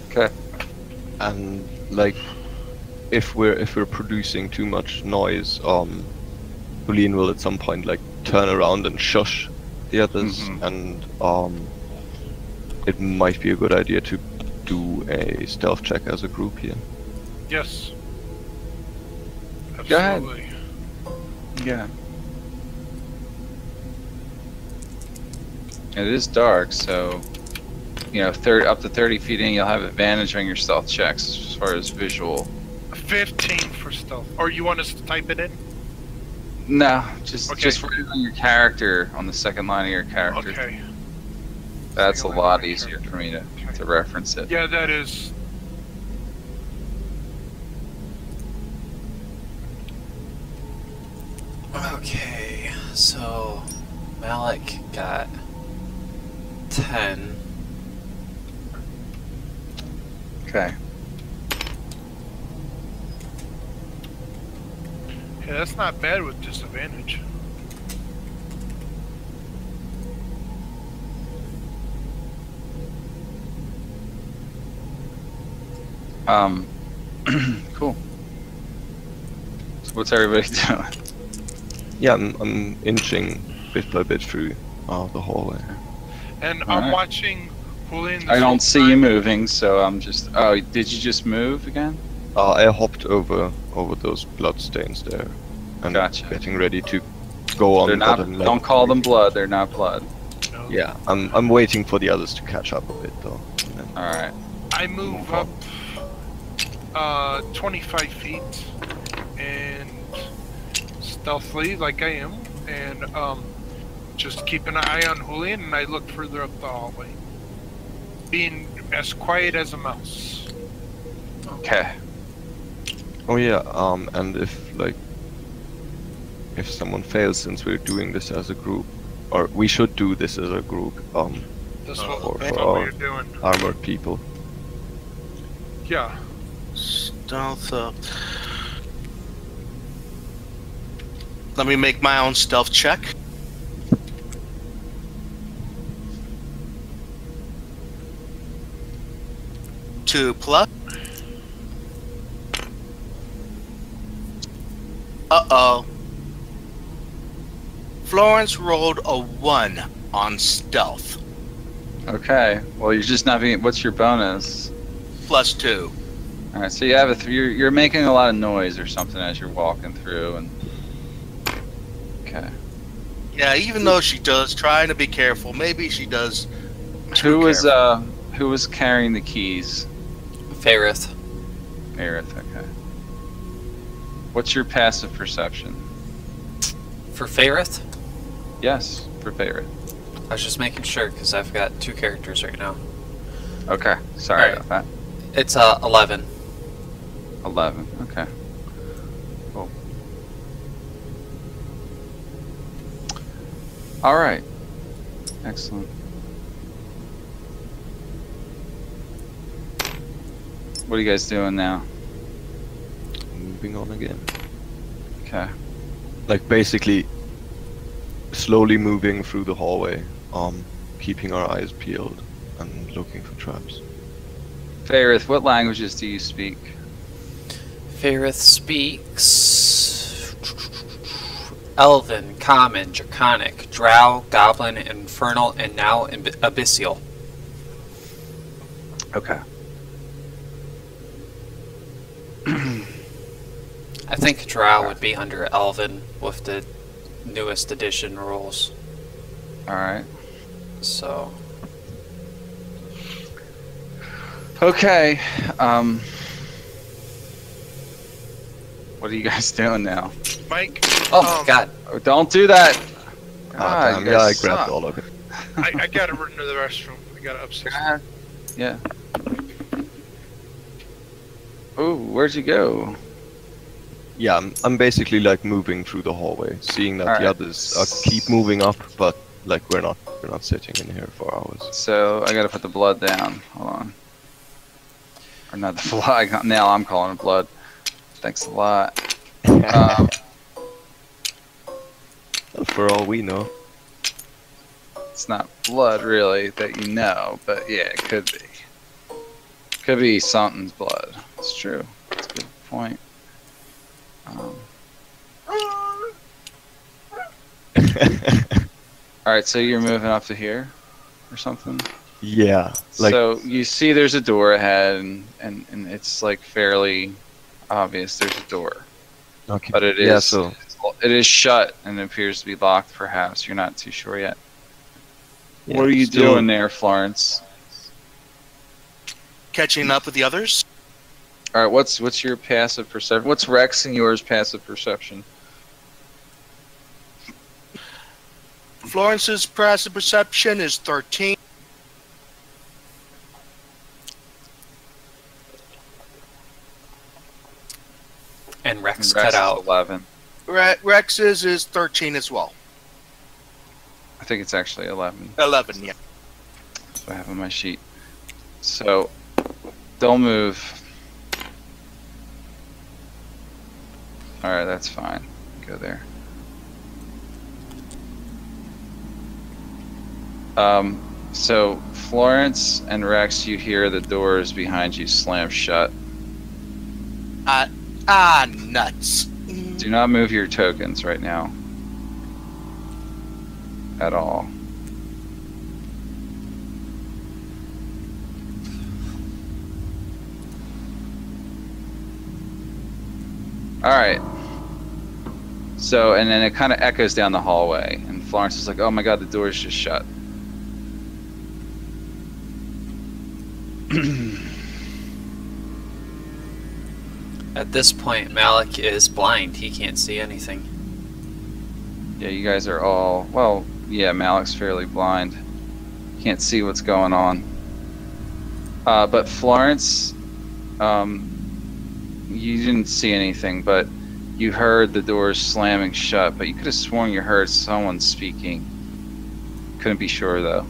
Okay. And like, if we're producing too much noise, Pauline will at some point like turn around and shush the others, and it might be a good idea to do a stealth check as a group here. Yes. Go ahead. Absolutely. Yeah. It is dark, so you know, up to 30 feet in, you'll have advantage on your stealth checks as far as visual. 15 for stealth. Or you want us to type it in? No, just Okay. just write it on your character, on the second line of your character. Okay. That's a Second line lot of my easier character. for me Okay. to reference it. Yeah, that is. Okay, so Malik got 10. Okay. Yeah, that's not bad with disadvantage. Cool. So what's everybody doing? Yeah, I'm inching bit by bit through the hallway. And All I'm right. watching Julian. I don't see you moving, so I'm just. Oh, did you just move again? I hopped over those bloodstains there, and Gotcha. getting ready to go on. They're not. but I'm Don't call them blood. They're not blood. No. Yeah, I'm waiting for the others to catch up a bit though. And then All right. I move up 25 feet and stealthily, like I am, and just keep an eye on Julian, and I look further up the hallway, being as quiet as a mouse. Okay. Oh yeah, and if someone fails, since we're doing this as a group, or we should do this as a group, That's for what our we're doing. armored people. Yeah. Stealth. Let me make my own stealth check. Two plus. Uh-oh. Florence rolled a 1 on stealth. Okay. Well, you're just not being. What's your bonus? Plus 2. All right. So you have you're making a lot of noise or something as you're walking through, and. Okay. Yeah, even though she does, trying to be careful. Maybe she does. Who was carrying the keys? Fairith. Aerith. Okay. What's your passive perception? For Fairith? Yes, for Faerith. I was just making sure because I've got 2 characters right now. Okay. Sorry All right. about that. It's 11. 11. Okay. Cool. All right. Excellent. What are you guys doing now? Moving on again. Okay. Like basically slowly moving through the hallway, keeping our eyes peeled and looking for traps. Faerith, what languages do you speak? Faerith speaks Elven, Common, Draconic, Drow, Goblin, Infernal, and now Abyssal. Okay. I think Drow would be under Elven with the newest edition rules. Alright. So, Okay. What are you guys doing now? Mike. oh my god. Oh, don't do that! Ah, damn, you yeah, I guys grabbed suck. all of it. I gotta run to the restroom. I gotta upstairs. God. Yeah. Oh, where'd you go? Yeah, I'm basically like moving through the hallway, seeing that the Alright. others keep moving up, but like we're not sitting in here for hours. So, I gotta put the blood down. Hold on. Or not the blood. Now I'm calling it blood. Thanks a lot. For all we know. It's not blood, really, that you know, but yeah, it could be. Could be something's blood. It's true. That's a good point. Alright, so you're moving up to here? Or something? Yeah, like So you see there's a door ahead, and it's like fairly obvious there's a door. okay. But it Yeah, is so it is shut and it appears to be locked, perhaps. You're not too sure yet. yeah, What are you still- doing there, Florence? Catching up with the others. Alright, what's your passive perception? What's Rex and yours passive perception? Florence's passive perception is 13. And Rex And Rex cut is out. 11. Rex's is 13 as well. I think it's actually 11. 11, yeah. That's what I have on my sheet. So, don't move. Alright, that's fine. Go there. So Florence and Rex, you hear the doors behind you slam shut. Nuts. Do not move your tokens right now. At all. Alright. So, and then it kind of echoes down the hallway, and Florence is like, oh my god, the door's just shut. At this point, Malik is blind. He can't see anything. Yeah, you guys are all, well, yeah, Malik's fairly blind. Can't see what's going on. But Florence, you didn't see anything, but you heard the doors slamming shut, but you could have sworn you heard someone speaking. Couldn't be sure, though.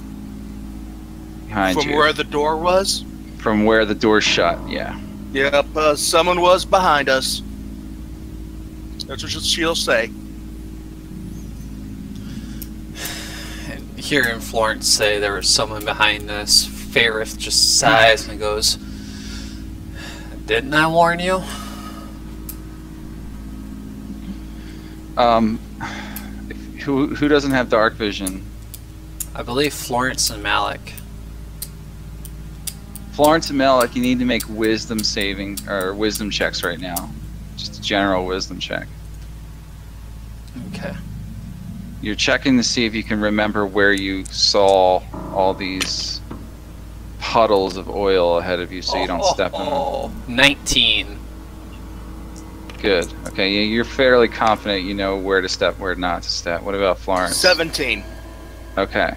Behind From you. where the door was? From where the door shut, yeah. Yep, someone was behind us. That's what she'll say. And hearing Florence say there was someone behind us, Faerith just sighs and goes, "Didn't I warn you?" Who doesn't have dark vision? I believe Florence and Malik. Florence and Malik, you need to make wisdom saving or wisdom checks right now. Just a general wisdom check. Okay. You're checking to see if you can remember where you saw all these puddles of oil ahead of you so you don't step in them. Oh, 19. Good. Okay, yeah, you're fairly confident you know where to step, where not to step. What about Florence? 17. Okay.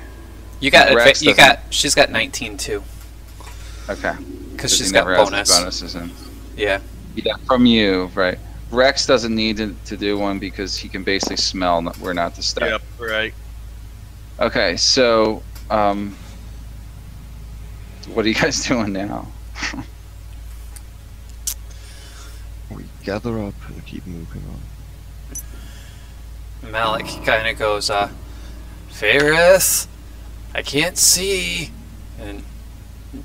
You got Rex she's got 19 too. Okay. Because he she's got never has bonus. the bonuses in. Yeah. Yeah, from you, right. Rex doesn't need to do one because he can basically smell where not to step. Yep, right. Okay, so, what are you guys doing now? we gather up and keep moving on. Malik kind of goes, Fairith, I can't see. And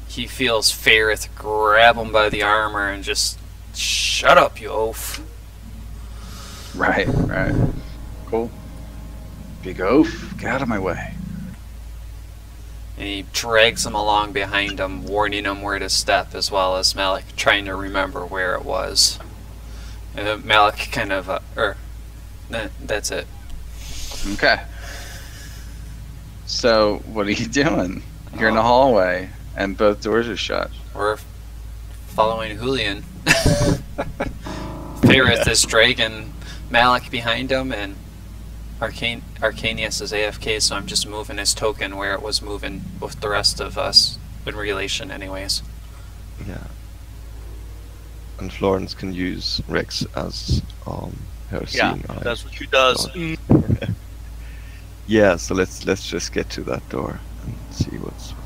he feels Fairith grab him by the armor and just, shut up, you oaf. Right. Cool. Big oaf, get out of my way. And he drags him along behind him, warning him where to step, as well as Malik trying to remember where it was. And Malik kind of, that's it. Okay. So, what are you doing? You're in the hallway, and both doors are shut. We're following Julian. Fairith is dragging Malik behind him, and Arcanius is AFK, so I'm just moving his token where it was moving with the rest of us in relation anyways. Yeah. And Florence can use Rex as her seeing eye. That's what she does. Yeah, so let's just get to that door and see what's up.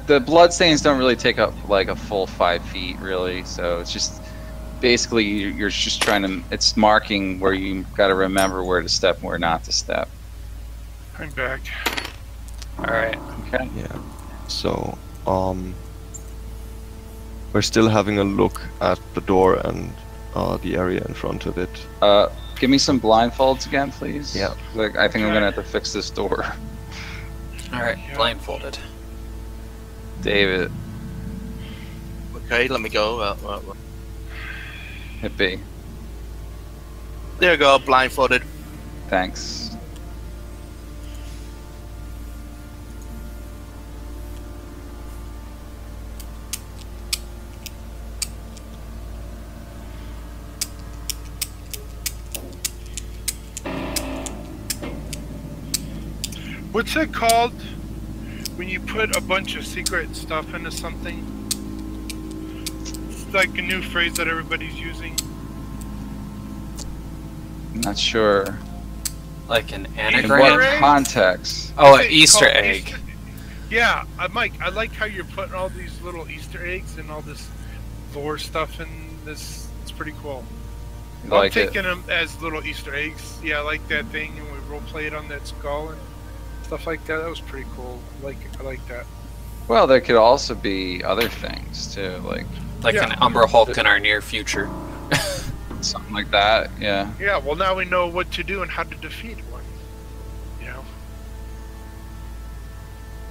The bloodstains don't really take up like a full 5 feet, really. So it's just basically you're just trying to. It's marking where you got to remember where to step and where not to step. I'm back. All right. Okay. Yeah. So we're still having a look at the door and the area in front of it. Give me some blindfolds again, please. Yeah. Like I think I'm gonna have to fix this door. All right. Yeah. Blindfolded. David, Okay, let me go. hit B. There you go, blindfolded. Thanks. What's it called when you put a bunch of secret stuff into something? It's like a new phrase that everybody's using. I'm not sure. Like an In anagram? what egg? context? Oh, an It's Easter called egg. Yeah, Mike, I like how you're putting all these little Easter eggs and all this lore stuff in this. It's pretty cool. You like I'm it? taking them as little Easter eggs. Yeah, I like that thing, and we role played on that skull and stuff like that. That was pretty cool. I like that. Well, there could also be other things too, like Like Yeah. an Umber Hulk in our near future. something like that. Yeah. Yeah, well now we know what to do and how to defeat one. You know.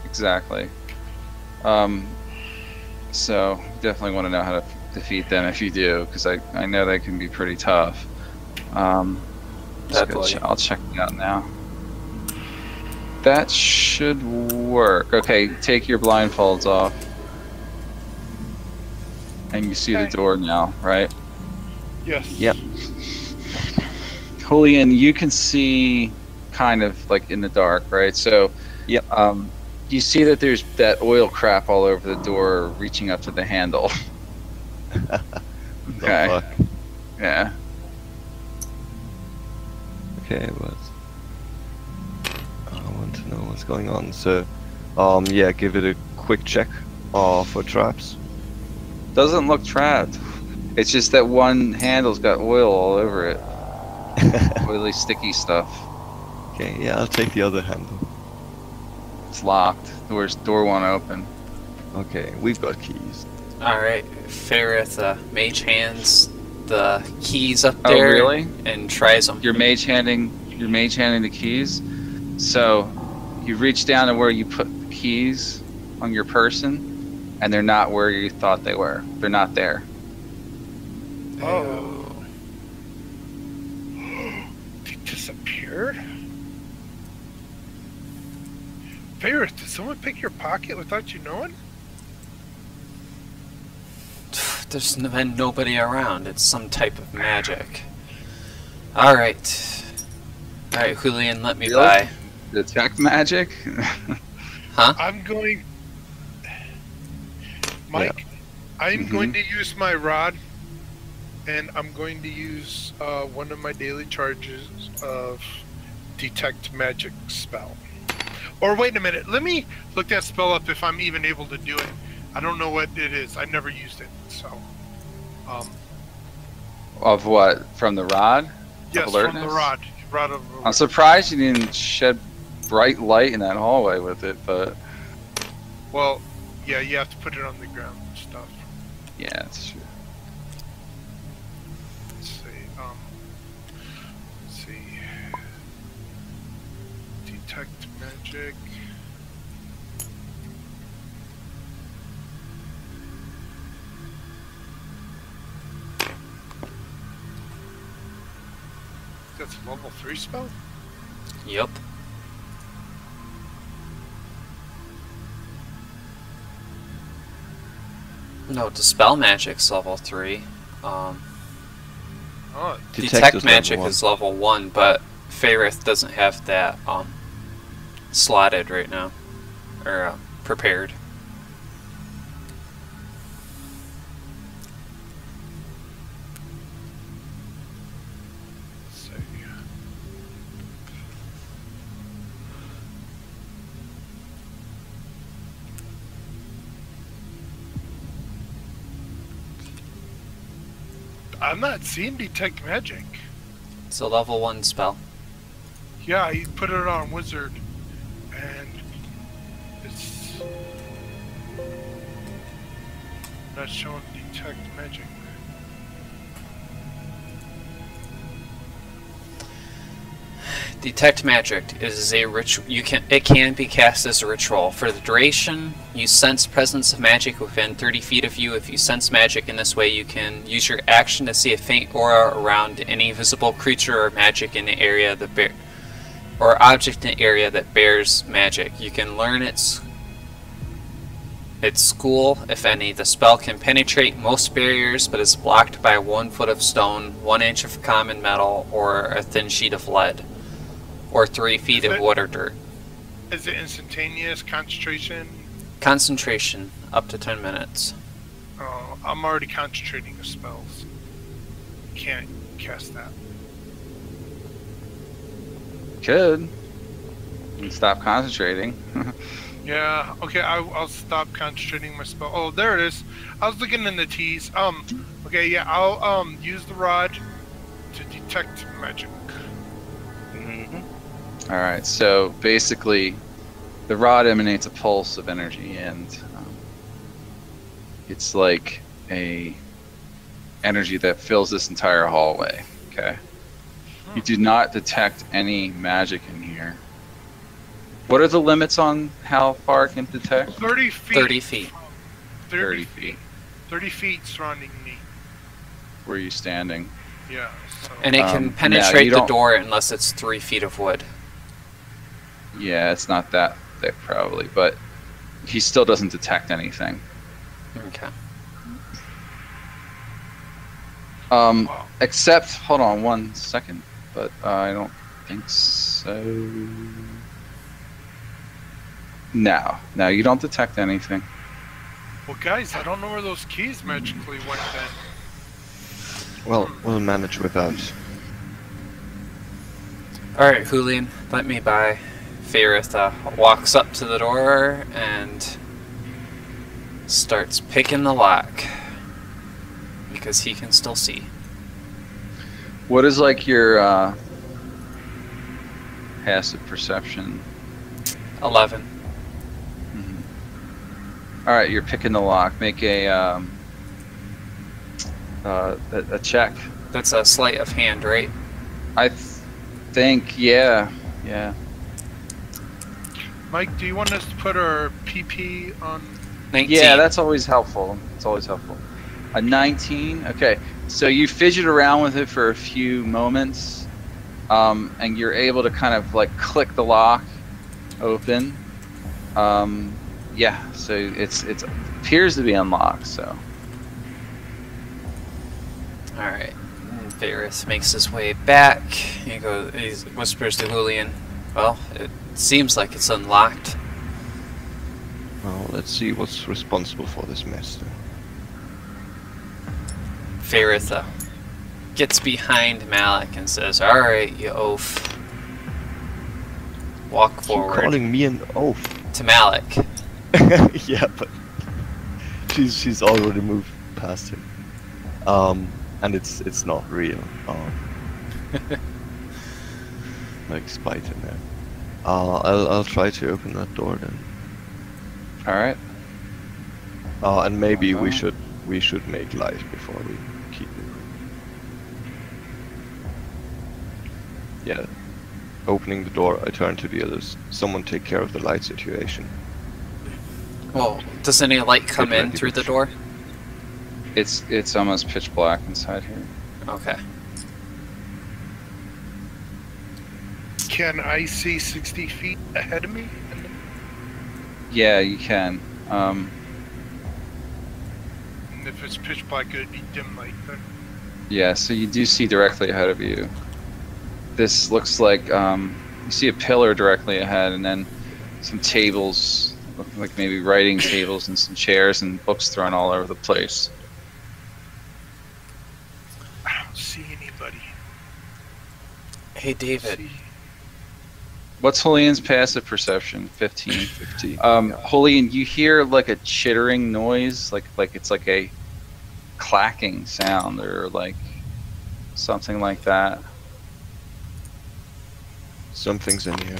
Exactly. So definitely want to know how to defeat them if you do, because I know they can be pretty tough. Definitely. I'll check it out now. That should work. Okay, take your blindfolds off. And you see the Okay. door now, right? Yes. Yep. Julian, you can see kind of like in the dark, right? So, Yep. you see that there's that oil crap all over the door, reaching up to the handle. The Okay. fuck? Yeah. Okay, but I want to know what's going on. So, yeah, give it a quick check for traps. Doesn't look trapped. It's just that one handle's got oil all over it. Oily, sticky stuff. Okay, yeah, I'll take the other handle. It's locked. Door won't open. Okay, we've got keys. Alright, Fairith mage hands the keys up Oh, there really? and tries them. You're mage handing the keys. So you reach down to where you put the keys on your person, and they're not where you thought they were. They're not there. Oh. They disappeared? Fairith, did someone pick your pocket without you knowing? There's been nobody around. It's some type of magic. Alright. Alright, Julian, let me Really? by. Detect magic? Huh? I'm going... Mike, I'm Mhm. going to use my rod, and I'm going to use one of my daily charges of detect magic spell. Or wait a minute, let me look that spell up if I'm even able to do it. I don't know what it is. I've never used it, so Of what? From the rod? Yes, from alertness? the rod. Rod of I'm surprised you didn't shed bright light in that hallway with it, but Well, yeah, you have to put it on the ground and stuff. yeah, it's true. Let's see. Detect magic. That's a level 3 spell? Yep. No, Dispel Magic's level 3. Oh, Detect is Magic level 1. is level 1, but Faerith doesn't have that slotted right now. Or prepared. let's see. I'm not seeing detect magic. It's a level 1 spell. Yeah, you put it on wizard, and it's not showing detect magic. Detect Magic is a ritual. It can be cast as a ritual. For the duration, you sense presence of magic within 30 feet of you. If you sense magic in this way, you can use your action to see a faint aura around any visible creature or magic in the area that or object in the area that bears magic. You can learn its school, if any. The spell can penetrate most barriers, but is blocked by 1 foot of stone, 1 inch of common metal, or a thin sheet of lead. Or 3 feet of wood or dirt. Is it instantaneous concentration? Concentration, up to 10 minutes. Oh, I'm already concentrating the spells. Can't cast that. Could. You can stop concentrating. Yeah, okay, I'll stop concentrating my spell. Oh, there it is. I was looking in the T's. Okay, yeah, I'll use the rod to detect magic. Alright, so basically, the rod emanates a pulse of energy, and it's like a energy that fills this entire hallway. Okay, you do not detect any magic in here. What are the limits on how far it can detect? 30 feet. 30 feet. 30 feet. 30 feet surrounding me. Where are you standing? Yeah, so... And it can now penetrate you the don't- door unless it's 3 feet of wood. Yeah, it's not that thick probably, but he still doesn't detect anything. Okay. Wow. Except, hold on 1 second, but I don't think so. No, you don't detect anything. Well, guys, I don't know where those keys magically went then. Well, we'll manage without. Alright, Julian, let me by. Faerith walks up to the door and starts picking the lock. Because he can still see. What is like your passive perception? 11. All right, you're picking the lock. Make a check. That's a sleight of hand, right? I think, yeah. Mike, do you want us to put our PP on? 19. Yeah, that's always helpful. It's always helpful. A 19. Okay, so you fidget around with it for a few moments, and you're able to kind of like click the lock open. Yeah, so it appears to be unlocked. So. All right. Faerith makes his way back. He whispers to Julian, "Well, it seems like it's unlocked." Well, let's see what's responsible for this mess. Then. Faerith gets behind Malik and says, "All right, you oaf. Walk You're forward." calling me an oaf. To Malik. Yeah, but she's already moved past him. and it's not real. Like spite in there. I'll try to open that door then. All right. And maybe Oh, we no. should make light before we keep it. Yeah. Opening the door, I turn to the others. Someone take care of the light situation. Well, does any light come Get in ready through to the door? It's almost pitch black inside here. Okay. Can I see 60 feet ahead of me? Yeah, you can. And if it's pitch black, it'd be dim light then. Yeah, so you do see directly ahead of you. This looks like you see a pillar directly ahead, and then some tables, looking like maybe writing tables, and some chairs and books thrown all over the place. I don't see anybody. Hey, David. See. What's Julian's passive perception? 15. 50. Julian, you hear like a chittering noise, like it's like a clacking sound or like something like that. Something's in here.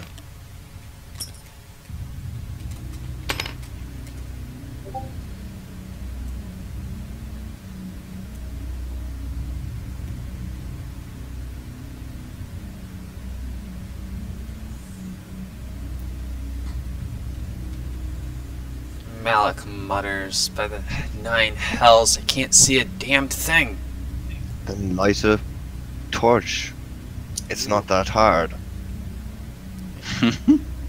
Malik mutters, by the 9 hells, I can't see a damned thing. Then light a torch. It's not that hard.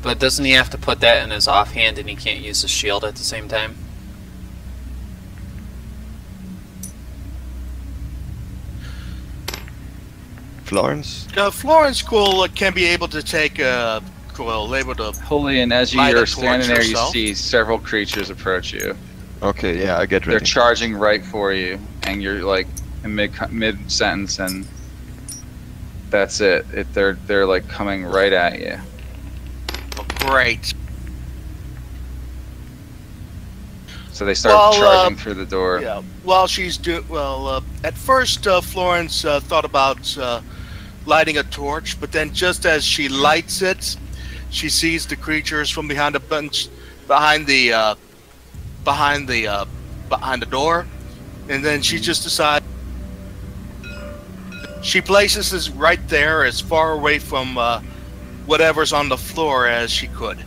But doesn't he have to put that in his offhand and he can't use his shield at the same time? Florence? Florence can be able to take able to. Julian, as Light a you're standing torch there, you yourself? see several creatures approach you. Okay, yeah, I get They're ready. charging right for you, and you're like in mid sentence, and that's it. They're like coming right at you. Oh, great. So they start Well, charging through the door. Yeah. While she's at first Florence thought about lighting a torch, but then just as she lights it, she sees the creatures from behind the bench, behind the door, and then she just decides she places this right there, as far away from whatever's on the floor as she could.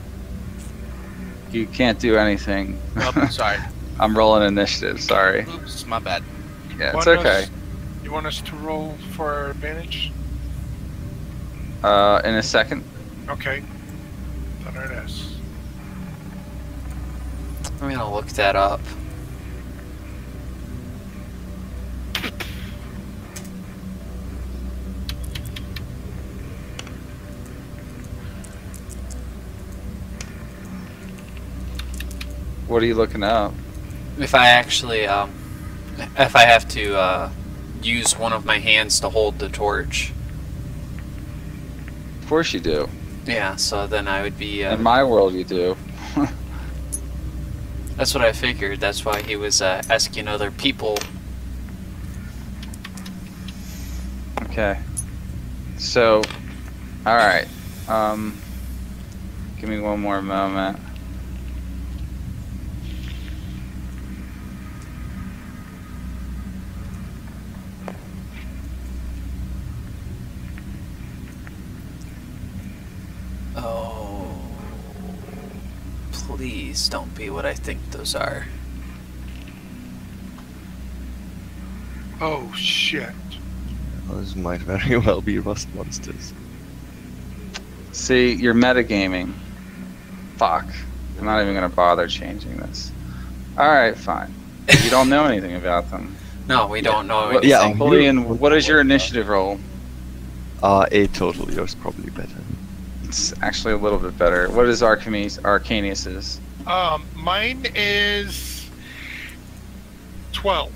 You can't do anything. Oh, sorry. I'm rolling initiative. Sorry. Oops, my bad. Yeah, it's Want okay. You want us to roll for our advantage? In a second. Okay. Then it is. I'm gonna look that up. What are you looking up? If I actually, if I have to use one of my hands to hold the torch. Of course you do. Yeah, so then I would be. In my world, you do. That's what I figured. That's why he was asking other people. Okay. So, all right. Give me one more moment. Oh, please don't be what I think those are. Oh shit. Those might very well be rust monsters. See, you're metagaming. Fuck. I'm not even gonna bother changing this. Alright, fine. You don't know anything about them. No, we don't know What, anything. yeah, Julian, what is your initiative roll? 8 total, yours probably better. It's actually a little bit better. What is Arcanius's? Mine is 12.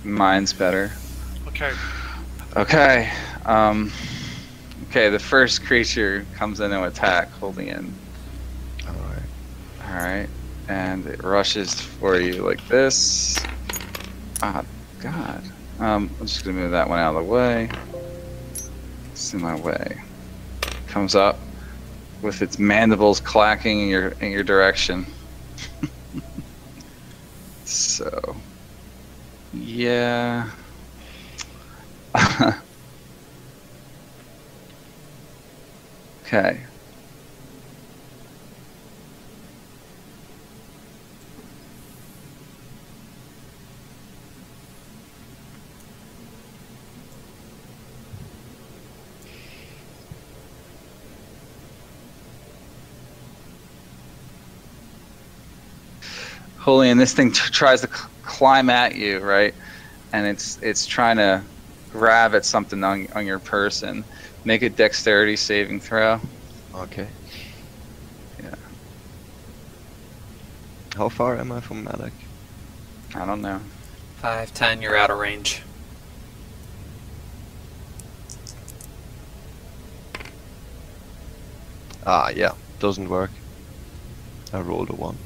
Mine's better. Okay. Okay. Okay, the first creature comes in to attack Julian. Alright. Alright. And it rushes for you like this. Ah, God. I'm just gonna move that one out of the way. It's in my way. Comes up with its mandibles clacking in your direction. So, yeah. Okay. Julian, this thing tries to climb at you, right? And it's trying to grab at something on your person. Make a dexterity saving throw. Okay. Yeah. How far am I from Malak? I don't know. 5, 10, you're out of range. Ah, yeah. Doesn't work. I rolled a 1.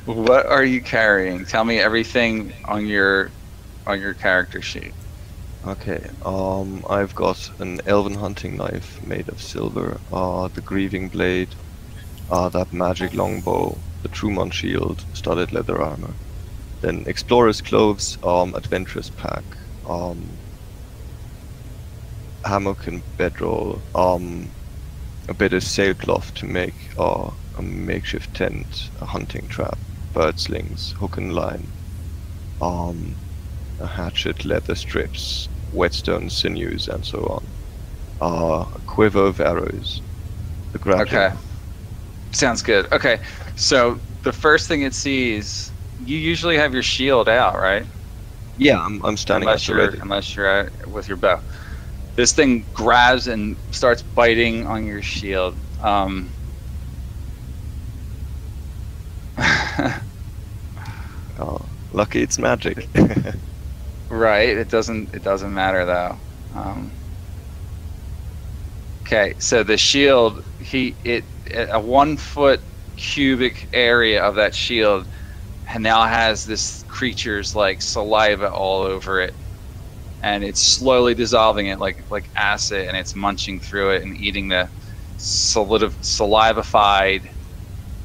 What are you carrying? Tell me everything on your character sheet. Okay, I've got an elven hunting knife made of silver, the grieving blade, that magic longbow, the Trumon shield, studded leather armor, then explorer's clothes, adventurous pack, hammock and bedroll, a bit of sailcloth to make a makeshift tent, a hunting trap, bird slings, hook and line, a hatchet, leather strips, whetstone sinews, and so on. A quiver of arrows. The grappling. Okay. Sounds good. Okay. So the first thing it sees, you usually have your shield out, right? Yeah, I'm standing at the ready. Unless you're out with your bow. This thing grabs and starts biting on your shield. Oh, lucky it's magic. Right. It doesn't matter though. Okay. So the shield, a 1 foot cubic area of that shield now has this creature's like saliva all over it, and it's slowly dissolving it like acid, and it's munching through it and eating the salivified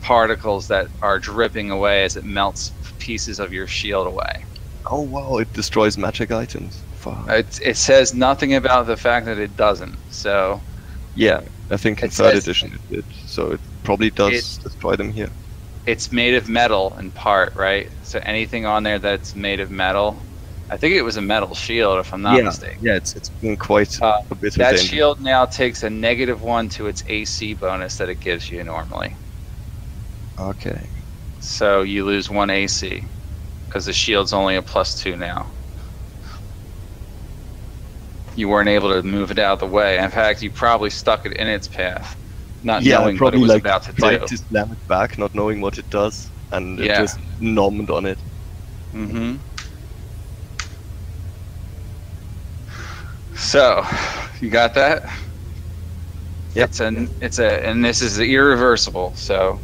particles that are dripping away as it melts pieces of your shield away. Oh wow, it destroys magic items. Fuck. It says nothing about the fact that it doesn't. So Yeah, I think in It 3rd says- edition it did, so it probably does destroy them here. it's made of metal in part, right? So anything on there that's made of metal, I think it was a metal shield if I'm not mistaken. Yeah, it's been quite a bit of That danger. shield now takes a -1 to its AC bonus that it gives you normally. Okay. So you lose 1 AC because the shield's only a +2 now. You weren't able to move it out of the way. In fact, you probably stuck it in its path, not Yeah, I knowing what it probably was like about to tried do. to slam it back, not knowing what it does, and it Yeah. just nommed on it. Mm-hmm. So, you got that? Yep. And this is irreversible. So,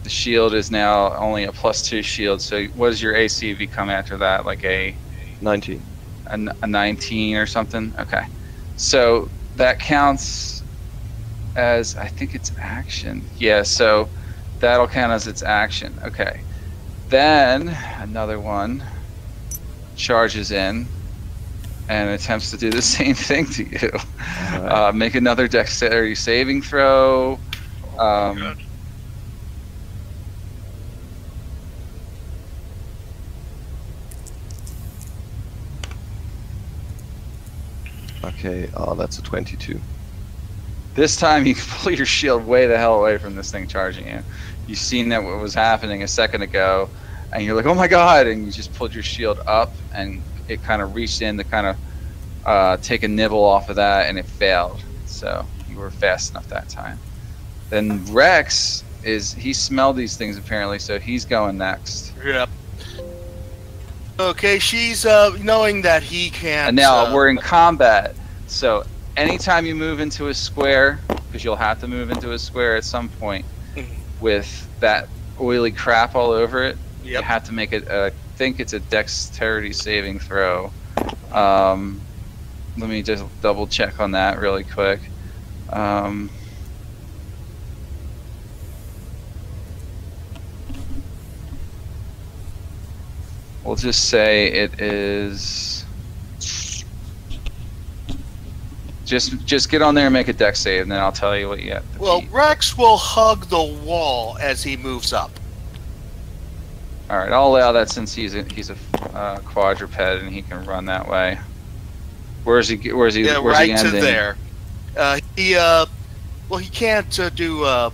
the shield is now only a +2 shield. So, what does your AC become after that? Like a 19. 19 or something? Okay. So that counts as, I think it's action. Yeah, so that'll count as its action. Okay. Then another one charges in and attempts to do the same thing to you. Alright. Make another dexterity saving throw. Good. Okay, that's a 22. This time you can pull your shield way the hell away from this thing charging you. You've seen that what was happening a second ago, and you're like, oh my god, and you just pulled your shield up, and it kind of reached in to kind of take a nibble off of that, and it failed. So you were fast enough that time. Then Rex he smelled these things apparently, so he's going next. Yep. Okay, she's knowing that he can't. And now we're in combat, so anytime you move into a square, because you'll have to move into a square at some point Mhm. with that oily crap all over it, you Yep. have to make a think it's a dexterity saving throw. Let me just double check on that really quick. We'll just say it is. Just get on there and make a dex save, and then I'll tell you what you get. Well, Rex will hug the wall as he moves up. All right, I'll allow that since he's a quadruped and he can run that way. Where's he? Yeah, where's right he to ending? there. He can't do a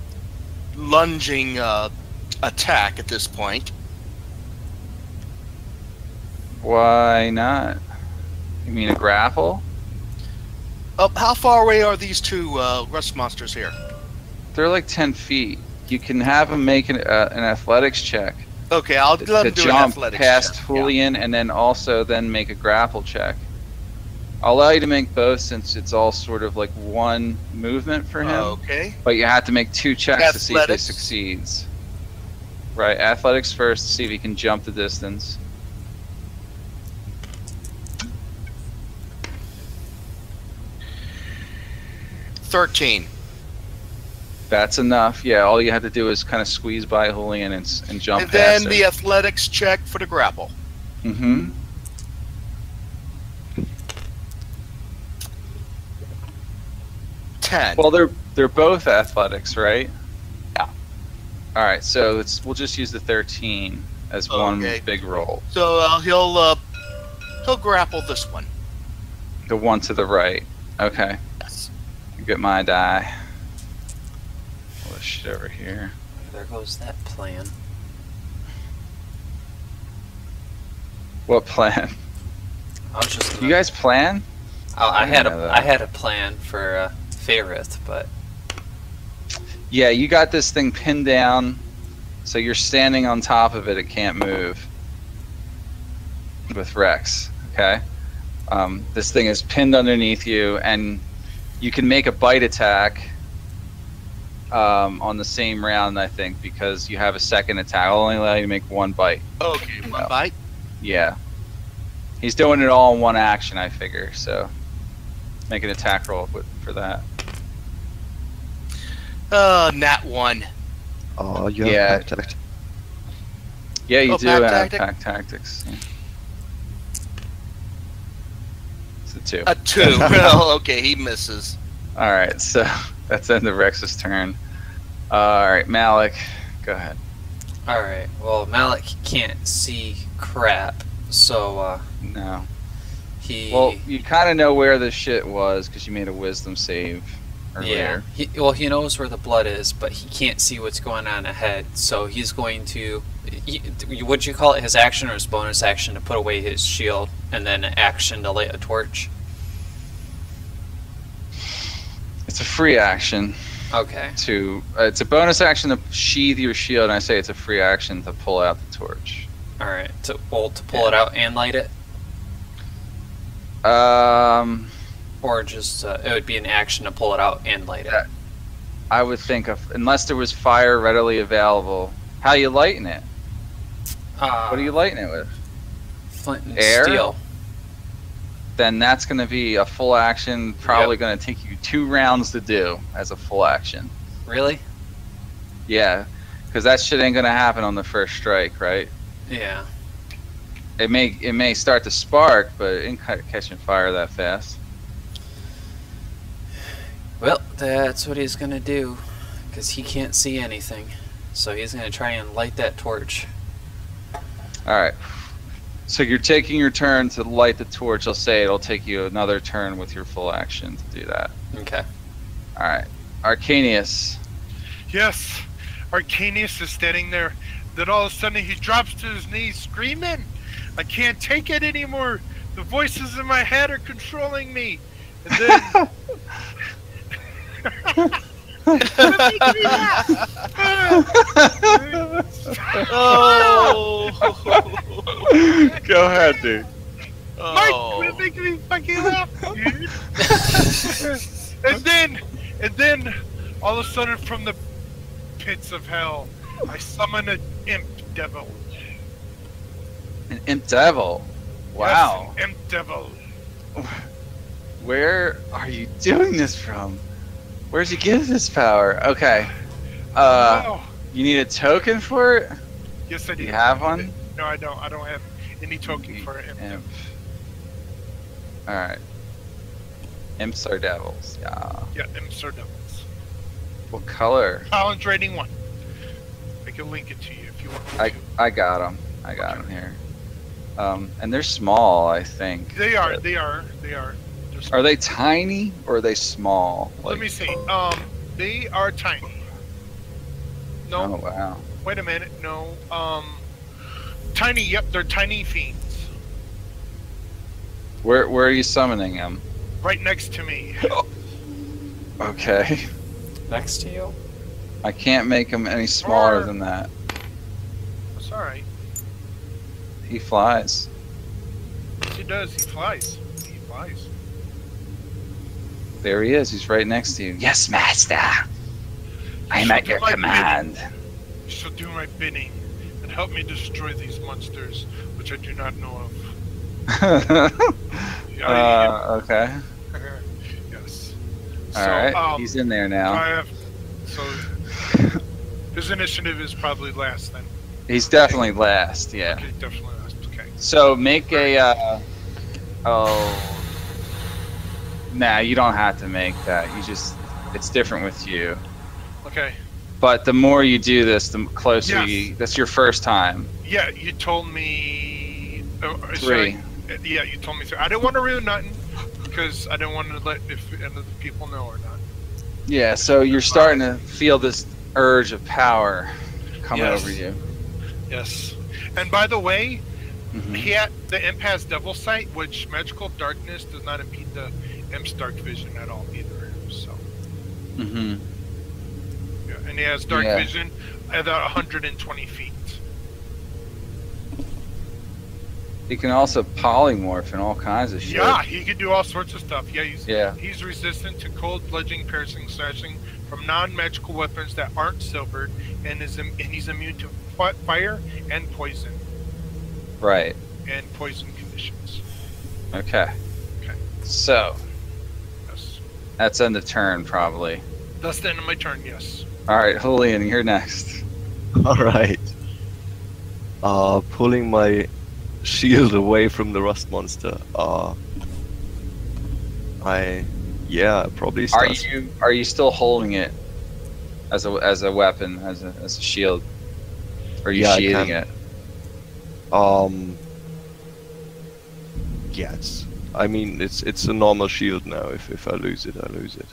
lunging attack at this point. Why not? You mean a grapple? How far away are these two rust monsters here? They're like 10 feet. You can have him make an athletics check Okay, I'll let to him do an jump athletics past check. Julian, and then also make a grapple check. I'll allow you to make both since it's all sort of like one movement for him. Okay. But you have to make 2 checks to see if he Athletics. succeeds. Right, athletics first to see if he can jump the distance. $13. That's enough. Yeah, all you have to do is kind of squeeze by Julian and jump And past then it. the athletics check for the grapple. Mm-hmm. 10. Well, they're both athletics, right? Yeah. All right, so we'll just use the 13 as one Okay. big roll. So he'll grapple this one. The one to the right. Okay. Yes. Get my die. Pull this shit over here. There goes that plan. What plan? I was just. You guys plan? I had know that. I had a plan for Faerith, but Yeah, you got this thing pinned down, so you're standing on top of it. It can't move. With Rex, okay? This thing is pinned underneath you, and you can make a bite attack on the same round, I think, because you have a second attack. I'll only allow you to make 1 bite. Okay, one bite. Yeah. He's doing it all in 1 action, I figure, so make an attack roll for that. Nat 1. Oh, you Yeah. have pack tactics. Yeah, you Oh, do pack have tactic? pack tactics. Yeah. It's a 2. A 2. Well, okay, he misses. Alright, so that's the end of Rex's turn. Alright, Malik, go ahead. all right. Well, Malik can't see crap, so No. he. Well, you kind of know where the shit was because you made a wisdom save earlier. yeah. He knows where the blood is, but he can't see what's going on ahead. So he's going to. Would you call it his action or his bonus action to put away his shield, and then action to light a torch? It's a free action Okay. to. It's a bonus action to sheathe your shield, and I say it's a free action to pull out the torch. All right. To pull it out and light it, or just it would be an action to pull it out and light it. Yeah. I would think of, unless there was fire readily available. How you lighting it? What are you lighting it with? Flint and Air? steel. Then that's going to be a full action. Probably going to take you 2 rounds to do as a full action. Really? Yeah, because that shit ain't going to happen on the first strike, right? Yeah. It may start to spark, but it ain't catching fire that fast. Well, that's what he's gonna do, because he can't see anything. So he's gonna try and light that torch. All right. So you're taking your turn to light the torch. I'll say it'll take you another turn with your full action to do that. Okay. All right. Arcanius. Yes, Arcanius is standing there. Then all of a sudden he drops to his knees screaming, I can't take it anymore. The voices in my head are controlling me. And then... Oh. Go ahead, dude. Mike, Oh. quit making me fucking laugh, dude. and then, all of a sudden from the pits of hell, I summon an imp devil. An imp devil. Wow. Yes, an imp devil. Where are you doing this from? Where'd you get this power? Okay. Oh, You need a token for it? yes, I do. You have one? No, I don't. I don't have any token for an imp. Imp. Alright. Imps are devils. Yeah. Yeah, imps are devils. What color? Challenge rating 1. I can link it to you if you want me to. I got them. I got them here. And they're small, I think. They are. But- They are. They are. They're Are they tiny or are they small? Let me see. They are tiny. No. Oh wow. Wait a minute. No. Tiny. Yep, they're tiny fiends. Where are you summoning them? Right next to me. Okay. Next to you? I can't make him any smaller Or- than that. That's all right. He flies. He does. He flies. He flies. There he is. He's right next to you. Yes, master. I'm Shall at do your my command. You shall do my bidding and help me destroy these monsters, which I do not know of. Okay. Yes. All right. He's in there I now. have. So his initiative is probably last then. He's definitely last. Yeah. Okay, definitely last. Okay. So make a. Nah, you don't have to make that. You just. It's different with you. Okay. But the more you do this, the closer Yes. you. That's your first time. Yeah, you told me. Three. Yeah, you told me 3. I didn't want to ruin nothing because I didn't want to let if any of the people know or not. Yeah. So you're starting to feel this urge of power coming Yes. over you. Yes. And by the way, Mhm. the imp has Devil Sight, which magical darkness does not impede the imp's dark vision at all either. So Mhm. yeah, and he has dark Yeah. vision at 120 feet. He can also polymorph and all kinds of shit. Yeah, he can do all sorts of stuff. Yeah, Yeah. he's resistant to cold, bludgeoning, piercing, slashing from non-magical weapons that aren't silvered, and he's immune to fire and poison Right. and poison conditions. Okay. Okay. So Yes. that's end of turn probably. That's the end of my turn. Yes. All right, Julian, you're next. All right. Pulling my shield away from the rust monster. Probably. Are you still holding it as a weapon, as a shield? Or are you Yeah, I sheathing can. it? Yes. I mean, it's a normal shield now. If I lose it, I lose it.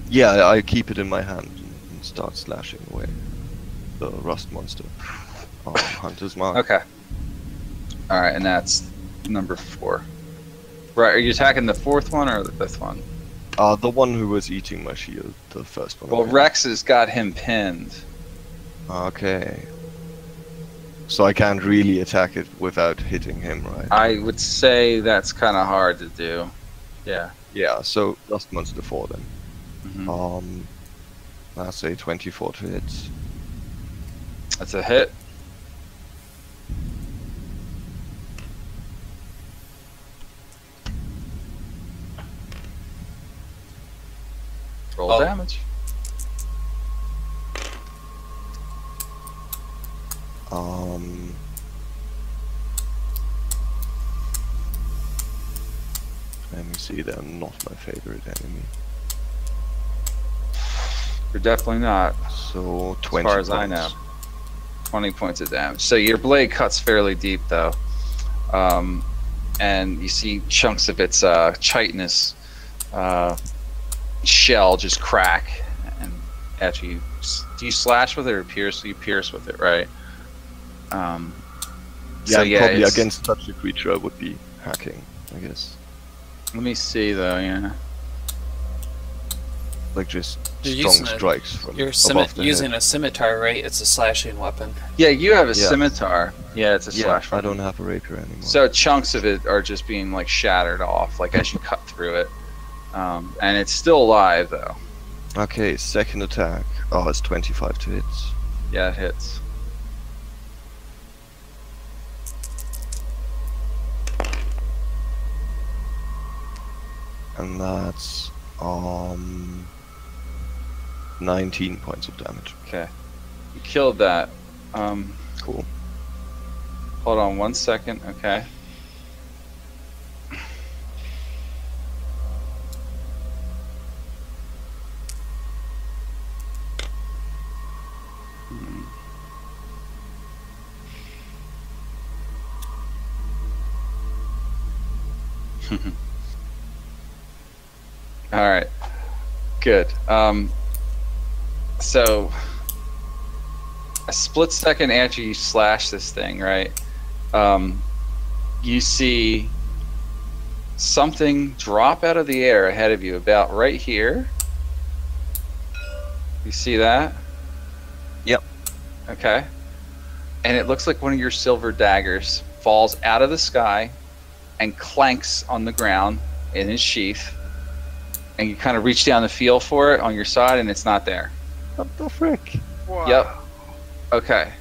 Yeah, I keep it in my hand and start slashing away the rust monster. Hunter's mark. Okay. All right, and that's number 4. Right, are you attacking the 4th one or the 5th one? The one who was eating my shield, the first one. Well, Rex has got him pinned. Okay. So I can't really attack it without hitting him, right? I would say that's kind of hard to do. Yeah. Yeah, so Rust Monster 4 then. Mhm. I'll say 24 to hit. That's a hit. Roll Oh. damage. Let me see, they're not my favorite enemy. You're definitely not, So as 20 far as I know. 20 points of damage. So your blade cuts fairly deep, though. And you see chunks of its chitinous shell just crack. And after you... Do you slash with it or pierce? You pierce with it, right? Yeah, So, yeah, probably it's- against such a creature I would be hacking, I guess. Let me see, though, yeah. Like just You're strong using a- strikes from You're above the using head. a scimitar, right? It's a slashing weapon. Yeah, you have a Yeah. scimitar. Yeah, it's a Yeah, slash I weapon. don't have a rapier anymore. So chunks of it are just being like shattered off, like as you cut through it, and it's still alive though. Okay, second attack. Oh, it's 25 to hit. Yeah, it hits. And that's 19 points of damage. Okay. You killed that. Cool. Hold on 1 second. Okay. All right, good. So a split second after you slash this thing, right? You see something drop out of the air ahead of you, about right here. You see that? Yep. Okay. And it looks like one of your silver daggers falls out of the sky and clanks on the ground in his sheath. And you kind of reach down to feel for it on your side, and it's not there. What the frick? Wow. Yep. Okay.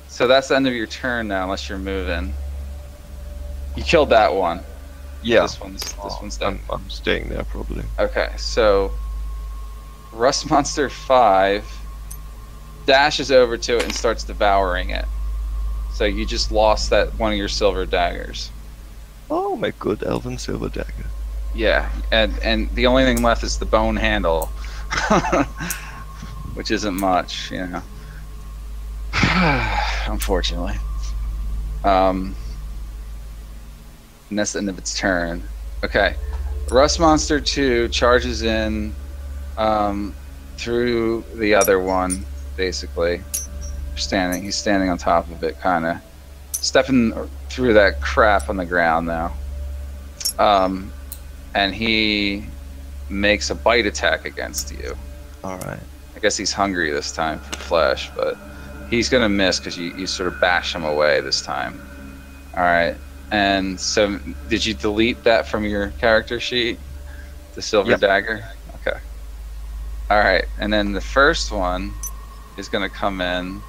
So that's the end of your turn now, unless you're moving. You killed that one. Yeah. This one's done. I'm staying there probably. Okay, so Rust Monster 5 dashes over to it and starts devouring it. So you just lost that one of your silver daggers. Oh, my good elven silver dagger. Yeah, and the only thing left is the bone handle, which isn't much, you know. Unfortunately. And that's the end of its turn. Okay, Rust Monster 2 charges in through the other one, basically. He's standing on top of it, kind of stepping through that crap on the ground now. And he makes a bite attack against you. Alright. I guess he's hungry this time for flesh, but he's going to miss because you sort of bash him away this time. Alright. And so, did you delete that from your character sheet? The silver Yep. dagger? Okay. Alright. And then the first one is going to come in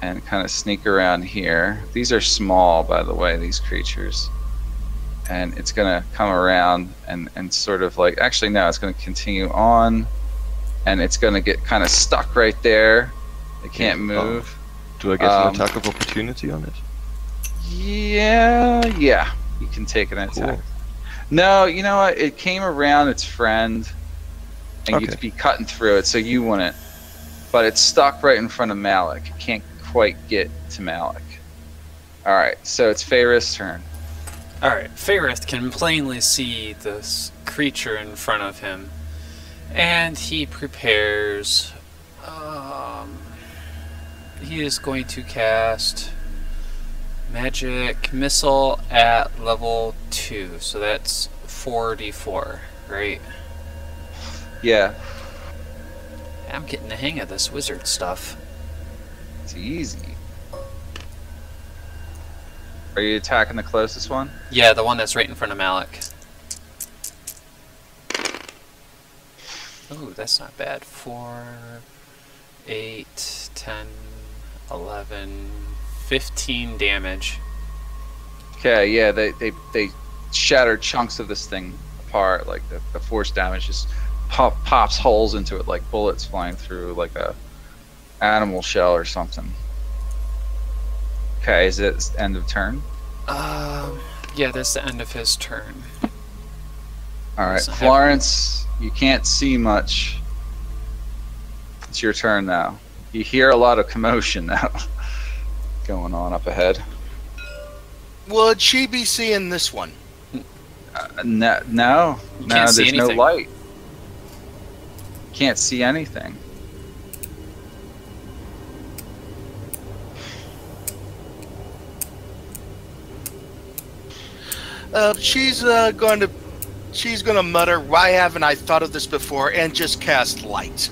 and kind of sneak around here. These are small, by the way, these creatures. And it's going to come around and sort of like, actually no, it's going to continue on, and it's going to get kind of stuck right there. It can't move. Do I get an attack of opportunity on it? Yeah, you can take an attack. Cool. No, you know what? It came around its friend, and Okay. you'd be cutting through it, so you wouldn't. But it's stuck right in front of Malik. It can't quite get to Malik. All right, so it's Feyre's turn. Alright, Faerith can plainly see this creature in front of him, and he prepares. He is going to cast Magic Missile at level 2, so that's 4d4, right? Yeah, I'm getting the hang of this wizard stuff. it's easy. Are you attacking the closest one? Yeah, the one that's right in front of Malik. Ooh, that's not bad. 4, 8, 10, 11, 15 damage. Okay, yeah, they shatter chunks of this thing apart. Like the force damage just pops holes into it like bullets flying through like a animal shell or something. Okay, is it end of turn? Yeah, that's the end of his turn. All right, Doesn't have- Florence, you can't see much. It's your turn now. You hear a lot of commotion now going on up ahead. Would she be seeing this one? No, You can't see there's no anything. light. Can't see anything. She's gonna mutter, "Why haven't I thought of this before?" and just cast light.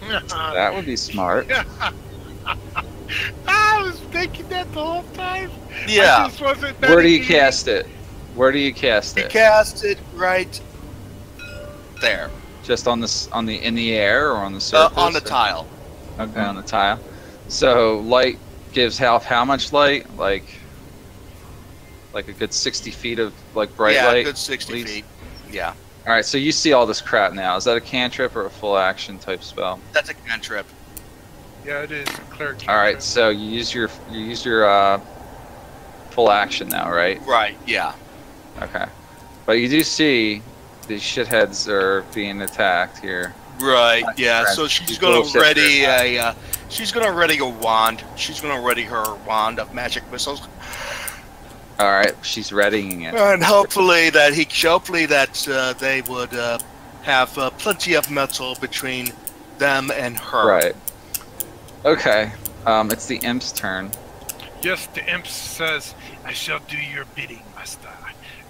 That would be smart. I was thinking that the whole time. Yeah, I just wasn't Where do you dedicated. cast it? Where do you cast she it? cast it right there. Just on this, in the air or on the surface? On the or- tile. Okay, on the tile. So light gives how much light? Like a good 60 feet of like bright yeah, light. good 60 least? feet. Yeah, All right, so you see all this crap now. Is that a cantrip or a full action type spell? that's a cantrip. Yeah, it is. Cleric All right, cantrip. so you use your full action now, right? Right. Yeah. Okay, but you do see these shitheads are being attacked here. Right. Yeah. Right. So she's These gonna little ready shifters. she's gonna ready a wand. She's gonna ready her wand of magic missiles, All right, she's readying it. and hopefully that they would have plenty of metal between them and her. Right. Okay. It's the imp's turn. Yes, the imp says, I shall do your bidding, master.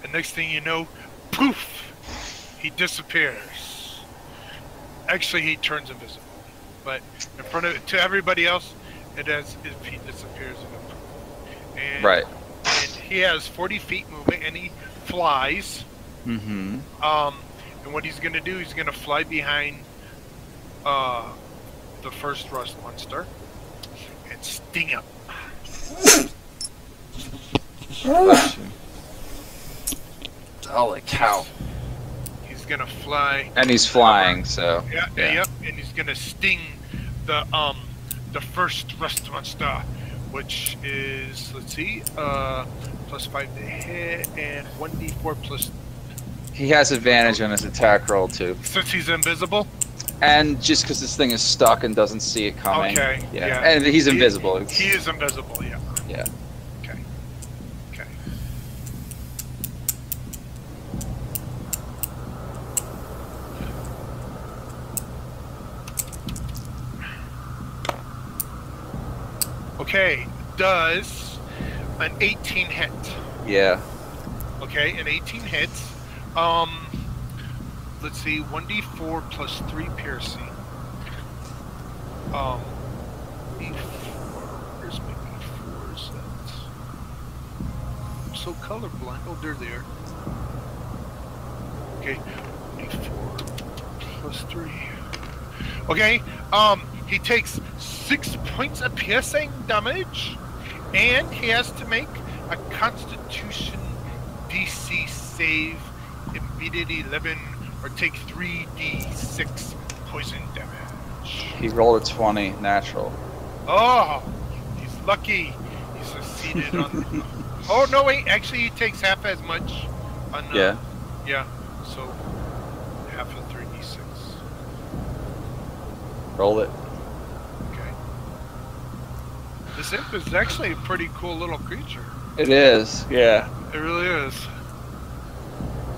And next thing you know, poof, he disappears. Actually, he turns invisible. But in front of to everybody else, it as if he disappears in a poof. And, Right. And he has 40 feet movement, and he flies. Mm-hmm. And what he's going to do, he's going to fly behind the first rust monster and sting him. Holy cow. He's gonna fly. And he's flying, so Yeah, yeah. yep. And he's gonna sting the first rust monster, which is, let's see, +5 to hit and 1d4 plus. he has advantage on his attack roll too. Since he's invisible. And just because this thing is stuck and doesn't see it coming. Okay, Yeah. yeah. And he's invisible. It's- He is invisible. Yeah. Yeah. Okay. Okay. Okay. Does an 18 hit? Yeah. Okay, an 18 hits. Let's see, 1d4 plus 3 piercing. E4. Where's my E4s at? I'm so colorblind. Oh, they're there. Okay, E4 plus 3. Okay, he takes 6 points of piercing damage, and he has to make a Constitution DC save, immediate 11, or take 3d6 poison damage. He rolled a 20 natural. Oh, he's lucky. He succeeded on. Oh no, wait. Actually, he takes half as much. On, Yeah. Yeah. So half of 3d6. Roll it. Okay. This imp is actually a pretty cool little creature. It is. Yeah. It really is.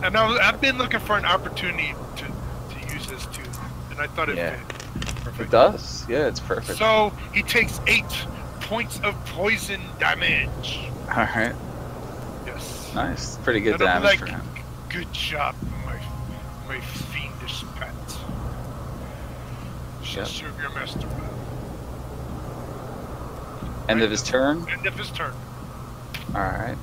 And I've been looking for an opportunity to use this too, and I thought it Yeah. fit. Perfect. It does. Yeah, it's perfect. So he takes 8 points of poison damage. All right. Yes. Nice. Pretty good And I'm damage like, for him. good job, my fiendish pet. Yep. Sugar Master. End of his turn. End of his turn. All right.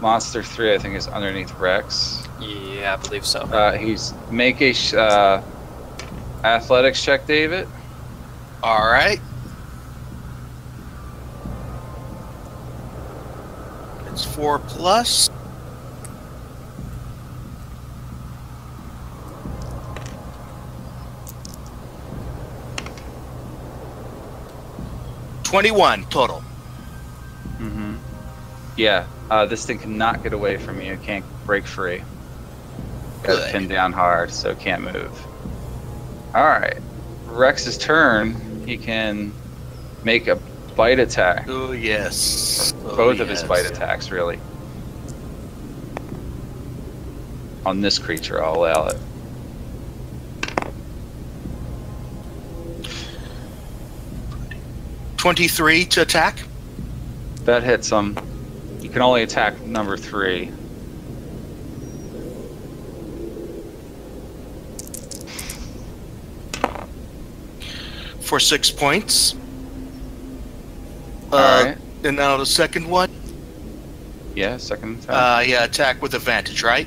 Monster 3, I think, is underneath Rex. Yeah, I believe so. He's make a athletics check, David. All right. It's 4 plus. $21 total. Mm-hmm. Yeah. This thing cannot get away from you. It can't break free. Got it Good. pinned down hard, so it can't move. All right. Rex's turn. He can make a bite attack. Oh yes. Both of his bite attacks, really. On this creature, I'll allow it. $23 to attack. That hits him. You can only attack number 3. For 6 points. Alright. And now the second one. Yeah, second attack. Yeah, attack with advantage, right?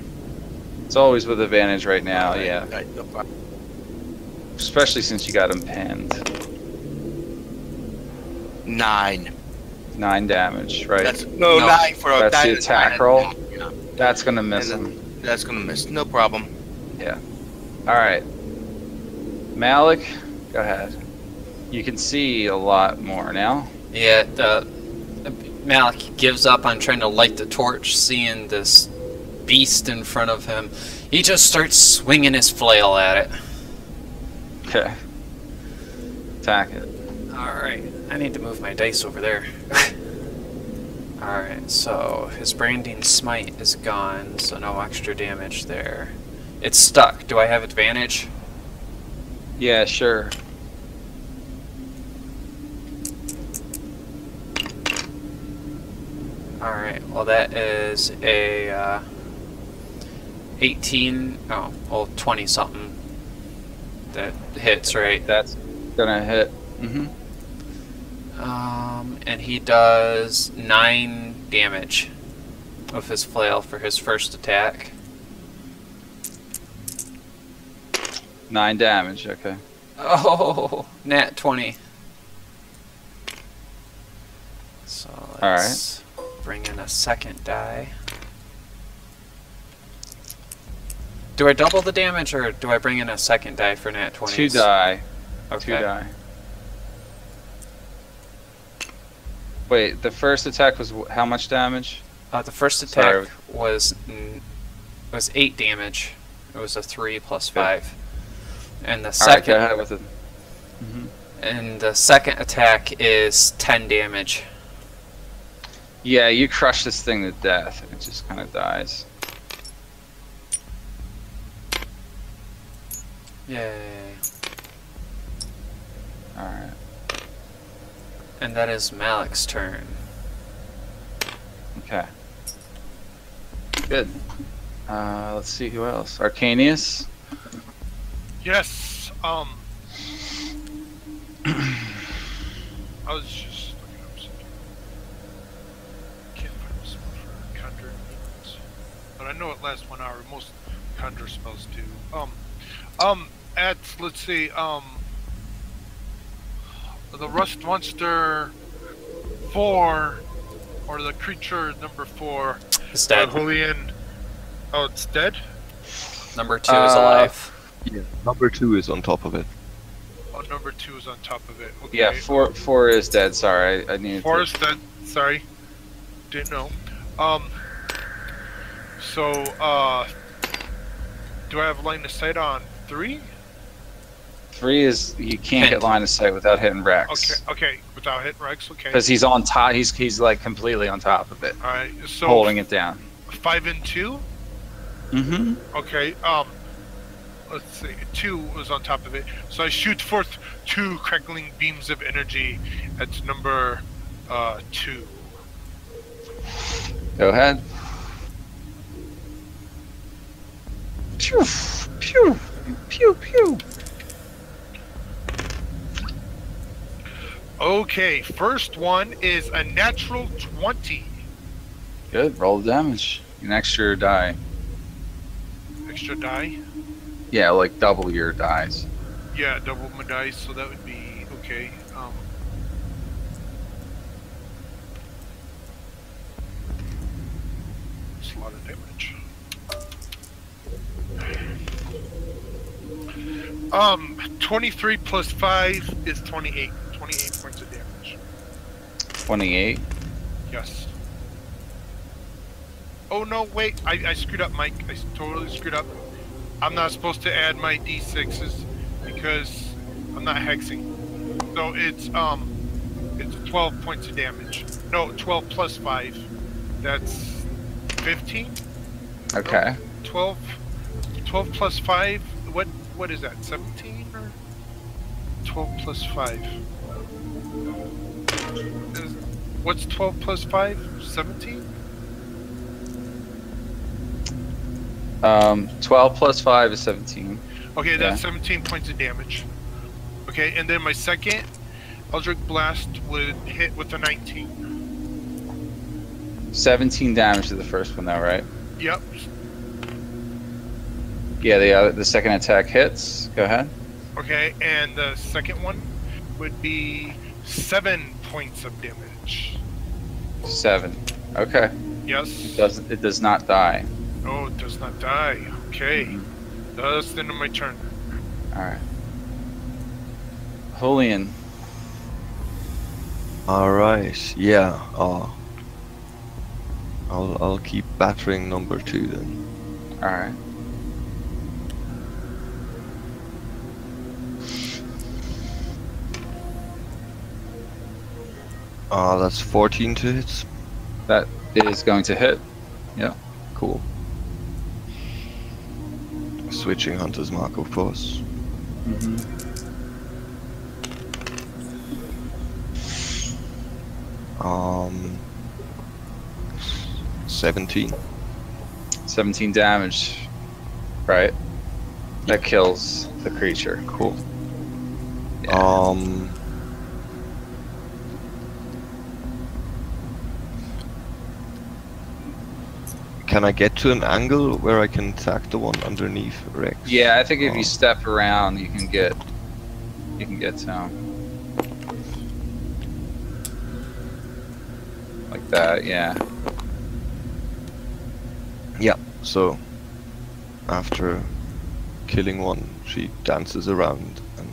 It's always with advantage right now, yeah. Right, no problem. Especially since you got him pinned. 9. 9 damage, right? That's No, 9 for a that's the 9 attack 9. roll? Yeah. That's gonna miss And him. That's gonna miss. No problem. Alright. Malik, go ahead. You can see a lot more now. Yeah, Malik gives up on trying to light the torch, seeing this beast in front of him. He just starts swinging his flail at it. Okay. Attack it. Alright, I need to move my dice over there. Alright, so his branding smite is gone, so no extra damage there. It's stuck. Do I have advantage? Yeah, sure. Alright, well that is a 18, oh, well 20 something that hits, right? That's gonna hit. Mm-hmm. And he does 9 damage of his flail for his first attack. 9 damage, okay. Oh, nat 20. So let's bring in a second die. Do I double the damage or do I bring in a second die for nat 20? 2 die. Okay. 2 die. Wait, the first attack was how much damage? The first attack was 8 damage. It was a 3 plus 5. And the Alright, second go ahead with it. Mm-hmm. and the second attack is 10 damage. Yeah, you crush this thing to death. It just kind of dies. Yay. Alright. And that is Malik's turn. Okay. Good. Let's see who else. Arcanius? Yes. I was just looking up something. Can't find a spell for conjuring demons, but I know it lasts 1 hour. Most conjure spells do. At let's see. The Rust Monster 4, or the creature number 4. It's dead. Julian. Oh, it's dead. Number 2 is alive. Yeah. Number 2 is on top of it. Oh, number 2 is on top of it. Okay. Yeah, 4 is dead. Sorry, I needed 4 to... is dead. Sorry, didn't know. So, do I have line of sight on 3? 3 is... You can't get line of sight without hitting Rex. Okay, without hitting Rex, okay. Because he's on top. He's like completely on top of it. Alright, so Holding it down. 5 and 2? Mm-hmm. Okay, let's see, 2 was on top of it. So I shoot forth 2 crackling beams of energy at number 2. Go ahead. Pew! Pew! Pew! Pew! Okay, first one is a natural 20. Good. Roll the damage. An extra die. Extra die? Yeah, like double your dice. Yeah, double my dice, so that would be okay. It's a lot of damage. 23 plus 5 is 28. 28 points of damage. 28. Yes. Oh no, wait, I screwed up, Mike. I totally screwed up. I'm not supposed to add my d6s because I'm not hexing. So it's 12 points of damage. No, 12 plus 5. That's 15? Okay. 12 plus 5. What is that? 17 or 12 plus 5? What's 12 plus 5? 17? 12 plus 5 is 17. Okay, that's Yeah. 17 points of damage. Okay, and then my second Eldritch Blast would hit with a 19. 17 damage to the first one, though, right? Yep. Yeah, the second attack hits. Go ahead. Okay, and the second one would be 7 points of damage. 7. Okay. Yes. It does not die. Oh, it does not die. Okay. That's the end of my turn. All right. Julian. Alright, yeah. I'll keep battering number 2 then. All right. That's 14 to hit. That is going to hit. Yeah. Cool. Switching Hunter's Mark, of course. 17. 17 damage. Right. That kills the creature. Cool. Yeah. Can I get to an angle where I can attack the one underneath Rex? Yeah, I think if you step around, you can get to him. Like that, yeah. Yeah, so after killing one, she dances around and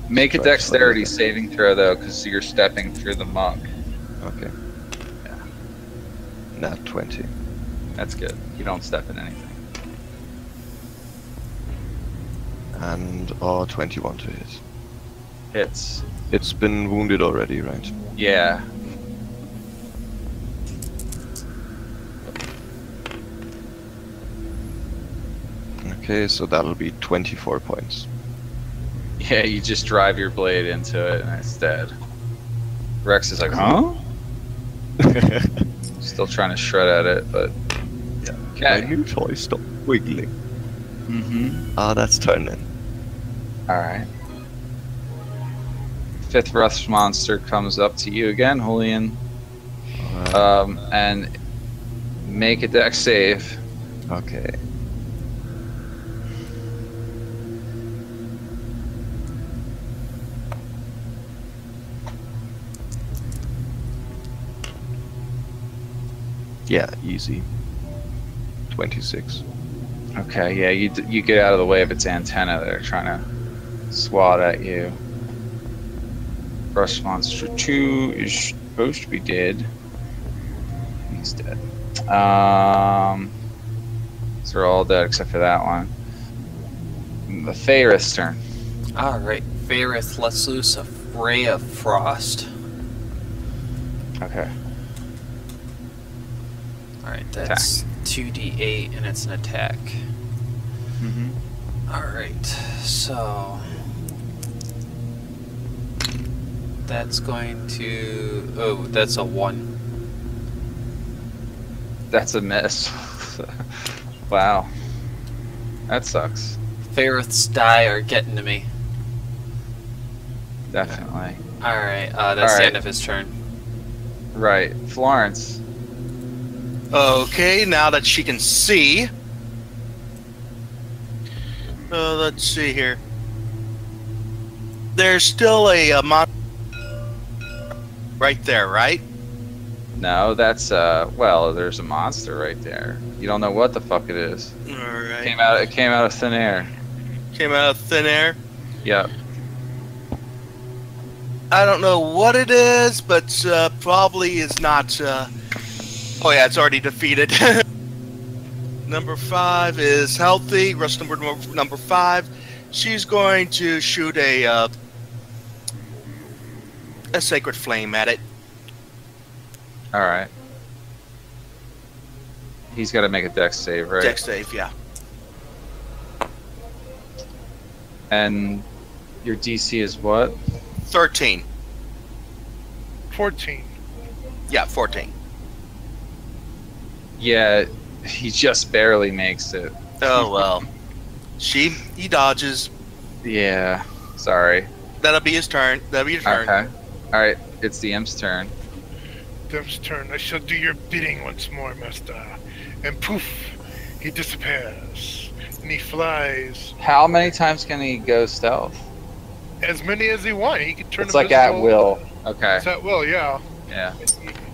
Make a Try to dexterity slay saving throw though, because you're stepping through the monk. okay. Yeah. Nat 20. That's good. You don't step in anything. And 21 to hit. Hits. It's been wounded already, right? Yeah. Okay, so that'll be 24 points. Yeah, you just drive your blade into it and it's dead. Rex is like, huh? Still trying to shred at it, but My okay. new toy stopped wiggling. Mm-hmm. That's turning. Alright. Fifth Rust monster comes up to you again, Julian. And make a dex save. Okay. Yeah, easy. 26. Okay, yeah, you get out of the way of its antenna that are trying to swat at you. Rust monster 2 is supposed to be dead. He's dead. So they're all dead except for that one. The Faerith's turn. Alright, Faerith lets loose a ray of frost. Okay. Alright, that's 2d8 and it's an attack. Mm-hmm. Alright, so that's going to... Oh, that's a 1. That's a miss. Wow. That sucks. Faerith's die are getting to me. Definitely. Alright, that's the Alright. end of his turn. Right. Florence. Okay, now that she can see. Let's see here. There's still a monster right there, right? No, that's well, there's a monster right there. You don't know what the fuck it is. All right. It came out of thin air. Came out of thin air. Yep. I don't know what it is, but probably is not. Oh yeah, it's already defeated. Number 5 is healthy. Rust number 5. She's going to shoot a sacred flame at it. All right. He's got to make a dex save, right? Dex save, yeah. And your DC is what? 13. 14. Yeah, 14. Yeah, he just barely makes it. Oh well. He dodges. Yeah. Sorry. That'll be his turn. That'll be your turn. Okay. All right. It's the imp's turn. Dem's turn. I shall do your bidding once more, master. And poof, he disappears. And he flies How many times can he go stealth? as many as he wants. He can turn It's like at invisible. will. Okay. It's at will, yeah. Yeah.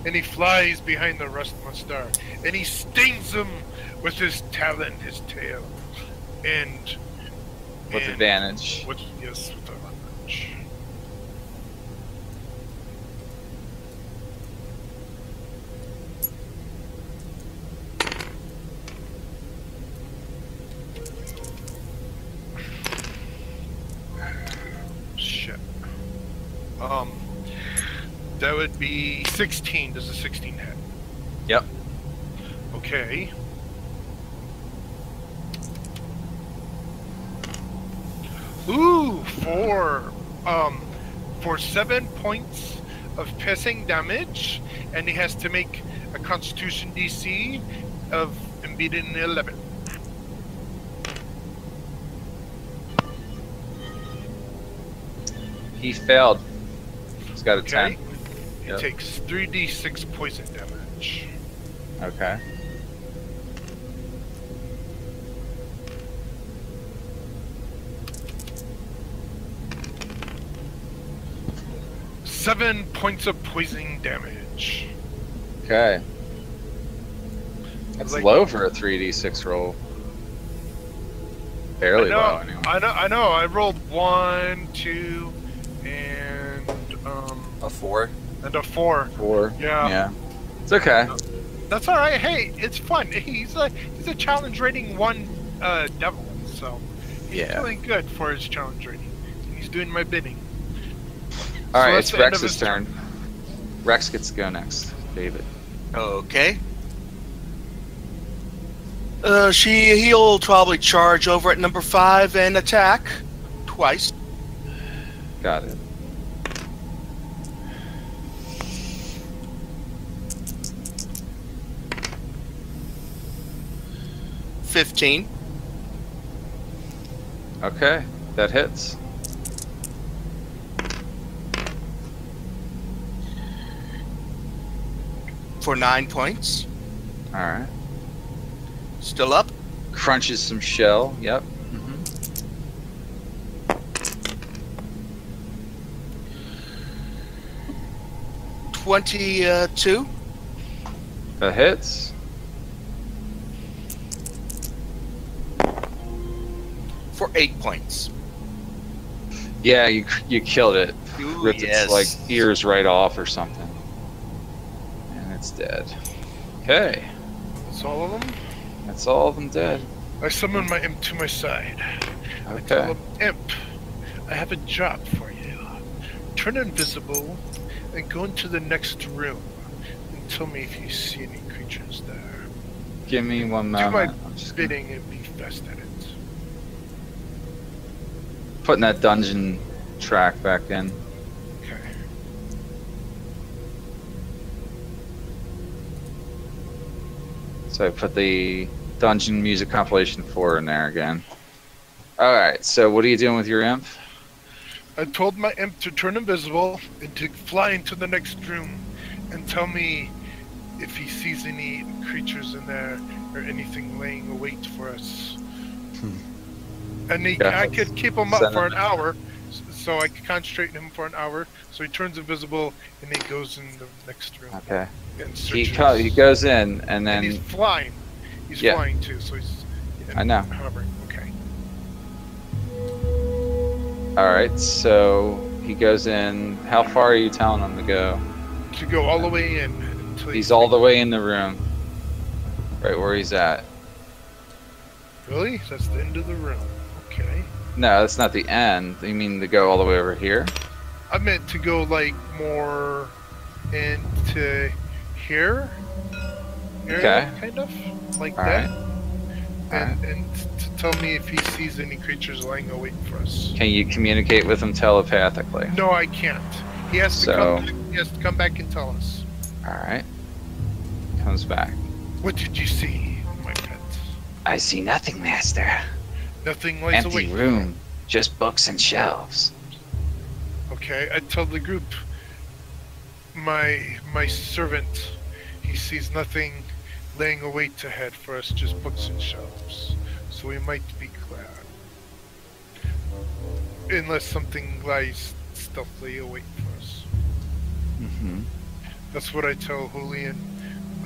And he flies behind the Rustmon Star. And he stings him with his talon, his tail. And... With and advantage. With advantage. Shit. That would be 16. Does a 16 hit? Yep. Okay. Ooh, for 7 points of piercing damage, and he has to make a Constitution DC of and beat it in 11. He failed. He's got a Okay. 10. He Yep. takes 3d6 poison damage. Okay. Seven points of poisoning damage. Okay. That's Like- low for a 3d6 roll. Fairly low, anyway. I know. I rolled 1, 2, and A 4. a 4. 4. Yeah. Yeah. It's okay. That's all right. Hey, it's fun. He's a challenge rating 1 devil, so he's Yeah. doing good for his challenge rating. He's doing my bidding. Alright, that's it's the end of Rex's his turn. Rex gets to go next. David. Okay. He'll probably charge over at number 5 and attack twice. Got it. $15. Okay. That hits. For 9 points. Alright. Still up. Crunches some shell. Yep. Mm-hmm. 22 That hits. for 8 points. Yeah, you killed it. Ooh, Ripped yes. its like ears right off or something. And it's dead. Okay. That's all of them. That's all of them dead. I summon my imp to my side. I Okay. tell him, Imp, I have a job for you. Turn invisible and go into the next room and tell me if you see any creatures there. Give me one Do my moment. I'm just bidding and be fast at it. putting that dungeon track back in. Okay. So I put the dungeon music compilation 4 in there again. Alright, so what are you doing with your imp? I told my imp to turn invisible and to fly into the next room and tell me if he sees any creatures in there or anything laying await for us. And Yeah. I could keep him up Send for him. an hour, so I could concentrate on him for an hour. So he turns invisible and he goes in the next room Okay. and He searches. he goes in and And he's then flying. He's Yeah. flying too, so he's. I know. Hovering. Okay. alright, so he goes in. How far are you telling him to go? To go all the way in until He's all the way in the room. Right where he's at. Really? That's the end of the room. Okay. No, that's not the end. You mean to go all the way over here? I meant to go like more into here. Area, Okay. Kind of like Alright. that. And to tell me if he sees any creatures lying await for us. Can you communicate with him telepathically? No, I can't. He has to So- come. Back, he has to come back and tell us. Alright. Comes back. What did you see, my pet? I see nothing, Master. Nothing lies Empty await. room. Just books and shelves. Okay, I tell the group. My servant, he sees nothing laying a wait ahead for us, just books and shelves. So we might be glad. Unless something lies stealthily await for us. Mm-hmm. That's what I tell Julian,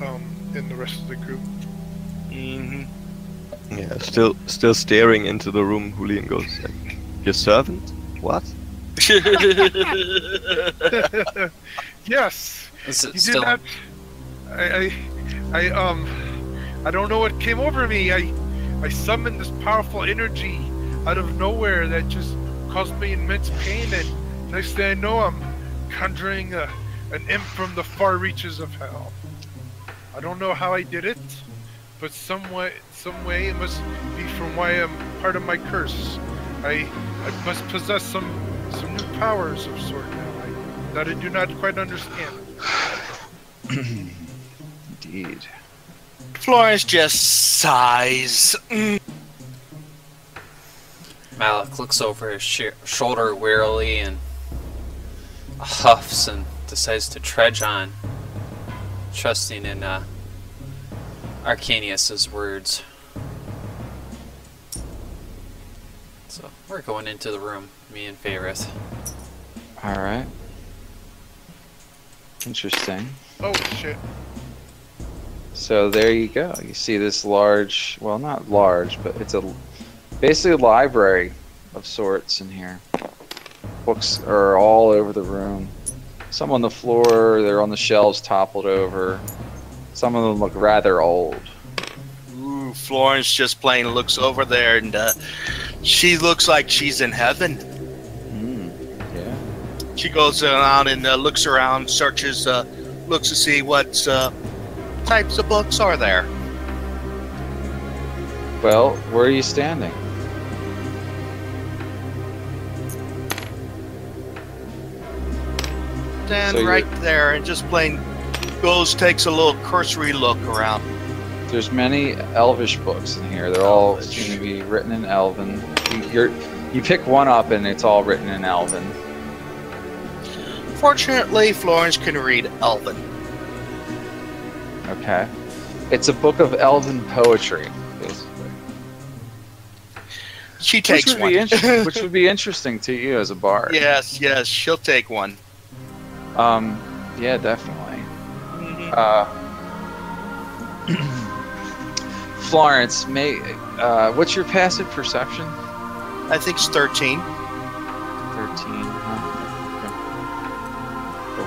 and the rest of the group. Mm-hmm. Yeah, still staring into the room. Julian goes, like, "Your servant? What?" Yes. Is it You still? did not. I don't know what came over me. I summoned this powerful energy out of nowhere that just caused me immense pain, and next thing I know, I'm conjuring an imp from the far reaches of hell. I don't know how I did it, but some way it must be from why I'm part of my curse. I must possess some new powers of sort now that I do not quite understand. Indeed. Florence just sighs. Malik looks over his shoulder wearily and huffs and decides to trudge on, trusting in Arcanius's words. So we're going into the room, me and Faerith. All right. Interesting. Oh shit. So there you go. You see this large, well, not large, but it's basically a library of sorts in here. Books are all over the room. Some on the floor, they're on the shelves toppled over. Some of them look rather old. Ooh, Florence just plain looks over there, and she looks like she's in heaven. Yeah. She goes around and looks around, searches, looks to see what types of books are there. Well, where are you standing? Stand So right there and just plain takes a little cursory look around. There's many Elvish books in here. They're all Elvish. seem to be written in Elven. You pick one up and it's all written in Elven. Fortunately, Florence can read Elven. Okay. It's a book of Elven poetry, basically. She takes one. Which would be interesting to you as a bard. Yes, she'll take one. Yeah, definitely. Mhm. Florence, what's your passive perception? I think it's 13. 13. Huh? Okay. Cool.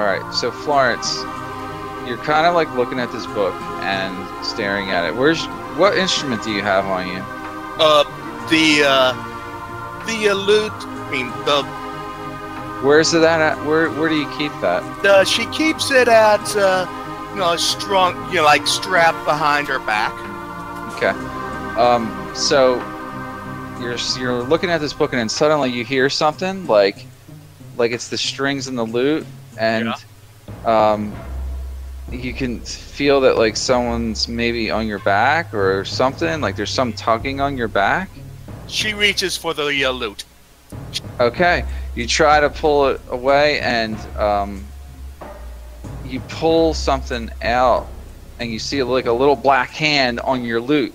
All right, so Florence, you're kind of like looking at this book and staring at it. What instrument do you have on you? The lute. I mean, Where's it at? Where do you keep that? she keeps it at strong, like strapped behind her back. Okay. So you're looking at this book and then suddenly you hear something like it's the strings in the lute, and you can feel that like someone's maybe on your back or something. Like there's some tugging on your back. She reaches for the lute. Okay. You try to pull it away, and you pull something out, and you see like a little black hand on your lute.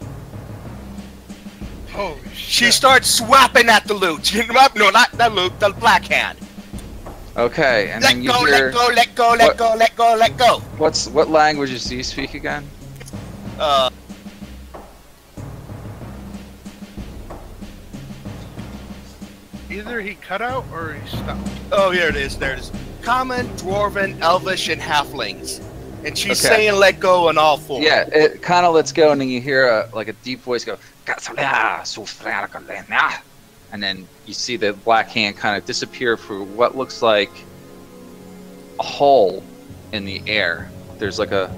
Holy She shit. starts swapping at the lute. No, not the lute, the black hand. Okay, and Let then you go, hear. let go, let go, let go, let go, let go. What languages do you speak again? Either he cut out or he stopped. Oh, here it is. There it is. Common, Dwarven, Elvish, and Halflings. And she's Okay. saying let go on all four. Yeah, it kind of lets go, and then you hear a deep voice go, and then you see the black hand kind of disappear for what looks like a hole in the air. There's like a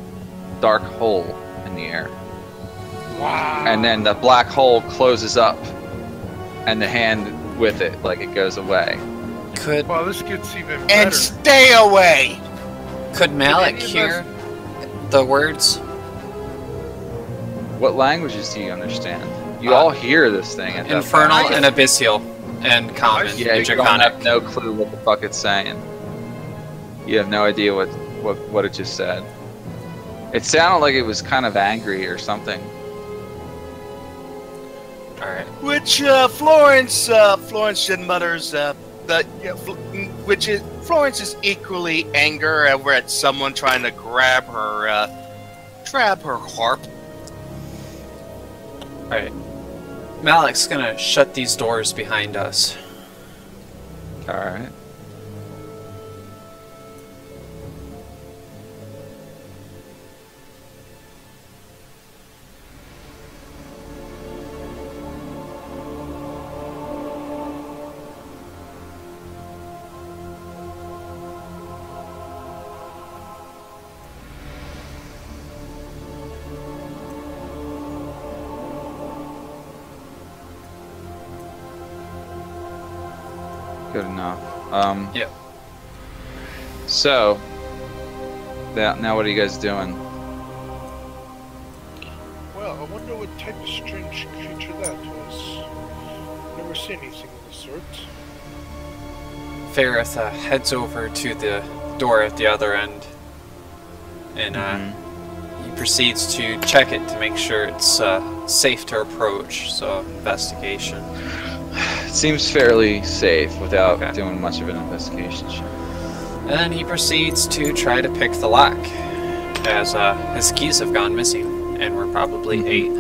dark hole in the air, Wow. and then the black hole closes up, and the hand with it, like it goes away. Could Well, this gets even better. And stay away. Malik Any of hear the words? What languages do you understand? You all hear this thing. At that Infernal point. and Abyssal and Common. Yeah, you don't Draconic. have no clue what the fuck it's saying. You have no idea what it just said. It sounded like it was kind of angry or something. All right. Which Florence then mutters Florence is equally anger over at someone trying to grab her harp. All right. Malik's gonna shut these doors behind us. All right. Good enough. Yep. So, now what are you guys doing? Well, I wonder what type of strange creature that was. Never seen anything of the sort. Ferrith heads over to the door at the other end, and he proceeds to check it to make sure it's safe to approach. So, investigation. It seems fairly safe without Okay. doing much of an investigation. And then he proceeds to try to pick the lock, as his keys have gone missing, and we're probably 8.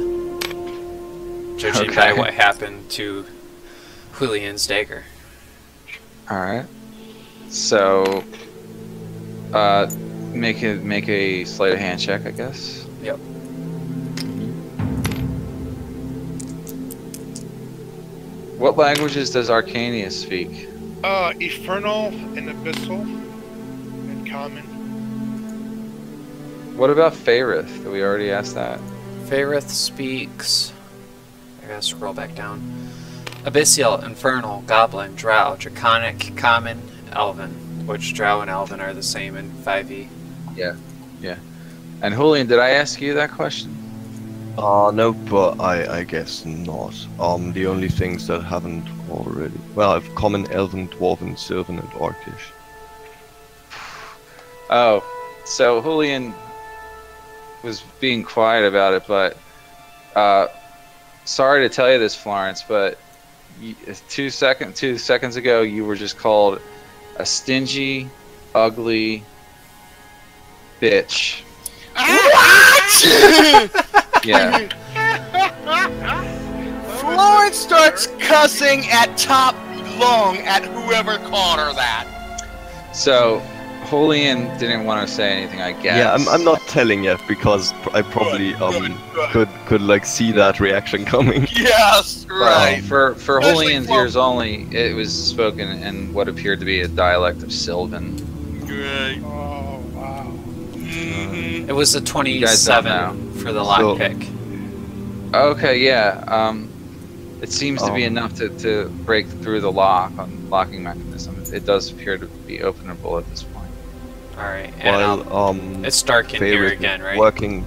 Judging by Okay. what happened to Julian's dagger. All right. So, make a sleight of hand check, I guess. Yep. What languages does Arcania speak? Infernal and Abyssal and Common. What about Faerith? Did we already ask that? Ferrith speaks. I gotta scroll back down. Abyssal, Infernal, Goblin, Drow, Draconic, Common, Elven. Which Drow and Elven are the same in 5e. Yeah. And Julian, did I ask you that question? No, but I guess not. The only things that haven't already. Well, I've Common, Elven, Dwarven, Sylvan, and Orcish. Oh, so Julian was being quiet about it, but sorry to tell you this, Florence, but 2 seconds ago you were just called a stingy, ugly bitch. Yeah. Florence starts cussing at top lung at whoever called her that. So Julian didn't want to say anything, I guess. Yeah, I'm not telling yet because I probably could like see that reaction coming. Yes, right. For Especially Julian's ears only, it was spoken in what appeared to be a dialect of Sylvan. Right. Oh, wow. Mhm. It was a guys don't 27 for the So- lockpick. Okay, yeah. It seems to be enough to break through the locking mechanism. It does appear to be openable at this point. Alright, and While it's dark in here Faerith again, is right? working.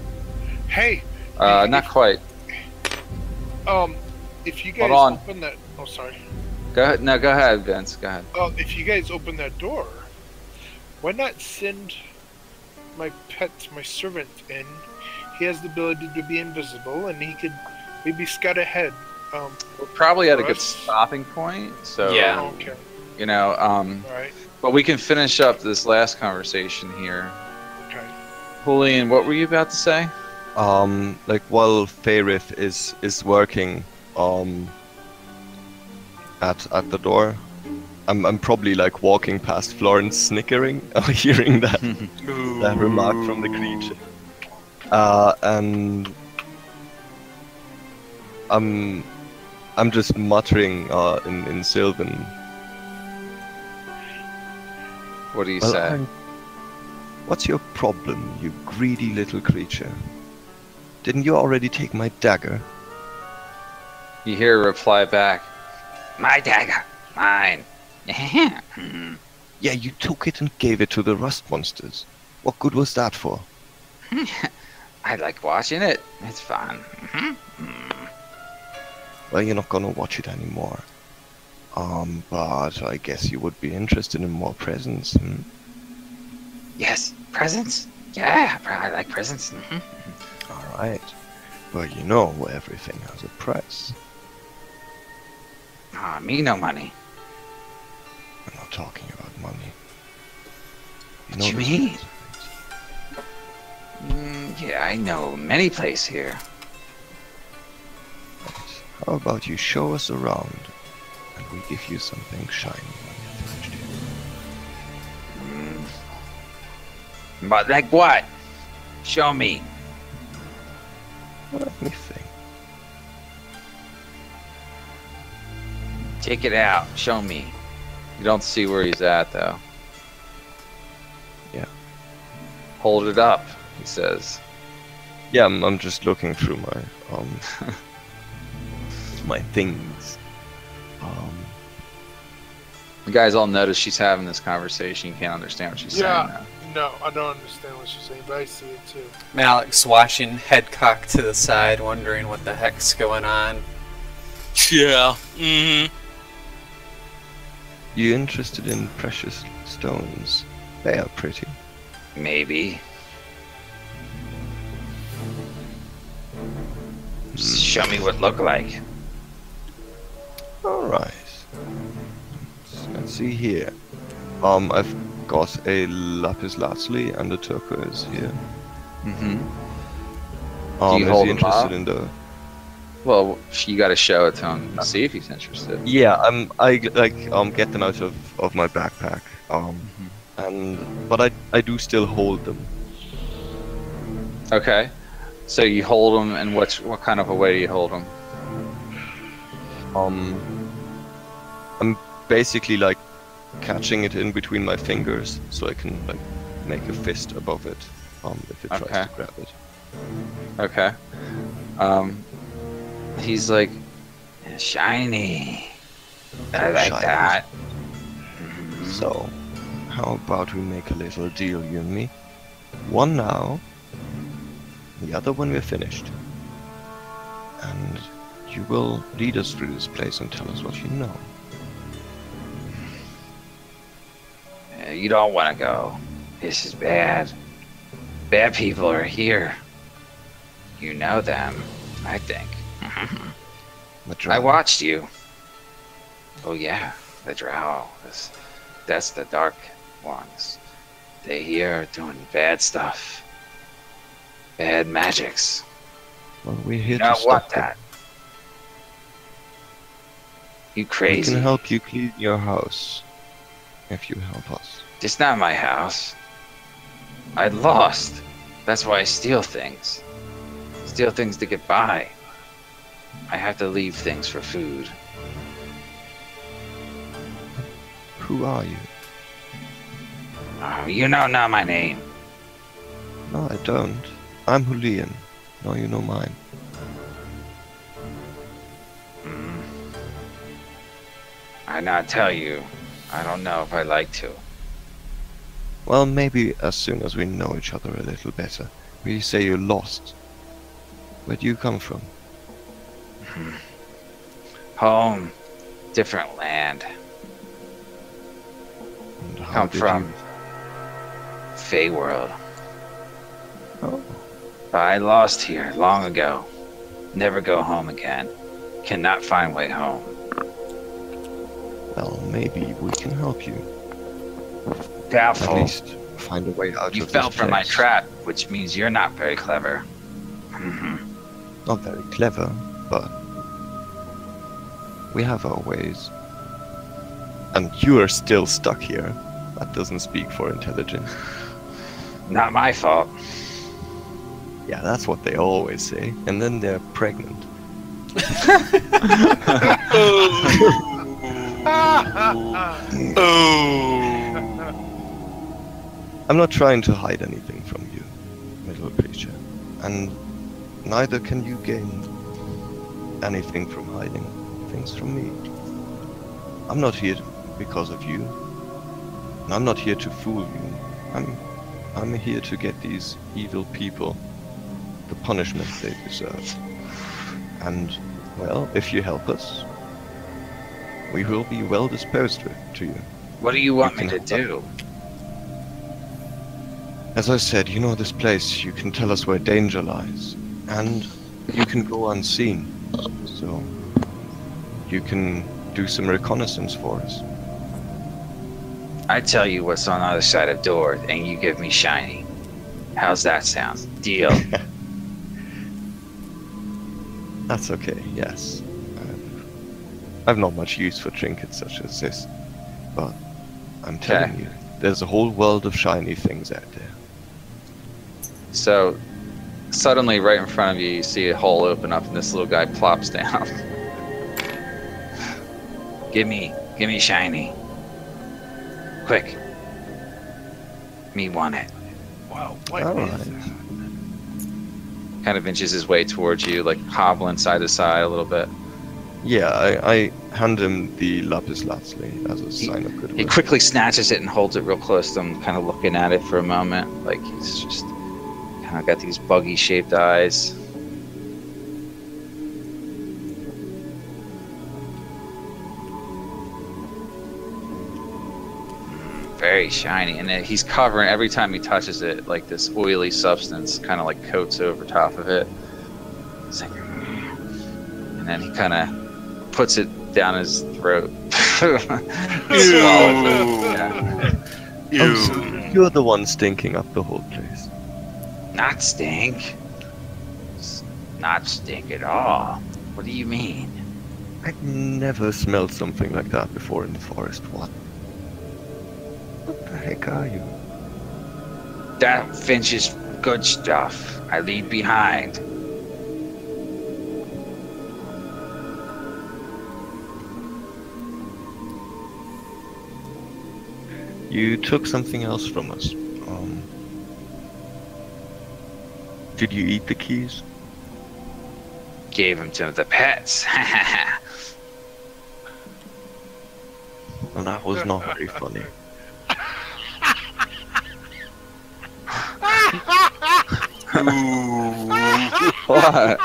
Hey, Not quite. if you guys Hold on. open that... Oh, sorry. Go ahead. No, go ahead, Vince. Go ahead. If you guys open that door, why not send my pet, my servant, in? He has the ability to be invisible, and he could maybe scout ahead. We're probably at a good Rush. stopping point. So Yeah. Okay, you know, alright, but we can finish up this last conversation here. okay. Julian, what were you about to say? Like while Faerith is working at the door, I'm probably like walking past Florence snickering, hearing that remark from the creature. And I'm just muttering in Sylvan. What do you Well, say? what's your problem, you greedy little creature? Didn't you already take my dagger? You hear a reply back. My dagger, mine. Yeah, you took it and gave it to the rust monsters. What good was that for? I like watching it. It's fun. Well, you're not gonna watch it anymore. But I guess you would be interested in more presents. Yes, presents. Yeah, I like presents. Alright. But you know everything has a price. Me no money. I'm not talking about money. What you this mean? place, Yeah, I know many places here. right? How about you show us around, and we give you something shiny when you're finished here. But like what? Show me. Let me think. Take it out. Show me. You don't see where he's at, though. Yeah. Hold it up, he says. Yeah, I'm just looking through my my things. You guys all notice she's having this conversation. You can't understand what she's saying now. No, I don't understand what she's saying, but I see it too. Malik's watching, head cocked to the side, wondering what the heck's going on. Yeah. Mm-hmm. You interested in precious stones? They are pretty. Maybe. Show me what look like. Alright. Let's see here. I've got a lapis lazuli and a turquoise here. Mm-hmm. Is hold he them interested up? in the? Well, you got to show it to him and see if he's interested. Yeah, I get them out of my backpack. But I do still hold them. Okay. So you hold them, and what kind of a way do you hold them? I'm basically like catching it in between my fingers, so I can like make a fist above it. If it tries Okay. to grab it. Okay. He's like, shiny. I like Shiny. that. So, how about we make a little deal, you and me? One now, the other when we're finished. And you will lead us through this place and tell us what you know. You don't want to go. This is bad. Bad people are here. You know them, I think. The I drow. watched you. Oh yeah, the drow. That's the dark ones. They here are doing bad stuff. Bad magics. Well, we're here You don't to want stop them. that. You We crazy. can help you clean your house if you help us. It's not my house. I lost. That's why I steal things. Steal things to get by. I have to leave things for food. Who are you? Oh, you know not my name. No, I don't. I'm Julian. No, you know mine. I not tell you. I don't know if I like to. Well, maybe as soon as we know each other a little better. We say you're lost. Where do you come from? Home. Different land. And how Come did from Feyworld. Oh, But I lost here long ago. Never go home again. Cannot find way home. well, maybe we can help you. At Doubtful. least find a way out You of fell this for my place. trap, which means you're not very clever. Not very clever, but we have our ways. And you are still stuck here. That doesn't speak for intelligence. Not my fault. Yeah, that's what they always say. And then they're pregnant. I'm not trying to hide anything from you, little creature. And neither can you gain anything from hiding things from me. I'm not here because of you. And I'm not here to fool you. I'm here to get these evil people the punishment they deserve. And, well, if you help us, we will be well disposed to you. What do you want You me can to help do? As I said, you know this place. You can tell us where danger lies, and you can go unseen. So you can do some reconnaissance for us. I tell you what's on the other side of door, and you give me shiny. How's that sound? Deal. That's okay. Yes. I've not much use for trinkets such as this, but I'm telling you, there's a whole world of shiny things out there. So, suddenly, right in front of you, you see a hole open up, and this little guy plops down. Give me shiny. Quick. Me want it. Wow, what All is right. that? Kind of inches his way towards you, like hobbling side to side a little bit. Yeah, I hand him the lapis lazuli as a sign of He goodwill. quickly snatches it and holds it real close to him, kind of looking at it for a moment. Like he's just kind of got these buggy shaped eyes. Very shiny, and he's covering every time he touches it, like this oily substance kind of like coats over top of it. It's like, and then he kind of puts it down his throat. Swallows it. Yeah. Oh, so you're the one stinking up the whole place. Not stink. Not stink at all. What do you mean? I've never smelled something like that before in the forest. What the heck are you? That Finch is good stuff. I leave behind. You took something else from us. Did you eat the keys? Gave him to the pets. Well, that was not very funny. What?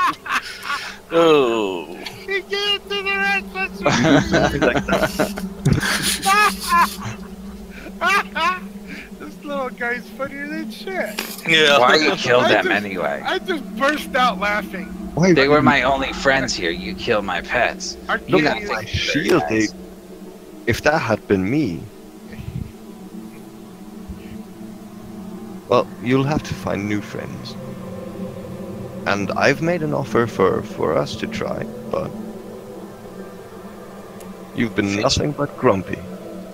Oh. He gave it to the rest of Something like that. This little guy's funnier than shit. Yeah. Why you killed I them just- anyway? I just burst out laughing. Why They were my only friends here. You killed my pets. Look Yeah. at my shield. If that had been me, well, you'll have to find new friends. And I've made an offer for us to try, but you've been nothing but grumpy.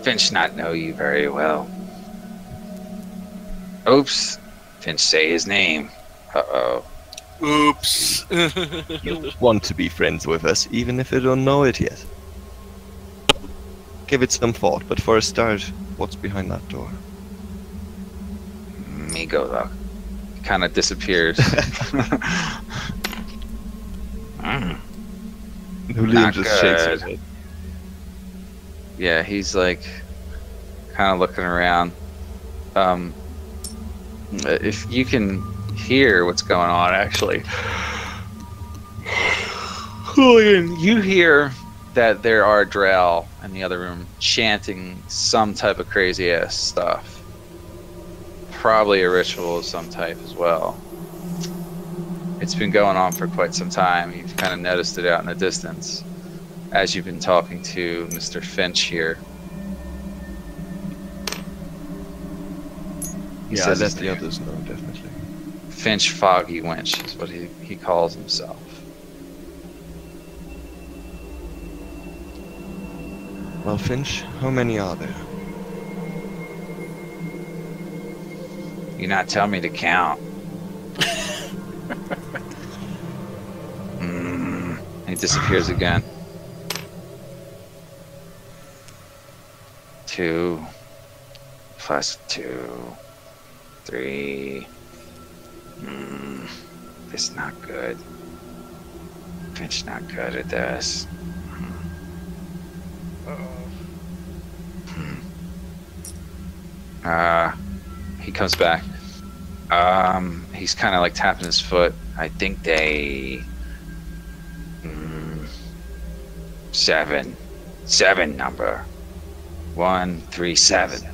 Finch not know you very well. Oops. Finch say his name. Uh-oh. Oops. You want to be friends with us, even if you don't know it yet. Give it some thought, but for a start, what's behind that door? Me go though. Kind of disappeared. Mm. Julian Not just shakes his good. head. Yeah, he's like kind of looking around. If you can hear what's going on, actually, Julian, you hear that there are Drow in the other room chanting some type of crazy ass stuff. Probably a ritual of some type as well. It's been going on for quite some time. You've kind of noticed it out in the distance as you've been talking to Mr. Finch here. He Yeah, says let his the name. others know, definitely. Finch Foggy Winch is what he calls himself. Well, Finch, how many are there? You not tell me to count. He disappears again. 2 plus 2, 3. This not good. Finch not good at this. He comes back. He's kind of like tapping his foot. I think they 7 number 137.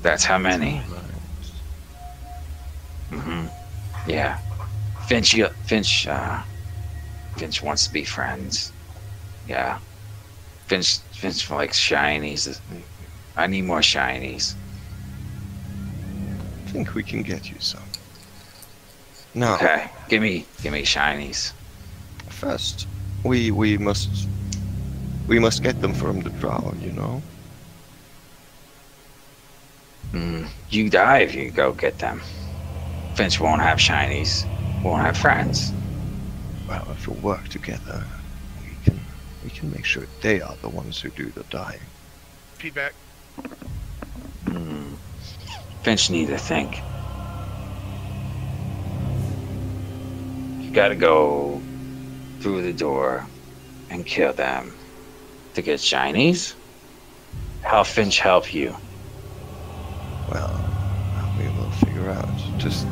That's how many. Alright. Yeah. Finch, Finch wants to be friends. Yeah. Finch likes shinies. I need more shinies. I think we can get you some. Now, Okay, give me shinies. first, we must get them from the drow, you know? You die if you go get them. Finch won't have shinies. Won't have friends. Well, if we work together, we can make sure they are the ones who do the dying. Feedback. Finch need to think. You gotta go through the door and kill them to get shinies? How Finch help you? Well, we will figure out. Just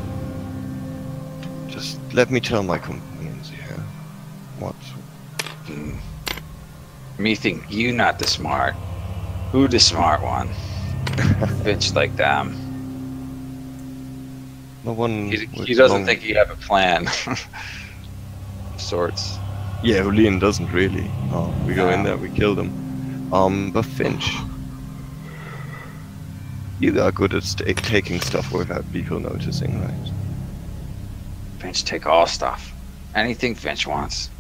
let me tell my companions here what. Me think you not the smart. Who the smart one? Finch like them. The one. He doesn't think you have a plan. Sorts. Yeah, Julian doesn't really. We go in there, we kill them. But Finch, you are good at taking stuff without people noticing, right? Finch take all stuff. Anything Finch wants.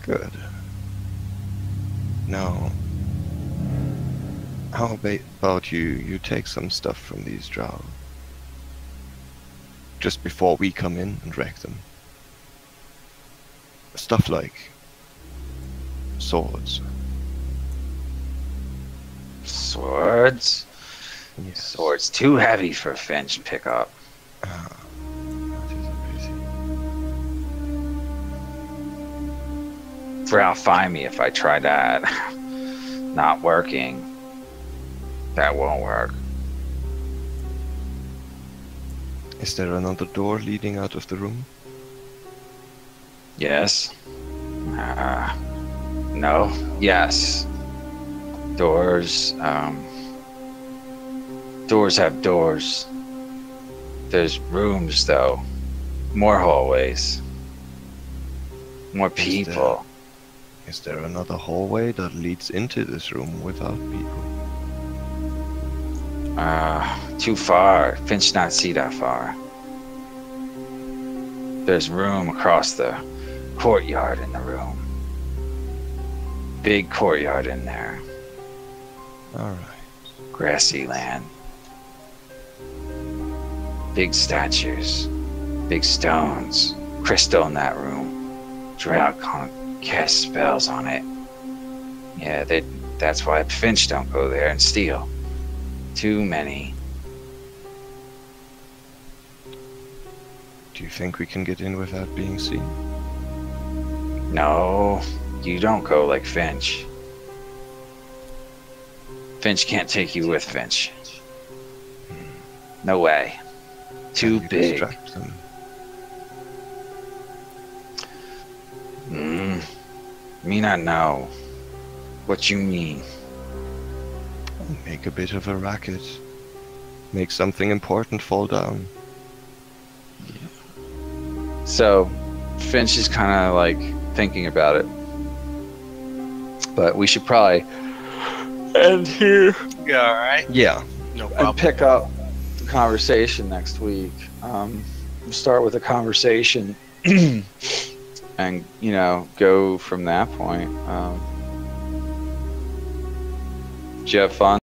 Good. Now, how about you take some stuff from these drow just before we come in and wreck them? Stuff like swords. Swords? Yes. Swords too heavy for Finch to pick up. That is a pity. Drow find me if I try that. Not working. That won't work. Is there another door leading out of the room? Yes. No. Yes. Doors. Doors have doors. There's rooms, though. More hallways. More people. Is there another hallway that leads into this room without people? Too far. Finch not see that far. There's room across the courtyard in the room. Big courtyard in there. Alright. Grassy land. Big statues. Big stones. Crystal in that room. Drow can't cast spells on it. Yeah, that's why Finch don't go there and steal. Too many. Do you think we can get in without being seen? No, you don't go like Finch. Finch can't take you with Finch. No way. Too You big. distract them. Me not know. What you mean? Make a bit of a racket. Make something important fall down. So, Finch is kind of like thinking about it. But we should probably end here Yeah, all right. Yeah. No and problem. pick up the conversation next week. Start with a conversation and, go from that point. Did you have fun?